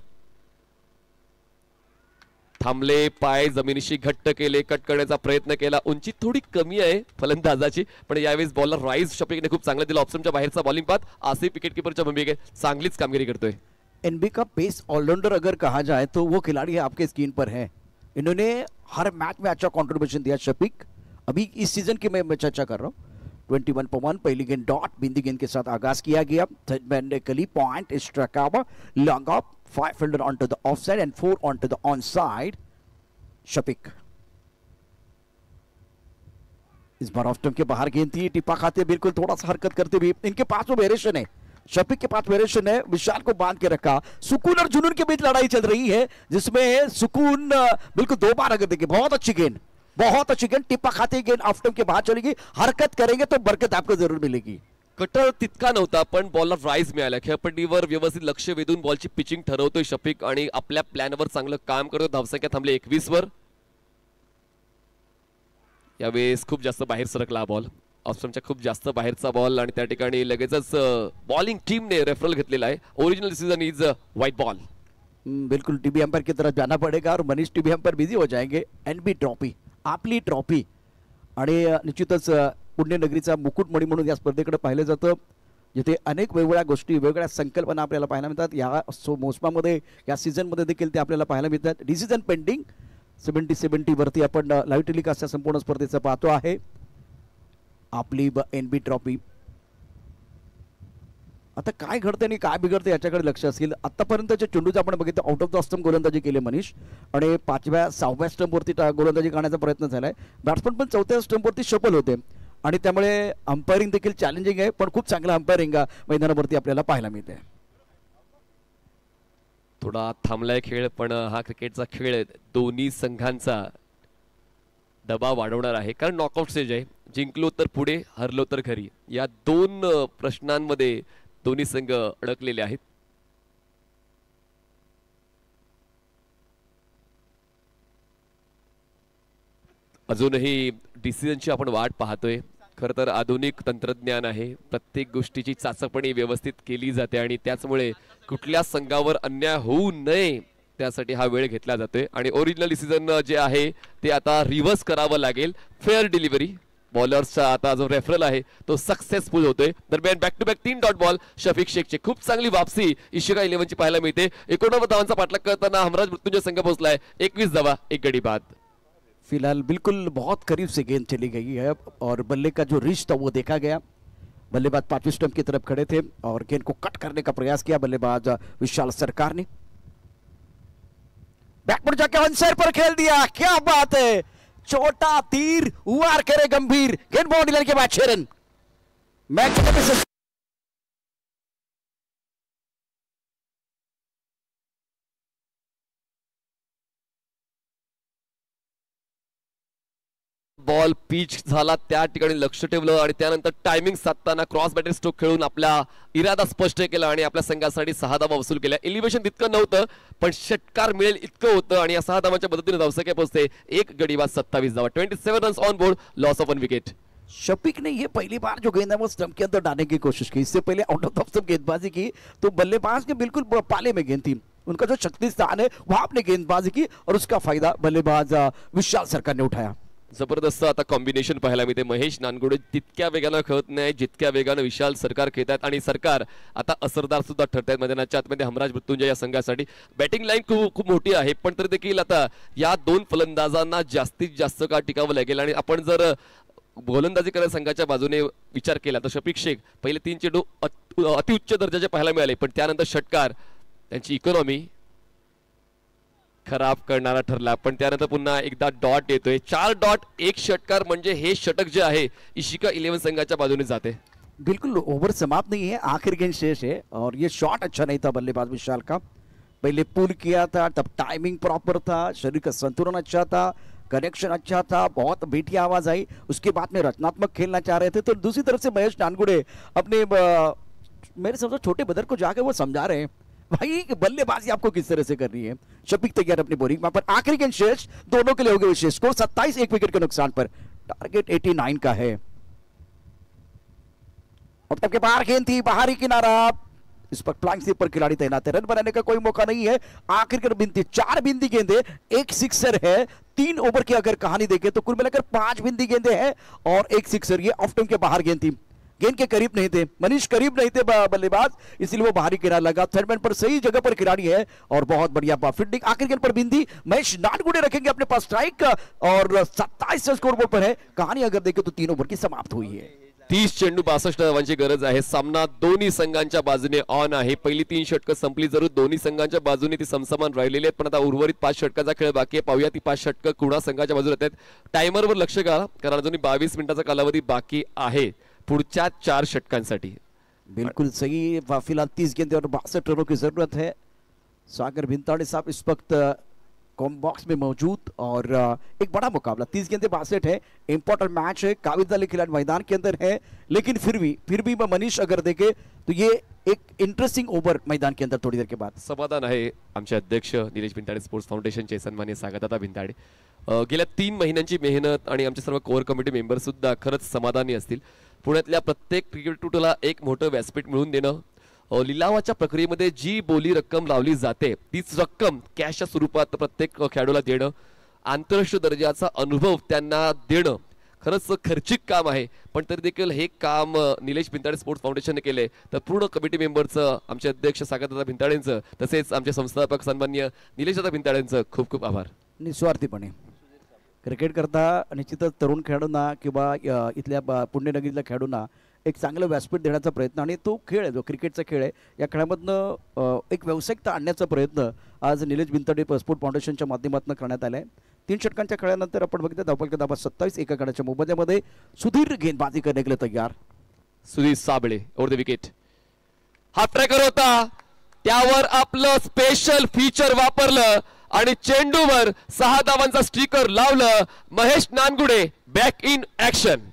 थांबले, पाय जमिनीशी घट्ट केले, कट करण्याचा प्रयत्न केला। उंची थोडी कमी आहे फलंदाजाची पण यावेळेस बॉलर राईज शफीकने खूप चांगला दिला। ऑप्शनच्या बाहेरचा बॉलिंग पाथ आसिफ विकेट कीपरच्या भूमिकेत चांगलीच कामगिरी करतोय। एनबी का पेस ऑलराउंडर अगर कहा जाए तो वो खिलाड़ी आपके स्क्रीन पर है। इन्होंने हर मैच में अच्छा कंट्रीब्यूशन दिया। शफीक अभी इस सीजन की मैं चर्चा कर रहा हूँ। 21 पहली गेंद डॉट बिंदी गेंद के साथ आगाज किया गया। मैंडेकली point strike our long off 5 fielder on to the off side and 4 on to the on side. Shafiq इस बार ऑफ स्टंप के बाहर गेंद थी, टिप्पा खाते बिल्कुल थोड़ा सा हरकत करते हुए। इनके पास वो वेरिएशन है, शफीक के पास वेरिएशन है। विशाल को बांध के रखा। सुकून और जुनून के बीच लड़ाई चल रही है जिसमें सुकून बिल्कुल 2 बार अगर देखिए, बहुत अच्छी गेंद, बहुत अच्छी गेंद। टिप्पा खाते गेंद ऑफ स्टंप के बाहर चलेगी। हरकत करेंगे तो बरकत आपको जरूर मिलेगी। कटर तितका नव्हता पण बॉलर राईज मिळाला। खेळपट्टीवर व्यवस्थित लक्ष वेधून बॉलची पिचिंग ठरवतोय शफीक आणि आपल्या प्लॅनवर चांगलं काम करतो। धावसंख्या थांबले 21 वर। यावेळेस खूप जास्त बाहेर सरकला बॉल, ऑप्शनच्या खूप जास्त बाहेरचा बॉल आणि त्या ठिकाणी लगेचच बॉलिंग टीमने रेफरल घेतलेला आहे। Original decision is white ball. बिल्कुल टीबी अंपायर की तरफ जाना पड़ेगा और मनीष टीबी अंपायर बिजी हो जाएंगे। एनबी ट्रॉफी, आपली ट्रॉफी आणि निश्चितच पुण्यनगरीचा मुकुटमणी म्हणून या स्पर्धेकडे पाहिलं जातं, जिथे अनेक वेगवेगळ्या गोष्टी, वेगवेगळ्या संकल्पना आपल्याला पाहायला मिळतात। या मोसमामध्ये, या सीझनमध्ये देखील ते आपल्याला पाहायला मिळतात। डिसिजन पेंडिंग 70-70 वरती आपण लाईव्ह टेलिकास्ट संपूर्ण स्पर्धेचं पाहतो आहे। आपली एनबी ट्रॉफी आता काय घडतं आणि काय बिघडतं याच्याकडे लक्ष असेल। आतापर्यंतच्या चेंडूचं आपण बघितलं, आउट ऑफ द स्टंप गोलंदाजी केली मनीष आणि 5व्या 6व्या स्टंपवरती गोलंदाजी करण्याचा प्रयत्न झालाय। बॅट्समन पण 4थ्या स्टंपवरती सफल होते आणि त्यामुळे अंपायरिंग देखील चॅलेंजिंग आहे, पण खूप चांगलं अंपायरिंग मैदानावरती आपल्याला पाहायला मिळते। थोडा थांबलाय खेळ पण हा क्रिकेटचा खेळ दोन्ही संघांचा दबाव वाढवणार आहे, कारण नॉकआउट स्टेज आहे। जिंकलो तर पुढे, हरलो तर घरी, या 2 प्रश्नांमध्ये दोन्ही संघ अडकलेले आहेत। अजूनही डिसिजनची आपण वाट पाहतोय. खरं तर आधुनिक तंत्रज्ञान आहे, प्रत्येक गोष्टीची चाचपणी व्यवस्थित केली जाते आणि त्याचमुळे कुठल्या संघावर अन्याय होऊ नये त्यासाठी हा वेळ घेतला जातोय आणि ओरिजिनल डिसिजन जे आहे ते आता रिव्हर्स करावं लागेल. फेअर डिलिव्हरी बॉलर्सचा आता जो रेफरल आहे तो सक्सेसफुल होतोय. दरम्यान back to back 3 dot ball Shafiq शेखची खूप चांगली वापसी इशिका 11ची पाहायला मिळते. 89 धावांचा पाठलाग करताना हमराज मृत्युंजय संघ पोहोचलाय 21 धावा 1 गडी बाद. फिलहाल बिल्कुल बहुत करीब से गेंद चली गई है और बल्ले का जो रिच था वो देखा गया. बल्लेबाज 5वें स्टंप की तरफ खड़े थे और गेंद को कट करने का प्रयास किया बल्लेबाज विशाल सरकार ने. बैक पर जाके ऑनसाइड पर खेल दिया. क्या बात है, छोटा तीर वार करे गंभीर. गेंद बाउंड्री लाइन के बाद 6 रन. मैच बॉल पिच झाला त्या ठिकाणी लक्ष ठेवलं आणि त्यानंतर टायमिंग साधताना क्रॉस बॅटर स्ट्रोक खेळून आपला इरादा स्पष्ट केला आणि आपल्या संघासाठी 6 धावा वसूल केल्या. एलिव्हेशन तितकं नव्हतं पण षटकार मिळेल इतकं होतं आणि या 6 धावांच्या मदतीने धावसंख्या पोहोचते 1 गडी बाद 27 धावा. 27 runs on board, loss of 1 wicket. Shafiq ने ये पहली बार जो गेंद है वो स्टंप के अंदर डालने की कोशिश की. इससे पहले आउट ऑफ स्टंप गेंदबाजी की तो बल्लेबाज के बिल्कुल पाले में गेंद थी. उनका जो शक्ति स्थान है वहां आपने गेंदबाजी की और उसका फायदा बल्लेबाज विशाल सरकार ने उठाया. जबरदस्त आता कॉम्बिनेशन पाहायला मिळते. महेश नानगुडे तितक्या वेगानं खेळत नाही जितक्या वेगानं विशाल सरकार खेळतात आणि सरकार आता असरदार सुद्धा ठरतात मैदानाच्या आतमध्ये. हमराज मृत्युंजय या संघासाठी बॅटिंग लाईन खूप मोठी आहे पण तरी देखील आता या 2 फलंदाजांना जास्तीत जास्त काळ टिकावं लागेल आणि आपण जर गोलंदाजी करणाऱ्या संघाच्या बाजूने विचार केला तर शफिक शेख पहिले 3 चेंडू अतिउच्च दर्जाचे पाहायला मिळाले पण त्यानंतर षटकार त्यांची इकॉनॉमी खराब करणारा ठरला. पण त्यानंतर पुन्हा एकदा डॉट येतोय. 4 डॉट 1 षटकार म्हणजे हे षटक जे आहे इशिका 11 संघाच्या बाजूने जाते. बिल्कुल ओवर समाप्त नहीं है, आखिर गेंद शेष है और ये शॉट अच्छा नहीं था बल्लेबाज विशाल का. पहले पुल किया था तब टाइमिंग प्रॉपर था, शरीर का संतुलन अच्छा था, कनेक्शन अच्छा था, बहुत मीठी आवाज आई. उसके बाद में रचनात्मक खेलना चाह रहे थे तो दूसरी तरफ से महेश नानगुडे अपने मेरे समझो छोटे बदर को जाके वो समझा रहे हैं भाई बल्लेबाजी आपको किस तरह से करनी है. शफीक तैयार अपनी बोलिंग पर. आखिरी गेंद शेष दोनों के लिए हो गए विशेष स्कोर 27 1 विकेट के नुकसान पर. टारगेट 89 का है. और तब के बाहर गेंद थी, बाहरी किनारा. इस पर फ्लाइंग स्वीप पर खिलाड़ी तैनात है. रन बनाने का कोई मौका नहीं है. आखिर कर बिंदी 4 बिंदी गेंदे, 1 सिक्सर है. 3 ओवर की अगर कहानी देखें तो कुल मिलाकर 5 बिंदी गेंदे हैं और 1 सिक्सर. ये ऑफ टाइम के बाहर गेंद थी, गेंद के करीब नहीं थे, मनीष करीब नहीं थे बल्लेबाज, इसलिए वो बाहरी किनारा लगा. थर्ड मैन पर सही जगह पर खिलाड़ी है और बहुत बढ़िया फील्डिंग. आखिर गेंद पर बिंदी महेश नानगुडे रखेंगे अपने पास स्ट्राइक और 27 स्कोरबोर्ड पर है. कहानी अगर देखें तो 3 ओवर की समाप्त हुई है. 30 चेंडू 62 धावांची गरज आहे. सामना दोन्ही संघांच्या बाजूने ऑन आहे. पहिली 3 षटकं संपली जरूर दोन्ही संघांच्या बाजूने ती समसमान राहिलेली आहेत पण आता उर्वरित 5 षटकाचा खेळ बाकी आहे. पाहूया ती 5 षटकं कुणा संघाच्या बाजूने येतात. टायमरवर लक्ष घाला कारण अजूनही 22 मिनिटाचा कालावधी बाकी आहे पुढच्या 4 षटकांसाठी. बिल्कुल सही. फिलहाल 30 गेंदे और 62 रनों की जरूरत है. सागर भिंताड़े साहब इस वक्त कॉम बॉक्स में मौजूद और एक बड़ा मुकाबला 30 गेंदे 62 है. इंपॉर्टेंट मैच है. काबिज अली खिलाड़ी मैदान के अंदर है लेकिन फिर भी मनीष अगर देखे तो ये एक इंटरेस्टिंग ओवर मैदान के अंदर थोड़ी देर के बाद. समाधान आहे आमचे अध्यक्ष निलेश भिंताडे स्पोर्ट्स फाउंडेशनचे सन्माननीय सागरदादा भिंताडे. गेल्या 3 महिन्यांची मेहनत आणि आमचे सर्व कोर कमिटी मेंबर सुद्धा खरंच समाधानी असतील. पुण्यातल्या प्रत्येक क्रिकेटपटूला एक मोठं व्यासपीठ मिळवून देणं, लिलावाच्या प्रक्रियेमध्ये जी बोली रक्कम लावली जाते तीच रक्कम कॅशच्या स्वरूपात प्रत्येक खेळाडूला देणं, आंतरराष्ट्रीय दर्जाचा अनुभव त्यांना देणं खरंच खर्चिक काम आहे. पण तरी देखील हे काम निलेश भिंताडे स्पोर्ट्स फाउंडेशनने केले. तर पूर्ण कमिटी मेंबरचं, आमचे अध्यक्ष सागरदादा भिंताडेंचं तसेच आमचे संस्थापक सन्माननीय निलेशदादा भिंताडेंचं खूप खूप आभार. निस्वार्थीपणे क्रिकेट करता निश्चितच तरुण खेळाडूंना किंवा इथल्या पुण्यनगरीतल्या खेळाडूंना एक चांगलं व्यासपीठ देण्याचा प्रयत्न आणि तो खेळ आहे जो क्रिकेटचा खेळ आहे या खेळामधनं एक व्यावसायिकता आणण्याचा प्रयत्न आज निलेश भिंताडे स्पोर्ट फाउंडेशनच्या माध्यमातून करण्यात आला आहे. 3 षटकांच्या खेळानंतर आपण बघितलं धावफलक दाबा 27 एका गडाच्या मोबदल्यामध्ये सुधीर गेंदबाजी करने के लिए तैयार. Sudhir Sable over the wicket. हा ट्रॅकर होता त्यावर आपलं स्पेशल फीचर वापरलं आणि चेंडूवर 6 धावांचा स्टिकर लावलं. Mahesh Nangude back in action.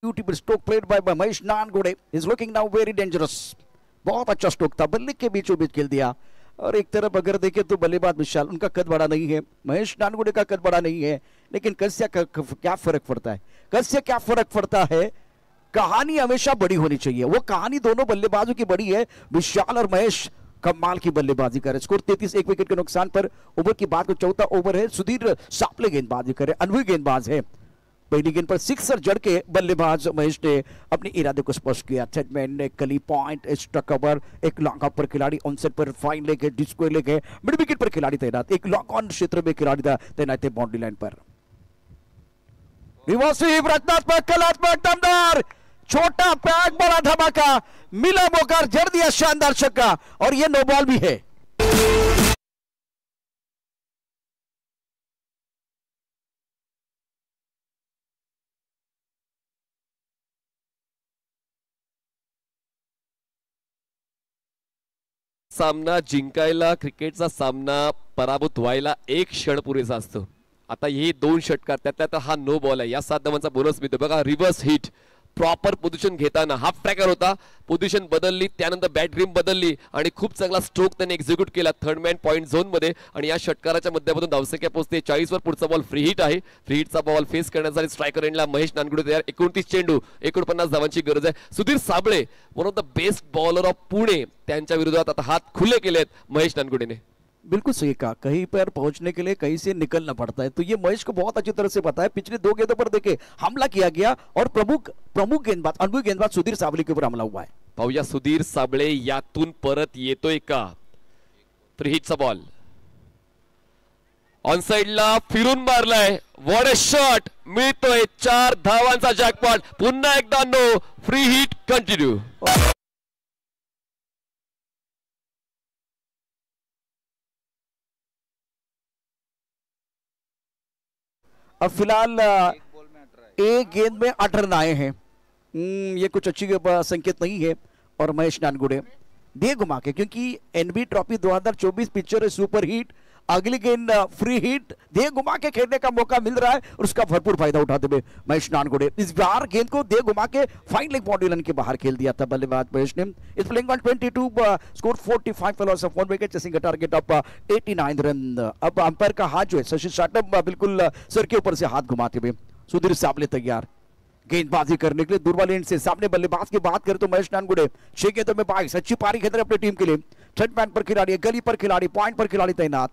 Beautiful stroke played by Mahesh Nangude, is looking now very dangerous. बहुत अच्छा स्ट्रोक था, बल्ले के बीचों बीच खेल दिया। और एक तरफ अगर देखें तो बल्लेबाज विशाल, उनका कद बड़ा नहीं है, महेश नानगुडे का कद बड़ा नहीं है, लेकिन कद से क्या फर्क पड़ता है, कद से क्या फर्क पड़ता है, कहानी हमेशा बड़ी होनी चाहिए। वो कहानी दोनों बल्लेबाजों की बड़ी है। विशाल और महेश कमाल की बल्लेबाजी करे। स्कोर 33, 1 विकेट के नुकसान पर। ओवर की बात को, चौथा ओवर है, सुधीर सापले गेंदबाजी करे, अनुभवी गेंदबाज है। पहली गेंद पर सिक्सर जड़ के बल्लेबाज महेश ने अपने इरादे को स्पष्ट किया। थर्डमैन ने कली पॉइंट, स्ट्रक ओवर, एक लॉन्ग ऑफ पर खिलाड़ी ऑनसेट पर फाइन लेके डिस्को लेके मिड विकेट पर खिलाड़ी तैनात, एक लॉन्ग ऑन क्षेत्र में खिलाड़ी तैनात है बाउंड्री लाइन पर। रिवर्सिव रचनात्मक, कलात्मक, दमदार, छोटा पैक, बड़ा धमाका, मिला मौका, जड़ दिया शानदार छक्का, और यह नो बॉल भी है। सामना जिंकायला, क्रिकेटचा सामना पराभूत व्हायला एक क्षण पुरेसा असतो। आता हे 2 षटकार, त्यातला हा नो बॉल आहे, या 7 धावांचा बोनस मिळतो बघा। रिव्हर्स हिट, प्रॉपर पोझिशन घेताना हाफ ट्रॅकर होता, पोझिशन बदलली, त्यानंतर बॅट रिम बदलली आणि खूप चांगला स्ट्रोक त्याने एक्झिक्यूट केला थर्ड मॅन पॉइंट झोन मध्ये। आणि या षटकाराच्या मध्यामधून धावसंख्या पोहोचते 40 वर। पुढचा बॉल फ्री हिट आहे, फ्री हिटचा बॉल फेस करण्यासाठी स्ट्रायकर एंडला महेश नानगुडे तयार। 29 चेंडू, 49 धावांची गरज आहे। Sudhir Sable, one of the best bowler of Pune, त्यांच्या विरोधात आता हात खुले केलेत महेश नानगुडेने। बिल्कुल सही कहा, कहीं पर पहुंचने के लिए कहीं से निकलना पड़ता है, तो ये महेश को बहुत अच्छी तरह से पता है। पिछले 2 गेंदों पर देखे हमला किया गया और प्रमुख गेंदबाज, अनुभवी गेंदबाज सुधीर साबळे के ऊपर हमला हुआ है। पाहूया सुधीर साबळे यातून परत येतोय का। फ्री हिटचा बॉल ऑन साइडला फिरून मारलाय, व्हॉट अ शॉट, मिळतोय 4 धावांचा जॅकपॉट। पुन्हा एकदा नो, फ्री हिट कंटिन्यू। अब फिलहाल एक गेंद में 8 रन आए हैं। ये कुछ अच्छी संकेत नहीं है। और महेश नानगुडे दे घुमा के, क्योंकि एनबी ट्रॉफी 2024 पिक्चर है सुपर हिट, अगली गेंद फ्री हिट, दे घुमा के खेलने का मौका मिल रहा है और उसका भरपूर फायदा उठाते हुए महेश नानगुडे इस बार गेंद को दे घुमा के फाइन लेग बाउंड्री लाइन के बाहर खेल दिया था बल्लेबाज महेश ने। Is playing on 22, score 45 for loss of 1 wicket, chasing a target of 89 run. अब अंपायर का हाथ जो है शशि शाटम बिल्कुल सर के ऊपर से हाथ घुमाते हुए। सुधीर साबळे तैयार गेंदबाजी करने के लिए दूर वाले एंड से। सामने बल्लेबाज की बात करें तो महेश नानगुडे 6 गेंदों में 22, अच्छी पारी खेल रहे अपनी टीम के लिए। थर्ड मैन पर खिलाड़ी, गली पर खिलाड़ी, पॉइंट पर खिलाड़ी तैनात।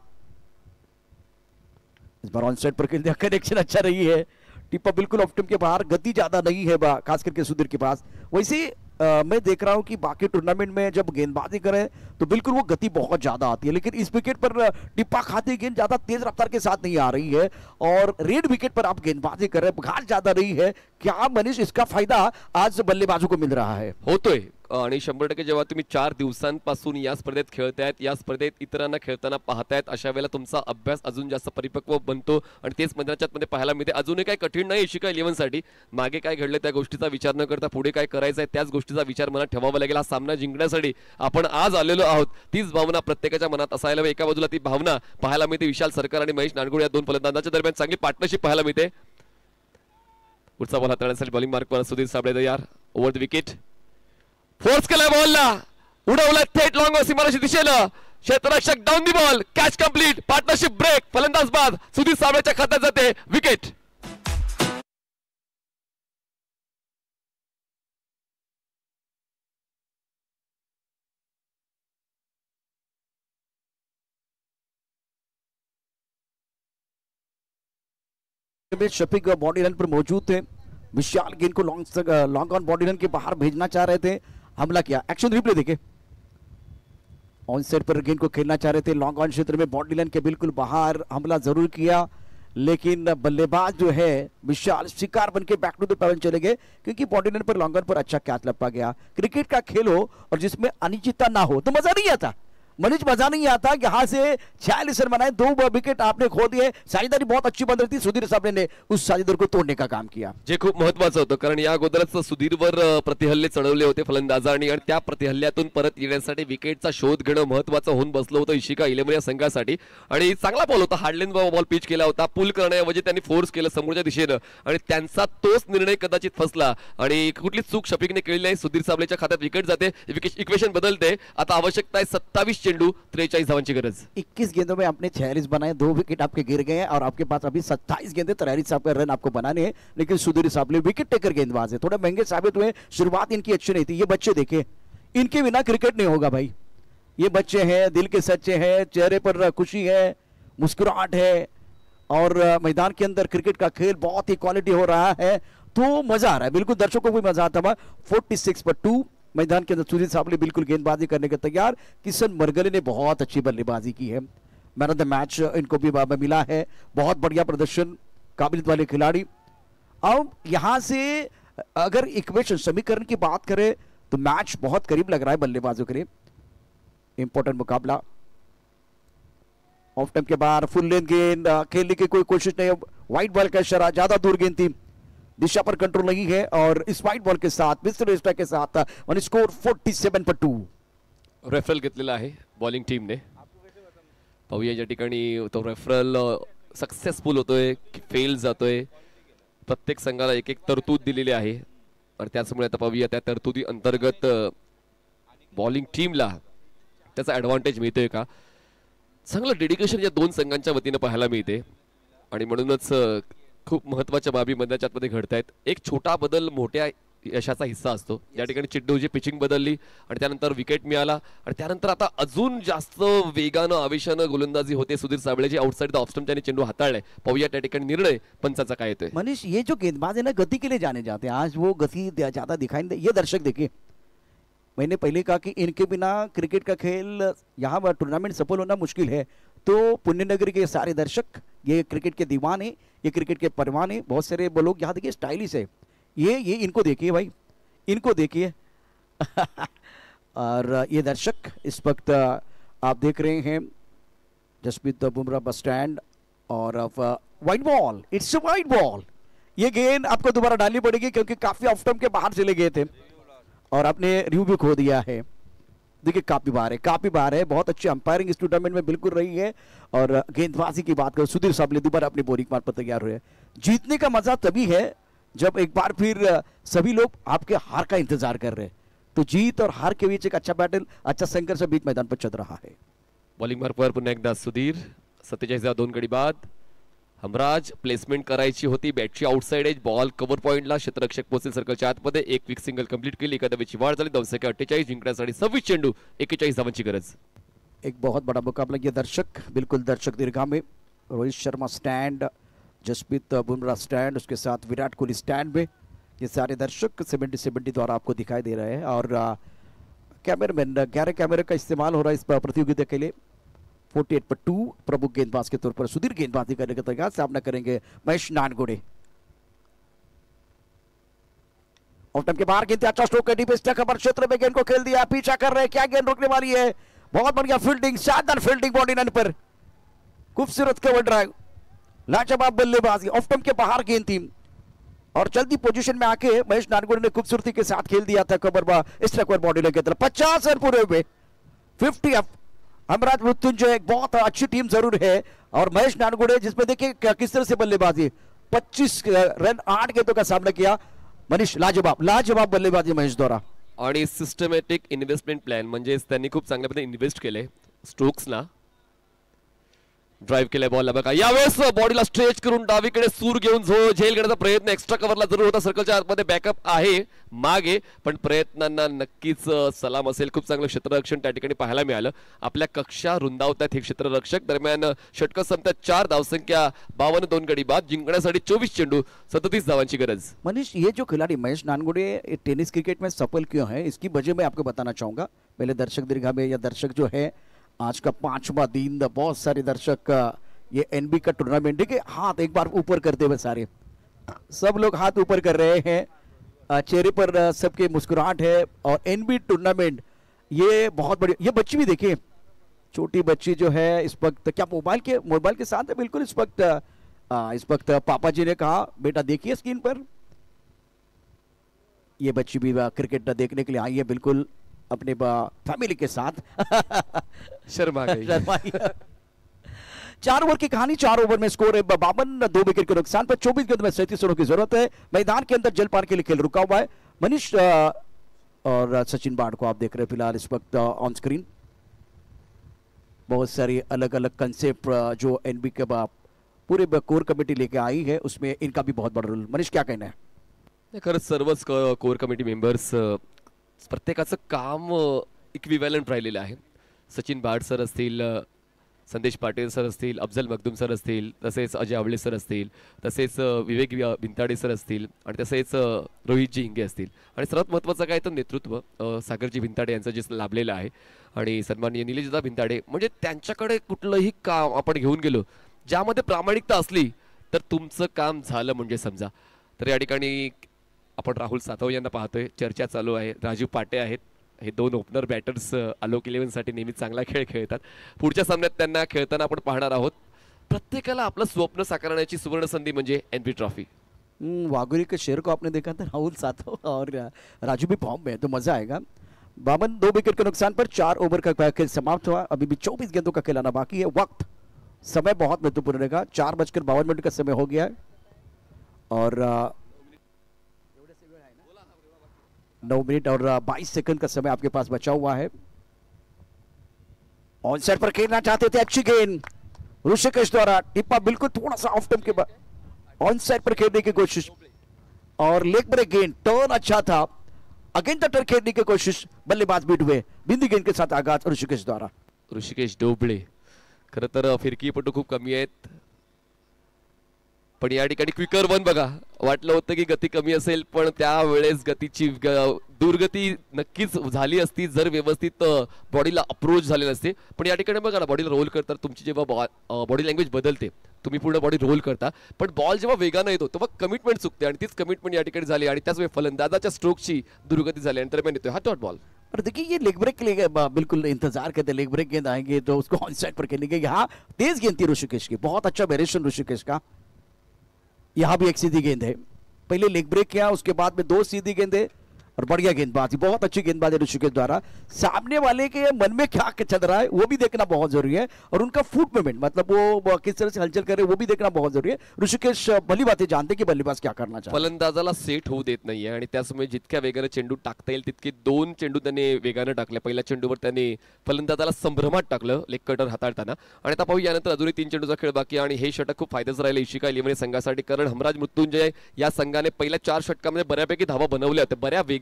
इस बार ऑन साइड पर खेल दिया, कनेक्शन अच्छा रही है, टिप्पा बिल्कुल ऑफ टीम के बाहर, गति ज्यादा नहीं है खास करके सुधीर के पास। वैसे मैं देख रहा हूं कि बाकी टूर्नामेंट में जब गेंदबाजी करें तो बिल्कुल वो गति बहुत ज्यादा आती है, लेकिन इस विकेट पर टिप्पा खाती गेंद ज्यादा तेज रफ्तार के साथ नहीं आ रही है और रेड विकेट पर आप गेंदबाजी कर रहे हैं, घाट ज्यादा रही है। क्या मनीष इसका फायदा आज बल्लेबाजों को मिल रहा है? होतोय आणि 100% जेव्हा तुम्ही 4 दिवसांपासून या स्पर्धेत खेळतायत, या स्पर्धेत इतरांना खेळताना पाहतायत, अशा वेळेला तुमचा अभ्यास अजून जास्त परिपक्व बनतो आणि तेच मैदानाच्या मध्ये पाहायला मिळते। अजूनही काही कठीण नाही इशिका 11 साठी, मागे काय घडलं त्या गोष्टीचा विचार न करता पुढे काय करायचं आहे त्याच गोष्टीचा विचार मनात ठेवावा लागेल। हा सामना जिंकण्यासाठी आपण आज आलेलो आहोत, तीच भावना प्रत्येकाच्या मनात असायला हवी। एका बाजूला ती भावना पाहायला मिळते विशाल सरकार आणि महेश नानगुडे या 2 फलंदाजांच्या दरम्यान चांगली पार्टनरशिप पाहायला मिळते। पुढचा बॉल हाताळण्यासाठी बॉलिंग मार्कवर सुधीर साबळे तयार, ओव्हर द विकेट, फोर्स केला बॉलला, उडवला थेट लॉंग सीमारेषे दिशेला, क्षेत्ररक्षक down the ball, catch complete, partnership break, फलंदाज बाद, सुधीर साबळेच्या खात्यात जाते विकेट। शफीक बॉडी लाइन पर मौजूद थे, विशाल गेंद को लॉन्ग ऑन बॉडी लाइन के बाहर भेजना चाह रहे थे, हमला किया। एक्शन रिप्ले देखे, ऑन साइड पर गेंद को खेलना चाह रहे थे, लॉन्ग ऑन क्षेत्र में बॉडी लाइन के बिल्कुल बाहर हमला जरूर किया, लेकिन बल्लेबाज जो है विशाल शिकार बन के बैक टू द पैवन चले गए, क्योंकि बॉडी लाइन पर लॉन्ग ऑन पर अच्छा कैच लपा गया। क्रिकेट का खेल हो और जिसमें अनिश्चितता ना हो तो मजा नहीं आता। मनीष मजा नहीं आता कि यहाँ से 46 रन बनाए, 2 विकेट आपने खो दिए. साझेदारी बहुत अच्छी बन रही थी, सुधीर साबळे ने उस साझेदारी को तोडने का काम किया. जे खूप महत्वाचं होतं, कारण या अगोदरच सुधीरवर प्रतिहल्ले चढवले होते फलंदाजांनी आणि त्या प्रतिहल्ल्यातून परत येण्यासाठी विकेटचा शोध घेणं महत्वाचं होऊन बसलं होतं इशिका इलेव्हन या संघासाठी. आणि चांगला बॉल होता, हार्डलेन बॉल पिच केला होता, पुल करण्याऐवजी त्यांनी फोर्स केलं समोरच्या दिशेनं आणि त्यांचा तोच निर्णय कदाचित फसला आणि कुठलीच चूक शफिकने केली नाही. सुधीर साबळेच्या खात्यात विकेट जाते, इक्वेशन बदलते. आता आवश्यकता आहे 27 चेंडू 43 धावांची गरज. 21 गेंदों में आपने 46 बनाए, 2 विकेट आपके गिर गए हैं और आपके पास अभी 27 गेंदे 43 आपके रन आपको बनाने हैं. लेकिन सुधीर साबळे विकेट टेकर गेंदबाज है, थोड़ा महंगे साबित हुए. शुरुआत इनकी अच्छी नहीं थी. ये बच्चे देखे, इनके बिना क्रिकेट नहीं होगा भाई. ये बच्चे हैं, दिल के सच्चे हैं, चेहरे पर खुशी है, मुस्कुराहट है और मैदान के अंदर क्रिकेट का खेल बहुत ही क्वालिटी हो रहा है. तो मजा आ रहा है, बिल्कुल दर्शकों को भी मजा आता है. 46 पर 2 मैदान के अंदर सुधीर साबळे बिल्कुल गेंदबाजी करने के तैयार. किशन मरगले ने बहुत अच्छी बल्लेबाजी की है, मैन ऑफ द मैच इनको भी मिला है. बहुत बढ़िया प्रदर्शन, काबिलियत वाले खिलाड़ी. अब यहां से अगर इक्वेशन समीकरण की बात करें तो मैच बहुत करीब लग रहा है बल्लेबाजों के लिए. इंपॉर्टेंट मुकाबला. ऑफ टाइम के बाद फुल लेंथ गेंद खेलने की कोई कोशिश नहीं. व्हाइट बॉल का इशारा, ज्यादा दूर गेंद थी, दिशा पर कंट्रोल नहीं है और इस व्हाइट बॉल के साथ मिस्टर स्ट्राइक के साथ वन स्कोर 47 पर 2. रेफरल घेतलेला आहे बॉलिंग टीमने. पाहूया या ठिकाणी तो रेफरल सक्सेसफुल होतोय की फेल जातोय. प्रत्येक संघाला एक एक तरतूद दिलेली आहे आणि त्याचमुळे आता पाहूया त्या तरतुदी अंतर्गत बॉलिंग टीमला त्याचा ऍडव्हान्टेज मिळतोय का. चांगलं डेडिकेशन या दोन संघांच्या वतीने पाहायला मिळते आणि म्हणूनच खूप महत्वाच्या बाबी मधल्या मध्ये घडतायत. एक छोटा बदल मोठ्या यशाचा हिस्सा असतो. या ठिकाणी चिड्डूची पिचिंग बदलली आणि त्यानंतर विकेट मिळाला आणि त्यानंतर आता अजून जास्त वेगानं आवेशानं गोलंदाजी होते सुधीर साबळेची. आउटसाइड द ऑफ स्टंप त्याने चेंडू हाताळलाय. पाहूया त्या ठिकाणी निर्णय पंचाचा काय येतोय. मनीष, ये जो गेंदबाज है ना गति के लिए जाने जाते हैं, आज वो गति ज्यादा दिखाई नहीं. ये दर्शक देखिए, मैंने पहले कहा कि इनके बिना क्रिकेट का खेल यहाँ टूर्नामेंट सफल होना मुश्किल है. तो पुण्यनगरी के सारे दर्शक, ये क्रिकेट के दीवाने, ये क्रिकेट के परवाने, बहुत सारे लोग यहाँ देखिए स्टाइलिश है. ये इनको देखिए भाई, इनको देखिए. और ये दर्शक इस वक्त आप देख रहे हैं जसप्रीत बुमराह बस स्टैंड और white ball, it's white ball. ये गेंद आपको दोबारा डालनी पड़ेगी क्योंकि काफी ऑफ स्टंप के बाहर चले गए थे और आपने रिव्यू भी खो दिया है. देखिए काफी बार है. बहुत अच्छी अंपायरिंग इस टूर्नामेंट में बिल्कुल रही है. और गेंदबाजी की बात करें, सुधीर साबळे दोबारा अपनी बोरिंग मार पर तैयार हुए. जीतने का मजा तभी है जब एक बार फिर सभी लोग आपके हार का इंतजार कर रहे हैं. तो जीत और हार के बीच एक अच्छा बैटल, अच्छा संघर्ष बीच मैदान पर चल रहा है. बॉलिंग मार्कवर पुन्हा एकदा सुधीर. 47 2 गडी बाद. हमराज प्लेसमेंट करायची होती, बॅटची आउटसाइड एज, बॉल कव्हर पॉइंटला, क्षेत्ररक्षक पोहोचेल सर्कलच्या आतमध्ये. एक क्विक सिंगल कंप्लीट केली, एका धावेची वाढ झाली. 248 जिंकण्यासाठी 26 चेंडू 41 धावांची गरज. एक बहुत बड़ा मुकाबला. ये दर्शक, बिल्कुल दर्शक दीर्घा में रोहित शर्मा स्टैंड, जसप्रीत बुमराह स्टैंड, उसके साथ विराट कोहली स्टैंड में. ये सारे दर्शक 70 द्वारा आपको दिखाई दे रहे हैं और कैमरामैन 11 कैमरे का इस्तेमाल हो रहा है इस प्रतियोगिता के लिए. 48 पर 2 प्रमुख गेंदबाज के तौर पर सुधीर गेंदबाजी करने का तैयार. सामना करेंगे महेश नानगुडे. ऑफ टाइम के बाहर गेंद, अच्छा स्ट्रोक है, डीप स्टैकर क्षेत्र में गेंद को खेल दिया, पीछा कर रहे हैं, क्या गेंद रोकने वाली है. बहुत बढ़िया फील्डिंग, शानदार फील्डिंग बॉडी लाइन पर, खूबसूरत कवर ड्राइव, लाजवाब बल्लेबाजी. ऑफ टाइम के बाहर गेंद थी और चलती पोजीशन में आके महेश नानगुडे ने खूबसूरती के साथ खेल दिया था कवर स्ट्राइक बॉडी लाइन के तरफ. 50 रन पूरे हुए. 50 अप. हमराज मृत्युंजय एक बहुत अच्छी टीम जरूर है और महेश नानगुडे जिसमें देखिए किस तरह से बल्लेबाजी, 25 रन 8 गेंदों का सामना किया. मनीष, लाजवाब बल्लेबाजी महेश द्वारा. आणि सिस्टमॅटिक इन्व्हेस्टमेंट प्लॅन म्हणजेच त्यांनी खूप चांगल्या पद्धतीने इन्व्हेस्ट केले स्ट्रोक्सना. ड्राइव्ह केलाय बॉलला बघा. यावेळेस बॉडीला स्ट्रेच करून डावीकडे सूर घेऊन झेल घेण्याचा प्रयत्न एक्स्ट्रा कव्हरला जरूर होता. सर्कलच्या आतमध्ये बॅकअप आहे मागे, पण प्रयत्नांना नक्कीच सलाम असेल. खूप चांगलं क्षेत्ररक्षण त्या ठिकाणी पाहायला मिळालं. आपल्या कक्षा रुंदावतात हे क्षेत्ररक्षक. दरम्यान षटक संपतात 4 धावसंख्या 52 2 गडी बाद. जिंकण्यासाठी 24 चेंडू 37 धावांची गरज. मनीष, ये जो खिलाड़ी महेश नानगुडे टेनिस क्रिकेट में सफल क्यों है, इसकी वजह मैं आपको बताना चाहूंगा. पहले दर्शक दीर्घा में, या दर्शक जो है आज का 5वां दिन, बहुत सारे दर्शक, ये एनबी का टूर्नामेंट, देखिए हाथ एक बार ऊपर करते हुए सारे, सब लोग हाथ ऊपर कर रहे हैं. चेहरे पर सबके मुस्कुराहट है और एनबी टूर्नामेंट ये बहुत बड़ी. ये बच्चे भी देखिए, छोटी बच्ची जो है इस वक्त क्या मोबाइल के साथ है बिल्कुल इस वक्त। इस वक्त पापा जी ने कहा बेटा देखिए स्क्रीन पर। ये बच्ची भी क्रिकेट देखने के लिए आई है बिल्कुल अपने फैमिली के साथ। शर्मा गई। 4 ओवर की कहानी, 4 ओवर में स्कोर है 52, 2 विकेट के नुकसान पर 24 गेंद में 37 रनों की जरूरत है। मैदान के अंदर जलपान के लिए खेल रुका हुआ है। मनीष और सचिन बाढ़ को आप देख रहे हैं फिलहाल इस वक्त ऑन स्क्रीन। बहुत सारी अलग अलग कंसेप्ट जो एनबी के पूरे कोर कमेटी लेके आई है उसमें इनका भी बहुत बड़ा रोल। मनीष क्या कहना है? खरंच सर्वच कोर कमिटी मेंबर्स प्रत्येकाचं काम इक्विव्हॅलंट राहिलेलं आहे. सचिन बाड सर असतील, संदेश पाटील सर असतील, अफजल मखदूम सर असतील, तसेच अजय आवळे सर असतील, तसेच विवेक बिंताडे सर असतील आणि तसेच रोहितजी हिंगे असतील. आणि सर्वात महत्त्वाचं काय तर नेतृत्व सागरजी भिंताडे यांचं जे लाभलेलं आहे आणि सन्माननीय निलेशदा भिंताडे. म्हणजे त्यांच्याकडे कुठलंही काम आपण घेऊन गेलो ज्यामध्ये प्रामाणिकता असली तर तुमचं काम झालं म्हणजे समजा. तर या ठिकाणी आपण राहुल सातव यांना पाहतोय, चर्चा चालू आहे. राजू पाटे आहेत, हे 2 ओपनर बॅटर्स आलोक 11 साठी नेहमी चांगला खेळ खेळतात. पुढच्या सामन्यात त्यांना खेळताना आपण पाहणार आहोत. प्रत्येकाला आपलं स्वप्न साकारण्याची सुवर्ण संधी म्हणजे एनबी ट्रॉफी. वागुरी के शेर को आपने देखा था, राहुल सातव और राजू भी फॉर्म में है तो मजा आएगा. 52, 2 विकेट के नुकसान पर 4 ओवर का खेल समाप्त हुआ. अभी भी 24 गेंदों का खिलाना बाकी है. वक्त समय बहुत महत्वपूर्ण रहेगा. 4:52 का समय हो गया है और 9 मिनट और 22 सेकंड का समय आपके पास बचा हुआ है. ऑन साइड पर खेलना चाहते थे, अच्छी गेंद ऋषिकेश द्वारा, टिप्पा बिल्कुल थोड़ा सा ऑफ टर्म के बाद ऑन साइड पर खेलने की कोशिश और लेग ब्रेक गेंद, टर्न अच्छा था. अगेन द टर्न खेलने की कोशिश, बल्लेबाज बीट हुए. बिंदी गेंद के साथ आगाज ऋषिकेश द्वारा. ऋषिकेश डोबळे खरं तर फिरकीपटू खूप कमी आहेत, पण या ठिकाणी क्विकर वन बघा. वाटलं होतं की गती कमी असेल पण त्यावेळेस गतीची दुर्गती नक्कीच झाली असती जर व्यवस्थित बॉडीला अप्रोच झाले नसते. पण या ठिकाणी बघा ना, बॉडीला रोल करतात तुमची जेव्हा बॉडी लँग्वेज बदलते, तुम्ही पूर्ण बॉडी रोल करता, पण बॉल जेव्हा वेगानं येतो तेव्हा कमिटमेंट चुकते आणि तीच कमिटमेंट या ठिकाणी झाली आणि त्याच वेळी फलंदाजाच्या स्ट्रोकची दुर्गति झाली आणि दरम्यान येतोय हा डॉट बॉल. और देखिए ये लेग ब्रेक के लिए बिल्कुल इंतजार करते, लेग ब्रेक गेंद आएंगे तो उसको ऑन साइड पर खेलने के. यहाँ तेज गेंद थी ऋषिकेश की, बहुत अच्छा वेरिएशन ऋषिकेश का. यहाँ भी एक सीधी गेंद है, पहले लेग ब्रेक किया उसके बाद में 2 सीधी गेंदें और बढ़िया गेंदबाजी, बहुत अच्छी गेंदबाजी ऋषिकेश द्वारा. सामने वाले के मन में क्या चल रहा है वो भी देखना बहुत जरूरी है और उनका फुट मूवमेंट मतलब वो किस तरह से हलचल करे वो भी देखना बहुत जरूरी है. ऋषिकेश भली बातें जानते कि बल्लेबाज क्या करना चाहते. फलंदाजाला सेट होऊ देत नाहीये आणि त्यासमोर जितक्या वेगाने चेंडू टाकता येईल तितके 2 चेंडू त्याने वेगाने टाकले. पहिल्या चेंडूवर त्याने फलंदाजाला संभ्रमात टाकलं लेग कटर हाताळताना. आणि आता पाहू यानंतर अजूनही 3 चेंडूचा खेळ बाकी आणि हे षटक खूप फायद्याचं राहिले इशिका 11 संघासाठी, कारण हमराज मृत्युंजय या संघाने पहिल्या 4 षटकामध्ये बऱ्यापैकी धावा बनवल्या होत्या, बऱ्या वेगानं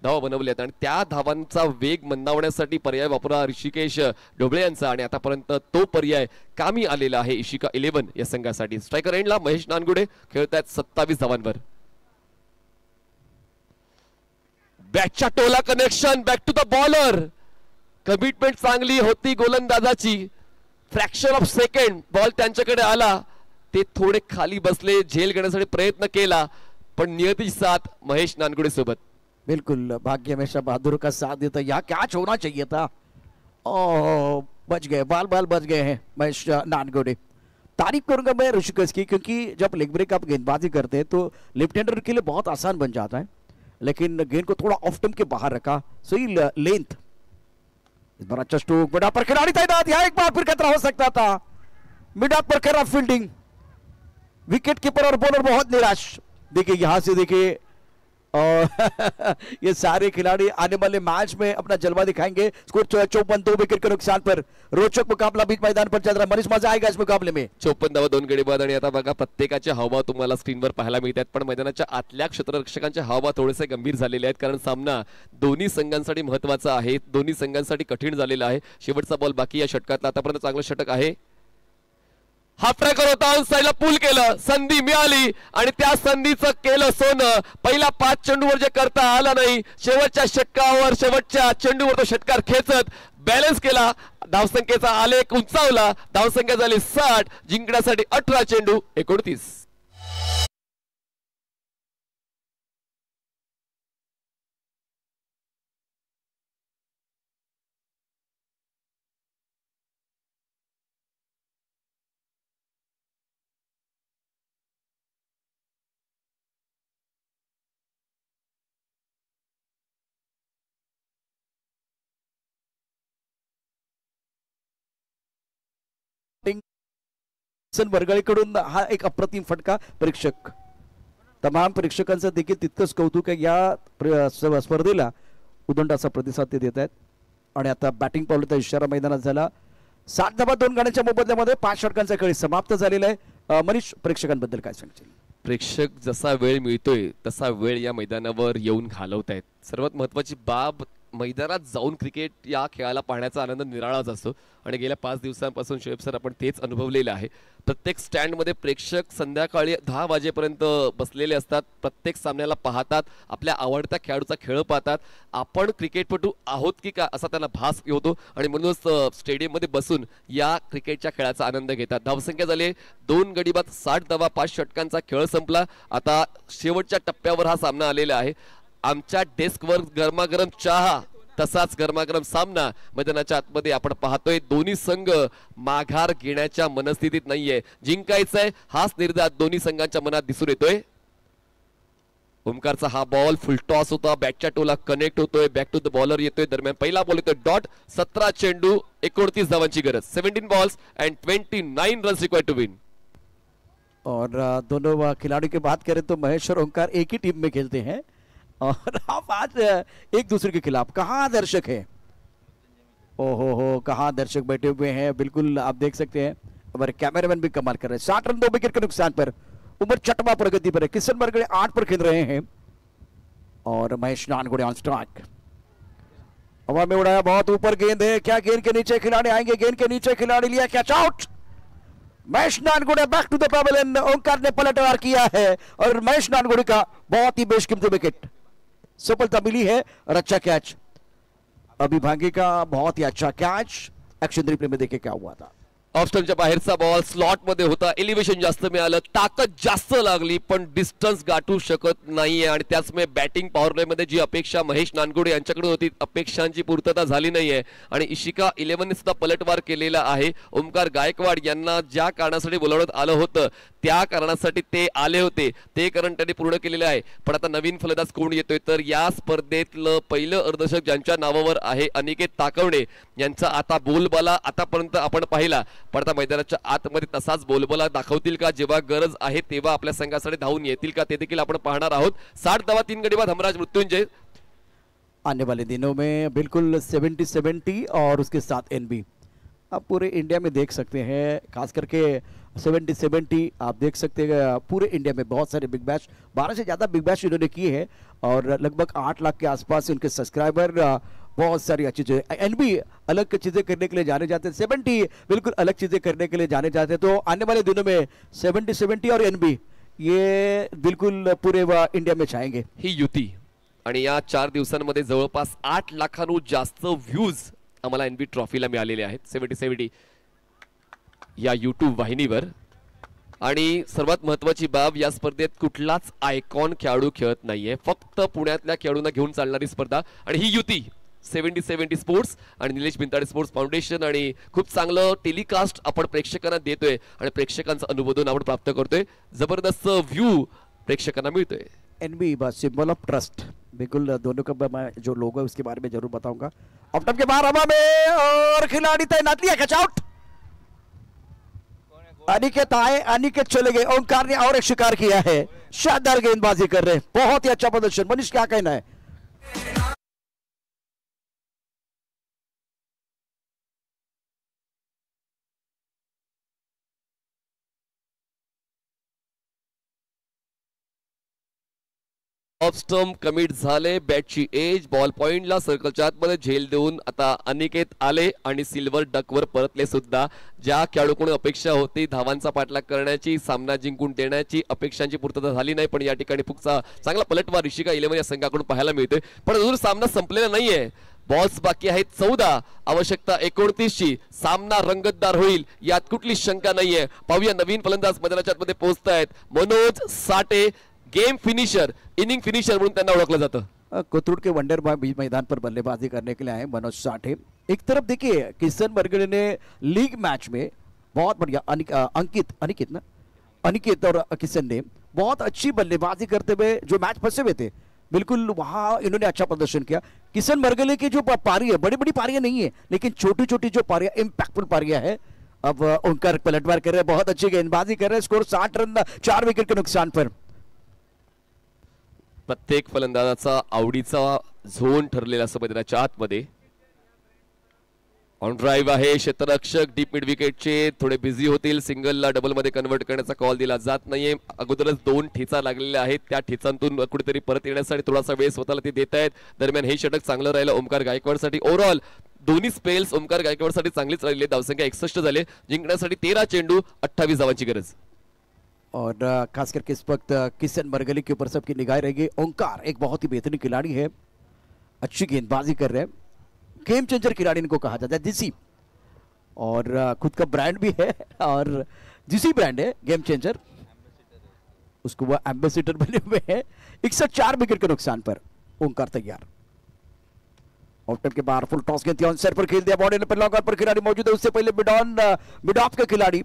धावा बनवल्यात आणि त्या धावांचा वेग मंदावण्यासाठी पर्याय वापरा ऋषिकेश डोबळे यांचा आणि आतापर्यंत तो पर्याय कामी आलेला आहे इशिका 11 या संघासाठी. स्ट्रायकर एंडला महेश नानगुडे खेळतात 27 धावांवर. बॅटच्या टोला connection, back to the bowler, commitment चांगली होती गोलंदाजाची. फ्रॅक्शन ऑफ सेकंड बॉल त्यांच्याकडे आला, ते थोडे खाली बसले, झेल घेण्यासाठी प्रयत्न केला पण नियतीची साथ महेश नानगुडे सोबत. बिल्कुल भाग्य हमेशा बहादुर का साथ देता. यहाँ कैच होना चाहिए था. ओ बच गए, बाल बच गए हैं महेश नानगुडे. तारीफ करूंगा मैं ऋषिकेश की, क्योंकि जब लेग ब्रेक आप गेंदबाजी करते हैं तो लेफ्ट हैंडर के लिए बहुत आसान बन जाता है, लेकिन गेंद को थोड़ा ऑफ टर्म के बाहर रखा. सही लेंथ, इस बार अच्छा स्ट्रोक, मिड पर खिलाड़ी तैनात. यहाँ एक बार फिर खतरा हो सकता था. मिड पर खराब फील्डिंग, विकेट कीपर और बॉलर बहुत निराश. देखिए यहां से देखिए और ये सारे खिलाड़ी आने वाले मैच में अपना जलवा दिखाएंगे. स्कोर 54, 2 विकेट के नुकसान पर रोचक मुकाबला बीच मैदान पर चल रहा है. मनीष मजा आएगा इस मुकाबले में. 54 धावा 2 गडी बाद आणि आता बघा प्रत्येकाचे हावभाव तुम्हाला स्क्रीनवर पाहायला मिळतात, पण मैदानाच्या आतल्या क्षेत्ररक्षकांचे हावभाव थोडेसे गंभीर झालेले आहेत, कारण सामना दोन्ही संघांसाठी महत्त्वाचा आहे, दोन्ही संघांसाठी कठीण झालेला आहे. शेवटचा बॉल बाकी या षटकातला. आतापर्यंत चांगलं षटक आहे. हाफ ट्रॅकर होता, ऑन साइडला पूल केलं, संधी मिळाली आणि त्या संधीचं केलं सोनं. पहिला 5 चेंडूवर जे करता आला नाही, शेवटच्या षटकावर शेवटच्या चेंडूवर तो षटकार खेचत बॅलन्स केला, धावसंख्येचा आलेख उंचावला. धावसंख्या झाली 60, जिंकण्यासाठी 18 चेंडू 29. किसन वरगळेकडून हा एक अप्रतिम फटका. प्रेक्षक तमाम प्रेक्षकांचं देखील तितकंच कौतुक आहे. या स्पर्धेला उदंड असा प्रतिसाद ते देत आहेत. आणि आता बॅटिंग पावलाचा इशारा मैदानात झाला. 7 धावा 2 गाड्यांच्या मोबदल्यामध्ये 5 षटकांचा खेळ समाप्त झालेला आहे. मनीष, प्रेक्षकांबद्दल काय सांगशील? प्रेक्षक जसा वेळ मिळतोय तसा वेळ या मैदानावर येऊन घालवतायत. सर्वात महत्वाची बाब, मैदानात जाऊन क्रिकेट या खेळाला पाहण्याचा आनंद निराळाच असतो आणि गेल्या 5 दिवसांपासून शोएब सर आपण तेच अनुभवलेलं आहे. प्रत्येक स्टँडमध्ये प्रेक्षक संध्याकाळी 10 वाजेपर्यंत बसलेले असतात. प्रत्येक सामन्याला पाहतात, आपल्या आवडत्या खेळाडूचा खेळ पाहतात. आपण क्रिकेटपटू आहोत की का असा त्यांना भास होतो आणि म्हणूनच स्टेडियममध्ये बसून या क्रिकेटच्या खेळाचा आनंद घेतात. धावसंख्या झाली 2 गडी बाद 60 धावा 5 षटकांचा खेळ संपला. आता शेवटच्या टप्प्यावर हा सामना आलेला आहे. आमच्या डेस्कवर गरमागरम चहा तसाच गरमागरम सामना मैदानाच्या आतमध्ये आपण पाहतोय. दोन्ही संघ माघार घेण्याच्या मनस्थितीत नाहीये, जिंकायचंय हाच निर्धार दोन्ही संघांच्या मनात दिसून येतोय. ओमकारचा हा बॉल फुल टॉस होता, बॅटच्या टोला कनेक्ट होतोय, बॅक टू द बॉलर येतोय. दरम्यान पहिला बॉल येतोय डॉट. 17 चेंडू 29 धावांची गरज. 17 balls and 29 runs required to win. और दोनों खिलाड़ी की बात करें तो महेश और ओंकार एक ही टीम में खेलते हैं और आप आज एक दूसरे के खिलाफ. कहाँ दर्शक है? ओहो हो, कहाँ दर्शक बैठे हुए हैं. बिल्कुल आप देख सकते हैं हमारे कैमरामैन भी कमाल कर रहे हैं. 60 रन 2 विकेट के नुकसान पर उमर चटवा प्रगति पर है. किशन वरगड़े 8 पर खेल रहे हैं और महेश नानगुड़े ऑन स्ट्राइक. हवा में उड़ाया, बहुत ऊपर गेंद है. क्या गेंद के नीचे खिलाड़ी आएंगे? गेंद के नीचे खिलाड़ी लिया, catch out. Mahesh Nangude back to the pavilion. Omkar ने पलटवार किया है और महेश नानगुड़े का बहुत ही बेशकीमती विकेट. सफलता मिली है और अच्छा कैच. अभिभागी का बहुत ही अच्छा कैच. एक्शन रिप्ले में देखे क्या हुआ था. ऑफ स्टंपच्या बाहेरचा बॉल स्लॉट मध्ये होता. एलिव्हेशन जास्त मिळालं, ताकद जास्त लागली, पण डिस्टन्स गाठू शकत नाहीये आणि त्याचमुळे बॅटिंग पॉवर प्ले मध्ये जी अपेक्षा महेश नानगुडे यांच्याकडून होती अपेक्षांची पूर्तता झाली नाहीये आणि इशिका 11 ने सुद्धा पलटवार केलेला आहे. ओमकार गायकवाड यांना ज्या कारणासाठी बोलावण्यात आलं होतं त्या कारणासाठी ते आले होते, ते कारण त्यांनी पूर्ण केलेले आहे. पण आता नवीन फलंदाज कोण येतोय तर या स्पर्धेतलं पहिलं अर्धशतक ज्यांच्या नावावर आहे अनिकेत ताकवणे यांचा आता बोलबाला आतापर्यंत आपण पाहिला. पण आता मैदानाच्या आतमध्ये तसाच बोलबाला दाखवतील का? जेव्हा गरज आहे तेव्हा आपल्या संघासाठी धावून येतील का ते देखील आपण पाहणार आहोत. 60 धावा 3 गडी बाद हमराज मृत्युंजय. आने वाले दिनों में बिल्कुल 70-70 और उसके साथ एनबी आप पूरे इंडिया में देख सकते हैं. खास करके 70-70 आप देख सकते हैं पूरे इंडिया में बहुत सारे बिग बैश, 12 से ज़्यादा बिग बैश इन्होंने किए हैं और लगभग 8 लाख के आसपास उनके सब्सक्राइबर. बहुत सारी अच्छी चीज़ें. एनबी अलग चीज़ें करने के लिए जाने जाते हैं, 70 बिल्कुल अलग चीज़ें करने के लिए जाने जाते हैं. तो आने वाले दिनों में 70-70 और एनबी ये बिल्कुल पूरे इंडिया में छाएंगे. ही युती आणि या 4 दिवसांमध्ये जवळपास 8 लाखांहून जास्त व्ह्यूज आम्हाला एनबी ट्रॉफीला मिळालेले आहेत 70-70 या यूट्यूब वाहिनीवर. आणि सर्वात महत्वाची बाब, या स्पर्धेत कुठलाच आयकॉन खेळाडू खेळत नाहीये, फक्त पुण्यातल्या खेळाडूंना घेऊन चालणारी स्पर्धा. आणि ही युती 70-70 स्पोर्ट्स आणि निलेश बिंताडे स्पोर्ट्स फाउंडेशन आणि खूप चांगलं टेलिकास्ट आपण प्रेक्षकांना देतोय आणि प्रेक्षकांचं अनुमोदन आपण प्राप्त करतोय. जबरदस्त व्ह्यू प्रेक्षकांना मिळतोय. NB symbol of trust. बिल्कुल दोनों का मैं जो लोगो है उसके बारे में जरूर बताऊंगा. ऑफ टॉप के बाहर हवा में और खिलाड़ी तैनात लिया, कैच आउट. अनिकेत आए, अनिकेत चले गए. ओंकार ने और एक शिकार किया है. शानदार गेंदबाजी कर रहे, बहुत ही अच्छा प्रदर्शन. मनीष क्या कहना है? ऑफ स्टंप कमिट झाले, बॅटची एज बॉल पॉइंटला सर्कलच्या आतमध्ये झेल देऊन आता अनिकेत आले आणि सिल्वर डकवर परतले सुद्धा. ज्या खेळाडूकडून अपेक्षा होती धावांचा पाठलाग करण्याची, सामना जिंकून देण्याची, अपेक्षांची पूर्तता झाली नाही. पण या ठिकाणी पुढचा चांगला पलटवार इशिका 11 या संघाकडून पाहायला मिळतोय. पण अजून सामना संपलेला नाहीये, बॉल्स बाकी आहेत 14, आवश्यकता 29 ची. सामना रंगतदार होईल यात कुठली शंका नाहीये. पाहूया नवीन फलंदाज मैदानाच्या आतमध्ये पोहोचतायत. मनोज साठे, गेम फिनिशर, इनिंग फिनिशर म्हणून त्यांना ओळखलं जातं. कोथरूड के वंडर मैदान पर बल्लेबाजी करने के लिए आए मनोज साठे. एक तरफ देखिए किशन वरगड़े ने लीग मैच में बहुत बढ़िया अनिकेत और किशन ने बहुत अच्छी बल्लेबाजी करते हुए जो मैच फंसे हुए थे बिल्कुल वहां इन्होंने अच्छा प्रदर्शन किया. किशन वरगड़े की जो पारी है, बड़ी बड़ी पारियां नहीं है लेकिन छोटी छोटी जो पारियां, इंपैक्टफुल पारियां है, अब ओंकार पलटवार कर रहे हैं, बहुत अच्छी गेंदबाजी कर रहे हैं, स्कोर 60 रन 4 विकेट के नुकसान पर। प्रत्येक फलंदाजाचा आवडीचा झोन ठरलेला असं मैदानाच्या आतमध्ये. ऑन ड्राईव्ह आहे, क्षेत्ररक्षक डीप मिड विकेटचे थोडे बिझी होतील, सिंगलला डबल मध्ये कन्वर्ट करण्याचा कॉल दिला जात नाहीये. अगोदरच 2 ठेचा लागलेल्या आहेत, त्या ठेचांतून कुठेतरी परत येण्यासाठी थोडासा वेळ स्वतःला ते देत आहेत. दरम्यान हे षटक चांगलं राहिलं ओमकार गायकवाडसाठी. ओव्हरऑल दोन्ही स्पेल्स ओमकार गायकवाडसाठी चांगलीच राहिली. धावसंख्या 61 झाले, जिंकण्यासाठी 13 चेंडू 28 धावांची गरज. और खास करके इस वक्त किशन मरगली के ऊपर सबकी निगाह रहेगी. ओंकार एक बहुत ही बेहतरीन खिलाड़ी है, अच्छी गेंदबाजी कर रहे हैं, गेम चेंजर खिलाड़ी इनको कहा जाता है जीसी, और खुद का ब्रांड भी है, और जीसी ब्रांड है गेम चेंजर, उसको वो एम्बेसडर बने हुए हैं. 61 विकेट के नुकसान पर ओंकार तैयार. ऑफ के बाहर फुल टॉस गेंद ऑन पर खेल दिया, बॉडी पर लॉन्ग ऑन पर खिलाड़ी मौजूद है. उससे पहले मिड ऑफ के खिलाड़ी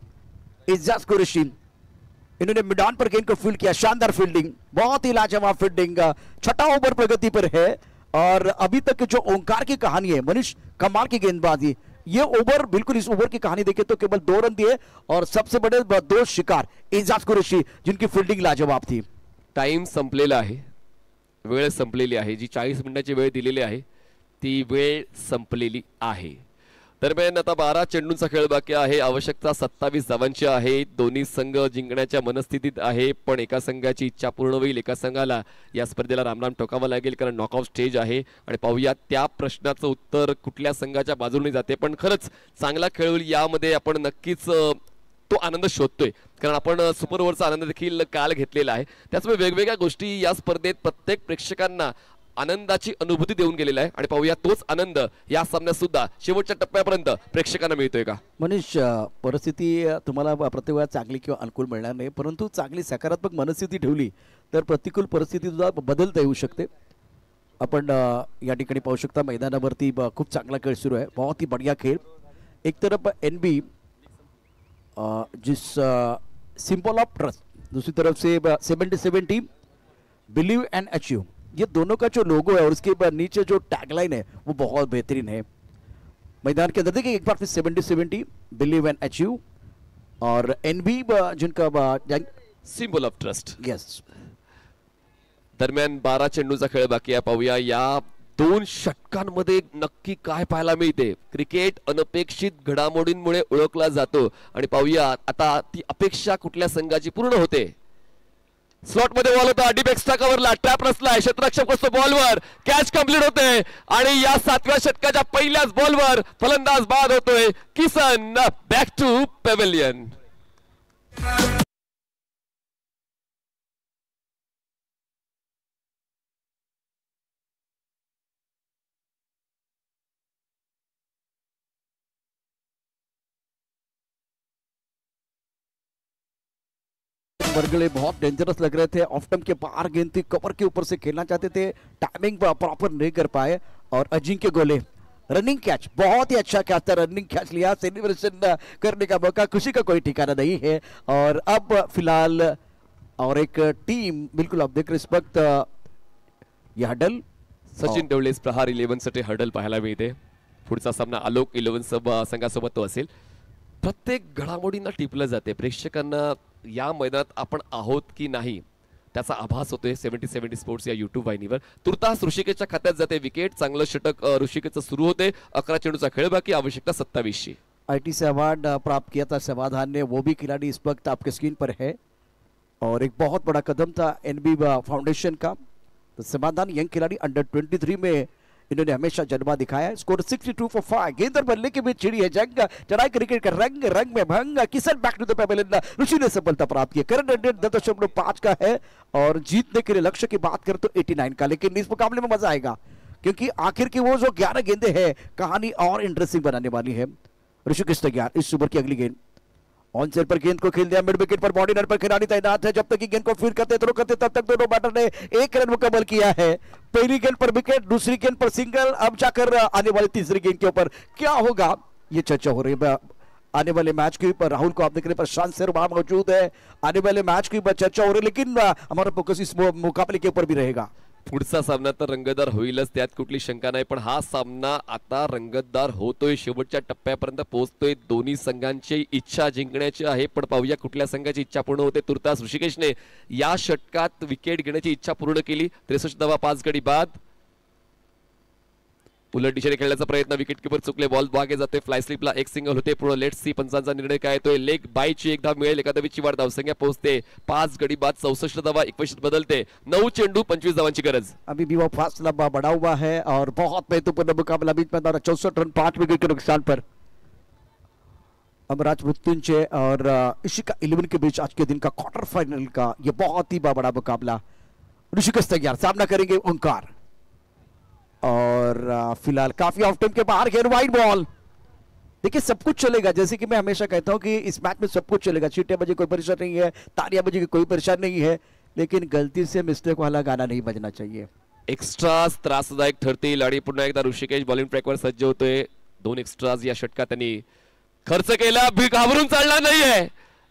इजाज कुरैशी, इन्होंने मिडान पर गेंद को फील्ड किया. शानदार फील्डिंग, बहुत ही लाजवाब फील्डिंग. 6ठा ओवर प्रगति पर है, और अभी तक जो ओंकार की कहानी है, मनीष कमाल की गेंदबाजी. ये ओवर बिल्कुल, इस ओवर की कहानी देखें तो केवल 2 रन दिए, और सबसे बड़े 2 शिकार इजाज कुरैशी, जिनकी फील्डिंग लाजवाब थी. टाइम संपलेला आहे, वेळ संपलेली आहे. जी 40 मिनिटाची वेळ दिलेली आहे ती वेळ संपलेली आहे. दरम्यान आता 12 चेंडूंचा खेळ बाकी आहे. आवश्यकता 27 धावांची आहे. दोन्ही संघ जिंकण्याच्या मनस्थितीत आहे, पण एका संघाची इच्छा पूर्ण होईल, एका संघाला या स्पर्धेला रामराम ठोकावं लागेल, कारण नॉकआउट स्टेज आहे. आणि पाहूया त्या प्रश्नाचं उत्तर कुठल्या संघाच्या बाजूने जाते. पण खरंच चांगला खेळ होईल, यामध्ये आपण नक्कीच तो आनंद शोधतोय, कारण आपण सुपर ओव्हरचा आनंद देखील काल घेतलेला आहे. त्याचमुळे वेगवेगळ्या गोष्टी या स्पर्धेत प्रत्येक प्रेक्षकांना आनंदाची अनुभूती देऊन गेलेला आहे. आणि पाहूया तोच आनंद या सामन्यात सुद्धा शेवटच्या टप्प्यापर्यंत प्रेक्षकांना मिळतोय का. मनीष, परिस्थिती तुम्हाला प्रत्येक वेळा चांगली किंवा अनुकूल मिळणार नाही, परंतु चांगली सकारात्मक मनस्थिती ठेवली तर प्रतिकूल परिस्थिती सुद्धा बदलता येऊ शकते. आपण या ठिकाणी पाहू शकता मैदानावरती खूप चांगला खेळ सुरू आहे, बहुत ही बढ़िया खेळ. एक तरफ एनबी जिस सिंबल ऑफ ट्रस्ट, दूसरी तरफ से 70-70 बिलीव एंड अचीव, ये दोनों का जो लोगो है और उसके नीचे जो टैगलाइन है वो बहुत बेहतरीन है. मैदान के अंदर देखिए एक बार फिर 70-70 बिलीव एंड अचीव, और एनबी जिनका सिंबल ऑफ ट्रस्ट. यस. दरम्यान 12 चेंडूचा खेळ बाकी आहे. पाहूया या 2 षटकांमध्ये नक्की काय पाहायला मिळते. क्रिकेट अनपेक्षित घडामोडींमुळे ओळखला जातो, आणि पाहूया आता ती अपेक्षा कुठल्या संघाची पूर्ण होते. स्लॉट मध्ये बॉल होता, डीप एक्स्ट्रा कव्हरला ट्रॅप रचलाय, क्षेत्ररक्षक बसतो बॉलवर, कॅच कंप्लीट होते, आणि या 7व्या षटकाच्या पहिल्याच बॉलवर फलंदाज बाद होतोय. Kisan back to pavilion. Vargale बहुत डेंजरस लग रहे थे, ऑफ टर्म के बाहर गेंद थी, कवर के ऊपर से खेलना चाहते थे, टाइमिंग प्रॉपर नहीं कर पाए. और अजिंक्य गोले रनिंग कैच, बहुत ही अच्छा कैच था, रनिंग कैच लिया, सेलिब्रेशन करने का मौका, खुशी का कोई ठिकाना नहीं है. और अब फिलहाल और एक टीम बिल्कुल आप देख रहे इस वक्त यह हडल सचिन डवलेस प्रहार 11 साठी हडल पाहायला मिळते. पुढचा सामना आलोक 11 संघासोबत तो असेल. प्रत्येक घडामोडींना टिपलं जाते, प्रेक्षकांना या मैदानात आपण आहोत की नाही त्याचा आभास होतोय 70-70 स्पोर्ट्स या युट्यूब वाहिनीवर. तुर्तास ऋषिकेशच्या खात्यात जाते विकेट, चांगलं षटक ऋषिकेशचं सुरू होते. 11 चेंडूचा खेळ बाकी, आवश्यकता 27 ची. आईटी से अवार्ड प्राप्त किया था समाधान ने, वो भी खिलाड़ी इस वक्त आपके स्क्रीन पर है, और एक बहुत बड़ा कदम था एनबी फाउंडेशन का. तो समाधान यंग खिलाड़ी अंडर 23 में इन्होंने हमेशा जज्बा दिखाया है. Score 62 for 5. गेंद पर बल्ले के बीच छिड़ी है जंग, चढ़ाई क्रिकेट का रंग रंग में भंग. Kishan back to the pavilion, Rishi ने सफलता प्राप्त की. करंट रेट 10.5 का है, और जीतने के लिए लक्ष्य की बात करें तो 89 का. लेकिन इस मुकाबले में मजा आएगा, क्योंकि आखिर की वो जो 11 गेंदे हैं कहानी और इंटरेस्टिंग बनाने वाली है. ऋषिकेश तैयार, इस ओवर की अगली गेंद ऑन सेट पर गेंद को खेल दिया, मिड विकेट पर बॉडी नर पर खिलाड़ी तैनात है. जब तक कि गेंद को फील्ड करते थ्रो करते तब तक दोनों बैटर ने 1 रन मुकम्मल किया है. पहली गेंद पर विकेट, दूसरी गेंद पर सिंगल. अब जाकर आने वाली तीसरी गेंद के ऊपर क्या होगा ये चर्चा हो रही है. आने वाले मैच के ऊपर राहुल को आप देख रहे हैं, प्रशांत सर वहां मौजूद है. आने वाले मैच के ऊपर चर्चा हो रही है, लेकिन हमारा फोकस इस मुकाबले के ऊपर भी रहेगा. पुढचा सामना तर रंगतदार होईलच, त्यात कुठली शंका नाही. पण हा सामना आता रंगतदार होतोय, शेवटच्या टप्प्यापर्यंत पोहोचतोय. दोन्ही संघांची इच्छा जिंकण्याची आहे, पण पाहूया कुठल्या संघाची इच्छा पूर्ण होते. तुर्तास ऋषिकेशने या षटकात विकेट घेण्याची इच्छा पूर्ण केली. 63 धावा, 5 गडी बाद. उलट दिशेने खेळण्याचा प्रयत्न, विकेट किपर चुकले, बॉल मागे जाते. फ्लाय स्लिपला एक सिंगल होते. पुढे लेट सी पंचांचा निर्णय काय येतोय. लेग बायची एक धाव मिळेल, एकादवीची वाढ धावसंख्या पोहोचते 5 गडी बाद. 64 धावा 21 बदलते. 9 चेंडू 25 धावांची गरज. अभी भी वो फासला बढ़ा हुआ है और बहुत महत्वपूर्ण मुकाबला बीच मैदान, 64 रन 5 विकेट के नुकसान पर अमराज मृत्युंजय और इशिका 11 के बीच आज के दिन का क्वार्टर फाइनल का ये बहुत ही बड़ा मुकाबला. ऋषिकेश तैयार, सामना करेंगे ओंकार. और फिलहाल काफी ऑफ टाइम के बाहर खेल, वाइड बॉल. देखिए सब कुछ चलेगा, जैसे कि मैं हमेशा कहता हूं कि इस मैच में सब कुछ चलेगा. चीटियां बजी कोई परेशानी नहीं है, तालियां बजी कोई परेशानी नहीं है, लेकिन गलती से मिस्टेक वाला गाना नहीं बजना चाहिए. एक्स्ट्राज त्रासदायक ठरतील आणि पुन्हा एकदा ऋषिकेश बॉलिंग ट्रॅकवर सज्ज होतोय. 2 एक्स्ट्राज या षटकात त्यांनी खर्च केला. घाबरून चालणार नाहीये.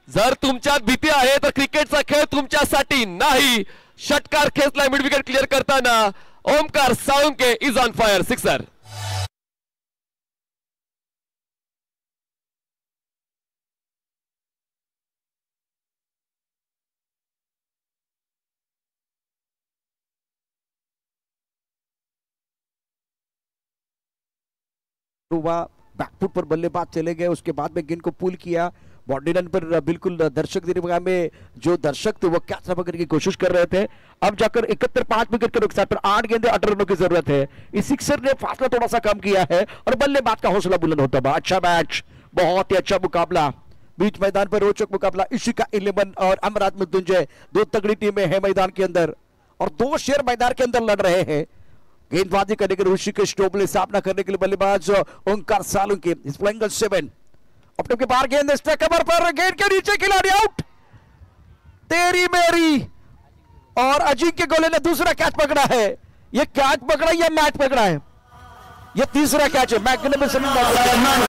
जर तुमच्यात भीती आहे तर क्रिकेटचा खेळ तुमच्यासाठी नाही. षटकार खेचला मिड विकेट क्लिअर करताना. Omkar Salunke is on fire, sixer. Backfoot पर बल्लेबाज चले गए, उसके बाद में गेंद को पुल किया. बॉडी रन पर बिल्कुल दर्शक देने में जो दर्शक थे वो कैच पकड़ने की कोशिश कर रहे थे. अब जाकर 71 5 विकेट के नुकसान पर 8 गेंदे 18 रनों की जरूरत है. इस सिक्सर ने फासला थोड़ा सा कम किया है और बल्लेबाज का हौसला बुलंद होता हुआ. अच्छा मैच, बहुत ही अच्छा मुकाबला. बीच मैदान पर रोचक मुकाबला. इशिका 11 और अमराज मृत्युंजय, 2 तगड़ी टीमें हैं मैदान के अंदर और 2 शेर मैदान के अंदर लड़ रहे हैं. गेंदबाजी करने के लिए ऋषिकेश टोपले, सामना करने के लिए बल्लेबाज ओंकार सालुंके. इस प्लेइंग 7 अपने के बाहर गेंद कवर पर, गेंद के नीचे खिलाड़ी आउट. तेरी मेरी. और अजिंक्य गोले ने दूसरा कैच पकड़ा है. ये कैच पकड़ा या मैच पकड़ा है? ये तीसरा कैच है. मैग्निफिसेंट.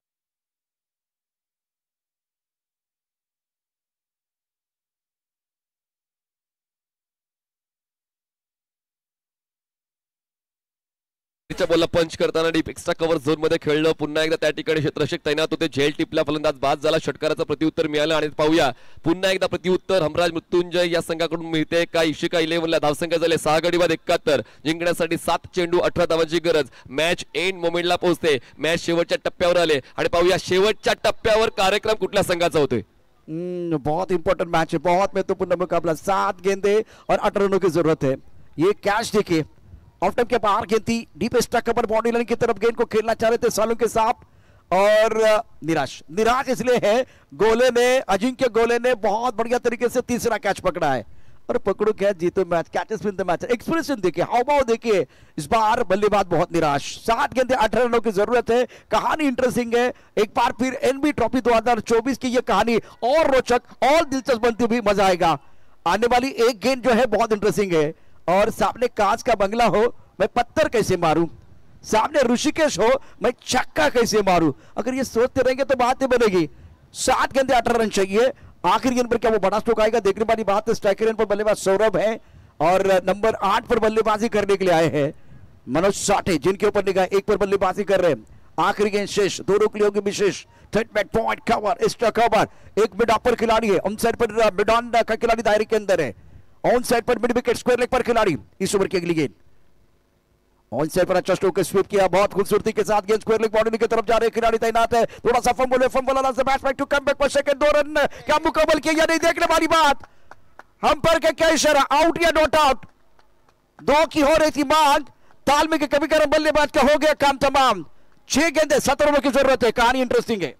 बॉलला पंच करताना डीप एक्स्ट्रा कव्हर झोन मध्ये खेळलं. पुन्हा एकदा त्या ठिकाणी क्षेत्ररक्षक तैनात होते. झेल टिपला, फलंदाज बाद झाला. षटकाराचं प्रत्युत्तर मिळालं आणि पाहूया पुन्हा एकदा प्रत्युत्तर हमराज मृत्युंजय या संघाकडून मिळते का. इशिका 11 ला धावसंख्या झाले 6 गडी बाद 71. जिंकण्यासाठी 7 चेंडू 18 धावांची गरज. मॅच एंड मोमेंटला पोहोचते. मॅच शेवटच्या टप्प्यावर आले आणि पाहूया शेवटच्या टप्प्यावर कार्यक्रम कुठल्या संघाचा होतोय. बहुत इंपॉर्टेंट मैच है, बहुत महत्वपूर्ण मुकाबला. 7 गेंदे और 18 रनों की जरूरत है. ये कैच देखिए, ऑफ टाइम के बाहर गेंद थी. Deep stack cover body line की तरफ गेंद को खेलना चाह रहे थे सालों के साथ और निराश इसलिए है. गोले ने, अजिंक्य गोले ने बहुत बढ़िया तरीके से तीसरा कैच पकड़ा है और पकड़ो कैच जीतो match. Catches win the match. Expression देखिए, हावभाव देखिए. इस बार बल्लेबाज बहुत निराश. 7 गेंदे 18 रनों की जरूरत है. कहानी इंटरेस्टिंग है. एक बार फिर एनबी ट्रॉफी 2024 की यह कहानी और रोचक और दिलचस्प बनती हुई मजा आएगा. आने वाली एक गेंद जो है बहुत इंटरेस्टिंग है. और सामने कांच का बंगला हो, मैं पत्थर कैसे मारूं. सामने ऋषिकेश हो, मैं छक्का कैसे मारूं. अगर ये सोचते रहेंगे तो बात नहीं बनेगी. 7 गेंदे 18 रन चाहिए. आखिर गेंद पर क्या वो बड़ा स्ट्रोक आएगा, देखने वाली बात है. स्ट्राइकर पर बल्लेबाज सौरभ है और नंबर 8 पर बल्लेबाजी करने के लिए आए हैं मनोज साठे, जिनके ऊपर निगाह 1 पर बल्लेबाजी कर रहे हैं. आखिरी गेंद शेष, दोनों के लिए होगी विशेष. Third point cover, extra cover. एक मिड ऑफ पर खिलाड़ी है, ऑन साइड पर मिड ऑन का खिलाड़ी दायरे के अंदर है. ऑन साइड पर मिड विकेट स्क्वायर लेग पर खिलाड़ी. इस ओवर की अगली गेंद ऑन साइड पर अच्छा स्ट्रोक स्वीप किया, बहुत खूबसूरती के साथ गेंद स्क्वायर लेग बाउंड्री की तरफ जा रहे खिलाड़ी तैनात है. थोड़ा सा फंबल वाला बैट्समैन टू कम बैक पर सेकंड. 2 रन क्या मुकम्मल किया या नहीं, देखने वाली बात. हम पर के क्या इशारा, आउट या नॉट आउट. 2 की हो रही थी मांग. तालमेल के कभी करम बल्लेबाज का हो गया काम तमाम. 6 गेंदे 17 ओवर की जरूरत है. कहानी इंटरेस्टिंग है.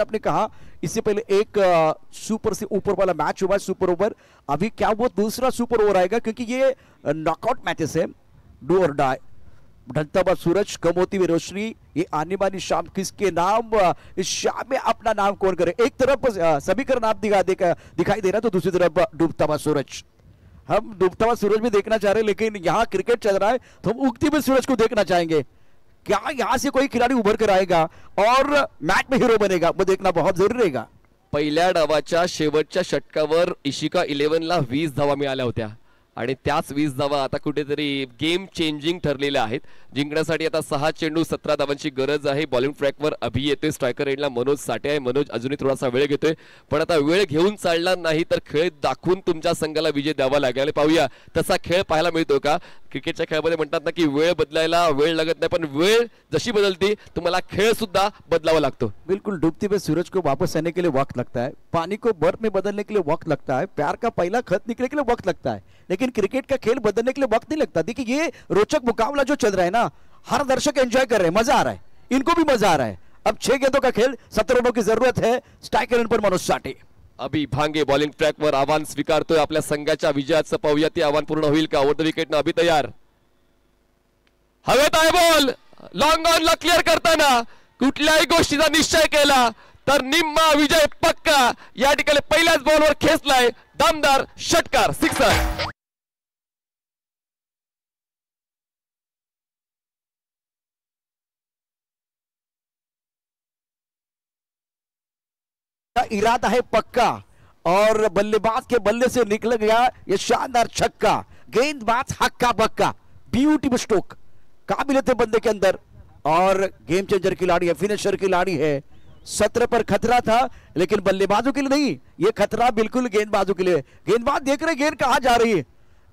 आपने कहा इससे पहले एक सुपर से ऊपर वाला मैच हुआ, सुपर ओवर। अभी क्या वो दूसरा सुपर ओवर आएगा, क्योंकि ये नॉकआउट मैचेस है, डू और डाई। ढलता हुआ सूरज, कम होती हुई रोशनी, ये आने वाली शाम किसके नाम, इस शाम में अपना नाम कौन करे। एक तरफ सभी का नाम दिखाई दे रहा, तो दूसरी तरफ डूबता हुआ सूरज। हम डूबता हुआ सूरज भी देखना चाह रहे हैं, लेकिन यहाँ क्रिकेट चल रहा है तो हम उगती हुई सूरज को देखना चाहेंगे। क्या यहां से कोई खिलाड़ी उभर कर आएगा और मैच में हीरो बनेगा, वो देखना बहुत जरूरी रहेगा। पहिल्या डावाच्या शेवटच्या षटकावर इशिका 11ला 20 धावा मिळाल्या होत्या आणि त्याच 20 धावा आता कुठेतरी गेम चेंजिंग ठरलेल्या आहेत। जिंकण्यासाठी आता 6 चेंडू 17 धावांची गरज आहे। बॉलिंग ट्रॅकवर अभि येतोय, स्ट्रायकर एंडला मनोज साठे आहे। मनोज अजूनही थोडासा वेळ घेतोय, पण आता वेळ घेऊन चालणार नाही तर खेळ दाखवून तुमच्या संघाला विजय द्यावा लागेल। पाहूया तसा खेळ पाहायला मिळतो का। क्रिकेटच्या खेळामध्ये म्हणतात ना की वेळ बदलायला वेळ लागत नाही, पण वेळ जशी बदलती तुम्हाला खेळ सुद्धा बदलावा लागतो। बिल्कुल, डूबते हुए सूरज को वापस आने के लिए वक्त लगता है, पानी को बर्फ में बदलने के लिए वक्त लगता है, प्यार का पहला खत निकलने के लिए वक्त लगता है, लेकिन क्रिकेट का खेल बदलने के लिए वक्त नहीं लगता। देखिए ये रोचक मुकाबला जो चल रहा है ना, हर दर्शक एंजॉय कर रहे हैं, मजा आ रहा है, इनको भी मजा आ रहा है। अब 6 गेंदों का खेल, 17 रनों की जरूरत है। स्ट्राइकर एंड पर मनोज साठे। अभि भांगे बॉलिंग ट्रॅकवर आव्हान स्वीकारतोय आपल्या संघाच्या विजयाचं। पाहूया ते आव्हान पूर्ण होईल का। ओव्हर द विकेट अभि तयार, हवेत आहे बॉल। लॉंग ऑनला क्लिअर करताना कुठल्याही गोष्टीचा निश्चय केला तर निम्मा विजय पक्का। या ठिकाणी पहिल्याच बॉलवर खेचलाय दमदार षटकार, सिक्सर। इरादा है पक्का और बल्लेबाज के बल्ले से निकल गया ये शानदार छक्का। गेंदबाज हक्का बक्का, ब्यूटीफुल स्ट्रोक, काबिलियत है बंदे के अंदर और गेम चेंजर खिलाड़ी है, फिनिशर खिलाड़ी है। 17 पर खतरा था, लेकिन बल्लेबाजों के लिए नहीं, ये खतरा बिल्कुल गेंदबाजों के लिए। गेंदबाज देख रहे गेंद कहां जा रही है,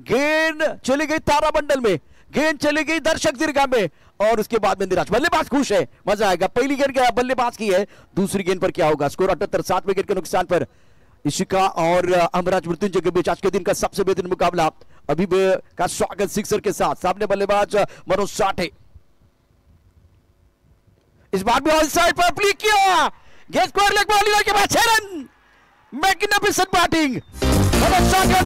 गेंद चली गई तारामंडल में, गेंद चली गई दर्शक दीर्घा में और उसके बाद में निराश। बल्लेबाज खुश है, मजा आएगा। पहली गेंद क्या बल्लेबाज की है, दूसरी गेंद पर क्या होगा। स्कोर 78, 7 विकेट के नुकसान पर इशिका और अमराज मृत्युंजय के बीच आज के दिन का सबसे बेहतरीन मुकाबला। अभी का स्वागत सिक्सर के साथ, सामने बल्लेबाज मनोज साठे। इस बार भी ऑल साइड पर अप्लाई किया, गेंद स्क्वायर लेग बॉलिंग के बाद 6 रन, मैग्निफिसेंट बैटिंग मनोज साठे।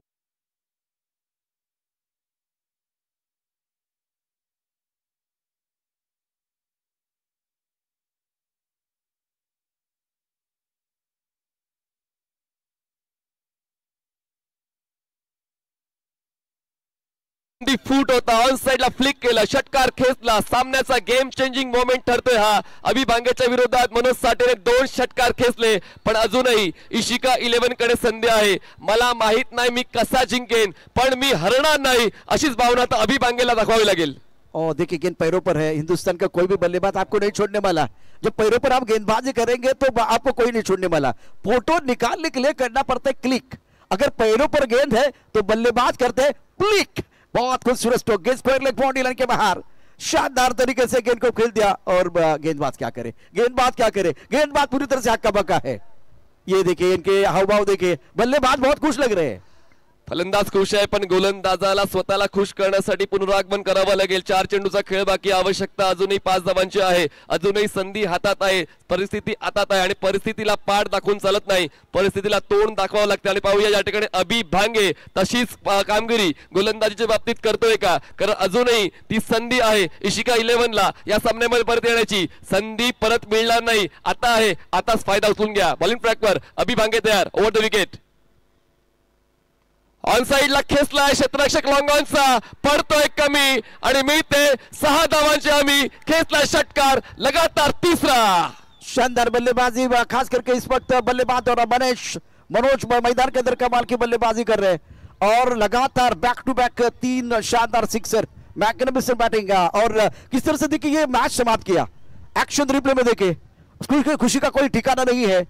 फूट होता, ऑन साइडला फ्लिक केला, षटकार खेचला, सामन्याचा गेम चेंजिंग मोमेंट ठरतोय हा। अभि भांगेच्या विरोधात मनोज साठेने 2 षटकार खेचले, पण अजूनही इशिका 11 कडे संधी आहे। मला माहित नाही मी कसा जिंकेन, पण मी हरणार नाही, अशीच भावना आता अभि भांगेला दाखवावी लागेल। और देखिए गेंद पैरों पर है, हिंदुस्तान का कोई भी बल्लेबाज आपको नहीं छोड़ने वाला। जब पैरों पर आप गेंदबाजी करेंगे तो आपको कोई नहीं छोड़ने वाला। फोटो निकालने के लिए करना पड़ता है क्लिक, अगर पैरों पर गेंद है तो बल्लेबाज करते हैं क्लिक। बहुत खूबसूरत स्ट्रोक, गेंद स्क्वायर लेग बाउंड्री लाइन के बाहर, शानदार तरीके से गेंद को खेल दिया। और गेंदबाज क्या करे, गेंदबाज क्या करे, गेंदबाज पूरी तरह से हक्का बक्का है। ये देखिए इनके हावभाव देखिए, बल्लेबाज बहुत खुश लग रहे हैं। फलंदाज खुश आहे, पण गोलंदाजाला स्वतःला खुश करण्यासाठी पुनरागमन करावं लागेल। 4 चेंडूचा खेळ बाकी, आवश्यकता अजूनही 5 धावांची आहे। अजूनही संधी हातात आहे, परिस्थिती हातात आहे आणि परिस्थितीला पाठ दाखवून चालत नाही, परिस्थितीला तोंड दाखवावं लागते। आणि पाहूया या ठिकाणी अभि भांगे तशीच कामगिरी गोलंदाजीच्या बाबतीत करतोय का, कारण अजूनही ती संधी आहे इशिका 11ला या सामन्यामध्ये परत येण्याची। संधी परत मिळणार नाही, आता आहे, आताच फायदा उचलून घ्या। बॉलिंग ट्रॅकवर अभि भांगे तयार, ओव्हर द विकेट। ऑन साइडला खेचलाय क्षेत्ररक्षक, लॉंग ऑनचा पडतोय कमी आणि मिळते 6 धावांची हमी। खेचलाय षटकार, लगातार तीसरा। शानदार बल्लेबाजी, खास करके इस वक्त बल्लेबाज और मनोज मैदान के अंदर कमाल की बल्लेबाजी कर रहे हैं और लगातार बैक टू बैक 3 शानदार सिक्सर, मैग्निफिसेंट बैटिंग। और किस तरह से देखिए ये मैच समाप्त किया, एक्शन रिप्ले में देखिए, उसकी खुशी का कोई ठिकाना नहीं है।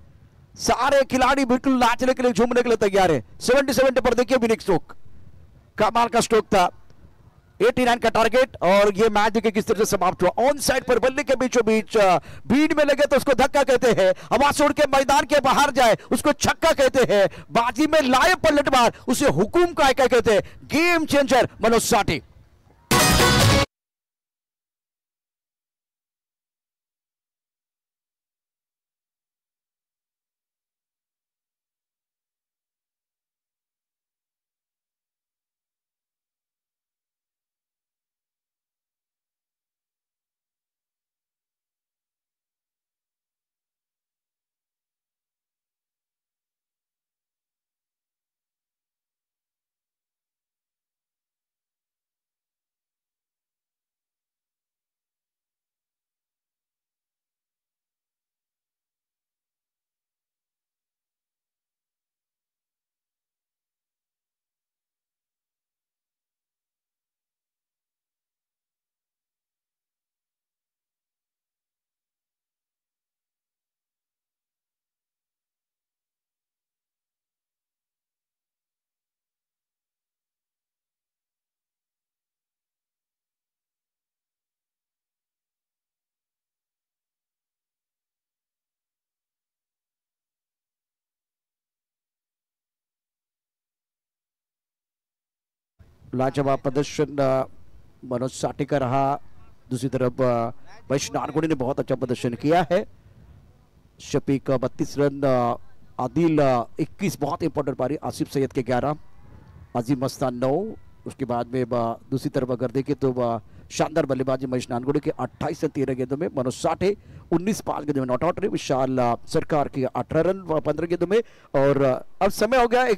सारे खिलाड़ी बिल्कुल नाचने के लिए, झूमने के लिए तैयार है। 70 पर देखिए विनिक स्ट्रोक, कमाल का स्ट्रोक था, 89 का टारगेट। और ये मैच देखिए किस तरह से समाप्त हुआ। ऑन साइड पर बल्ले के बीचों बीच भीड़ में लगे तो उसको धक्का कहते हैं, हवा छोड़ के मैदान के बाहर जाए उसको छक्का कहते हैं, बाजी में लाए पलटवार उसे हुकुम का कहते हैं। गेम चेंजर मनोज साठे। लाजवाब प्रदर्शन मनोज साठे का रहा। दूसरी तरफ महेश नानगुड़े ने बहुत अच्छा प्रदर्शन किया है। शफीक 32 रन, आदिल 21, बहुत इंपॉर्टेंट पारी। आसिफ सैयद के 11, अजीम मस्तान 9। उसके बाद में दूसरी तरफ अगर देखें तो शानदार बल्लेबाजी महेश नानगुड़े के 28 से 13 गेंदों में। मनोज साठे 19 5 गेंदों में नॉट आउट रहे। विशाल सरकार की 18 रन 15 गेंदों में। और अब समय हो गया एक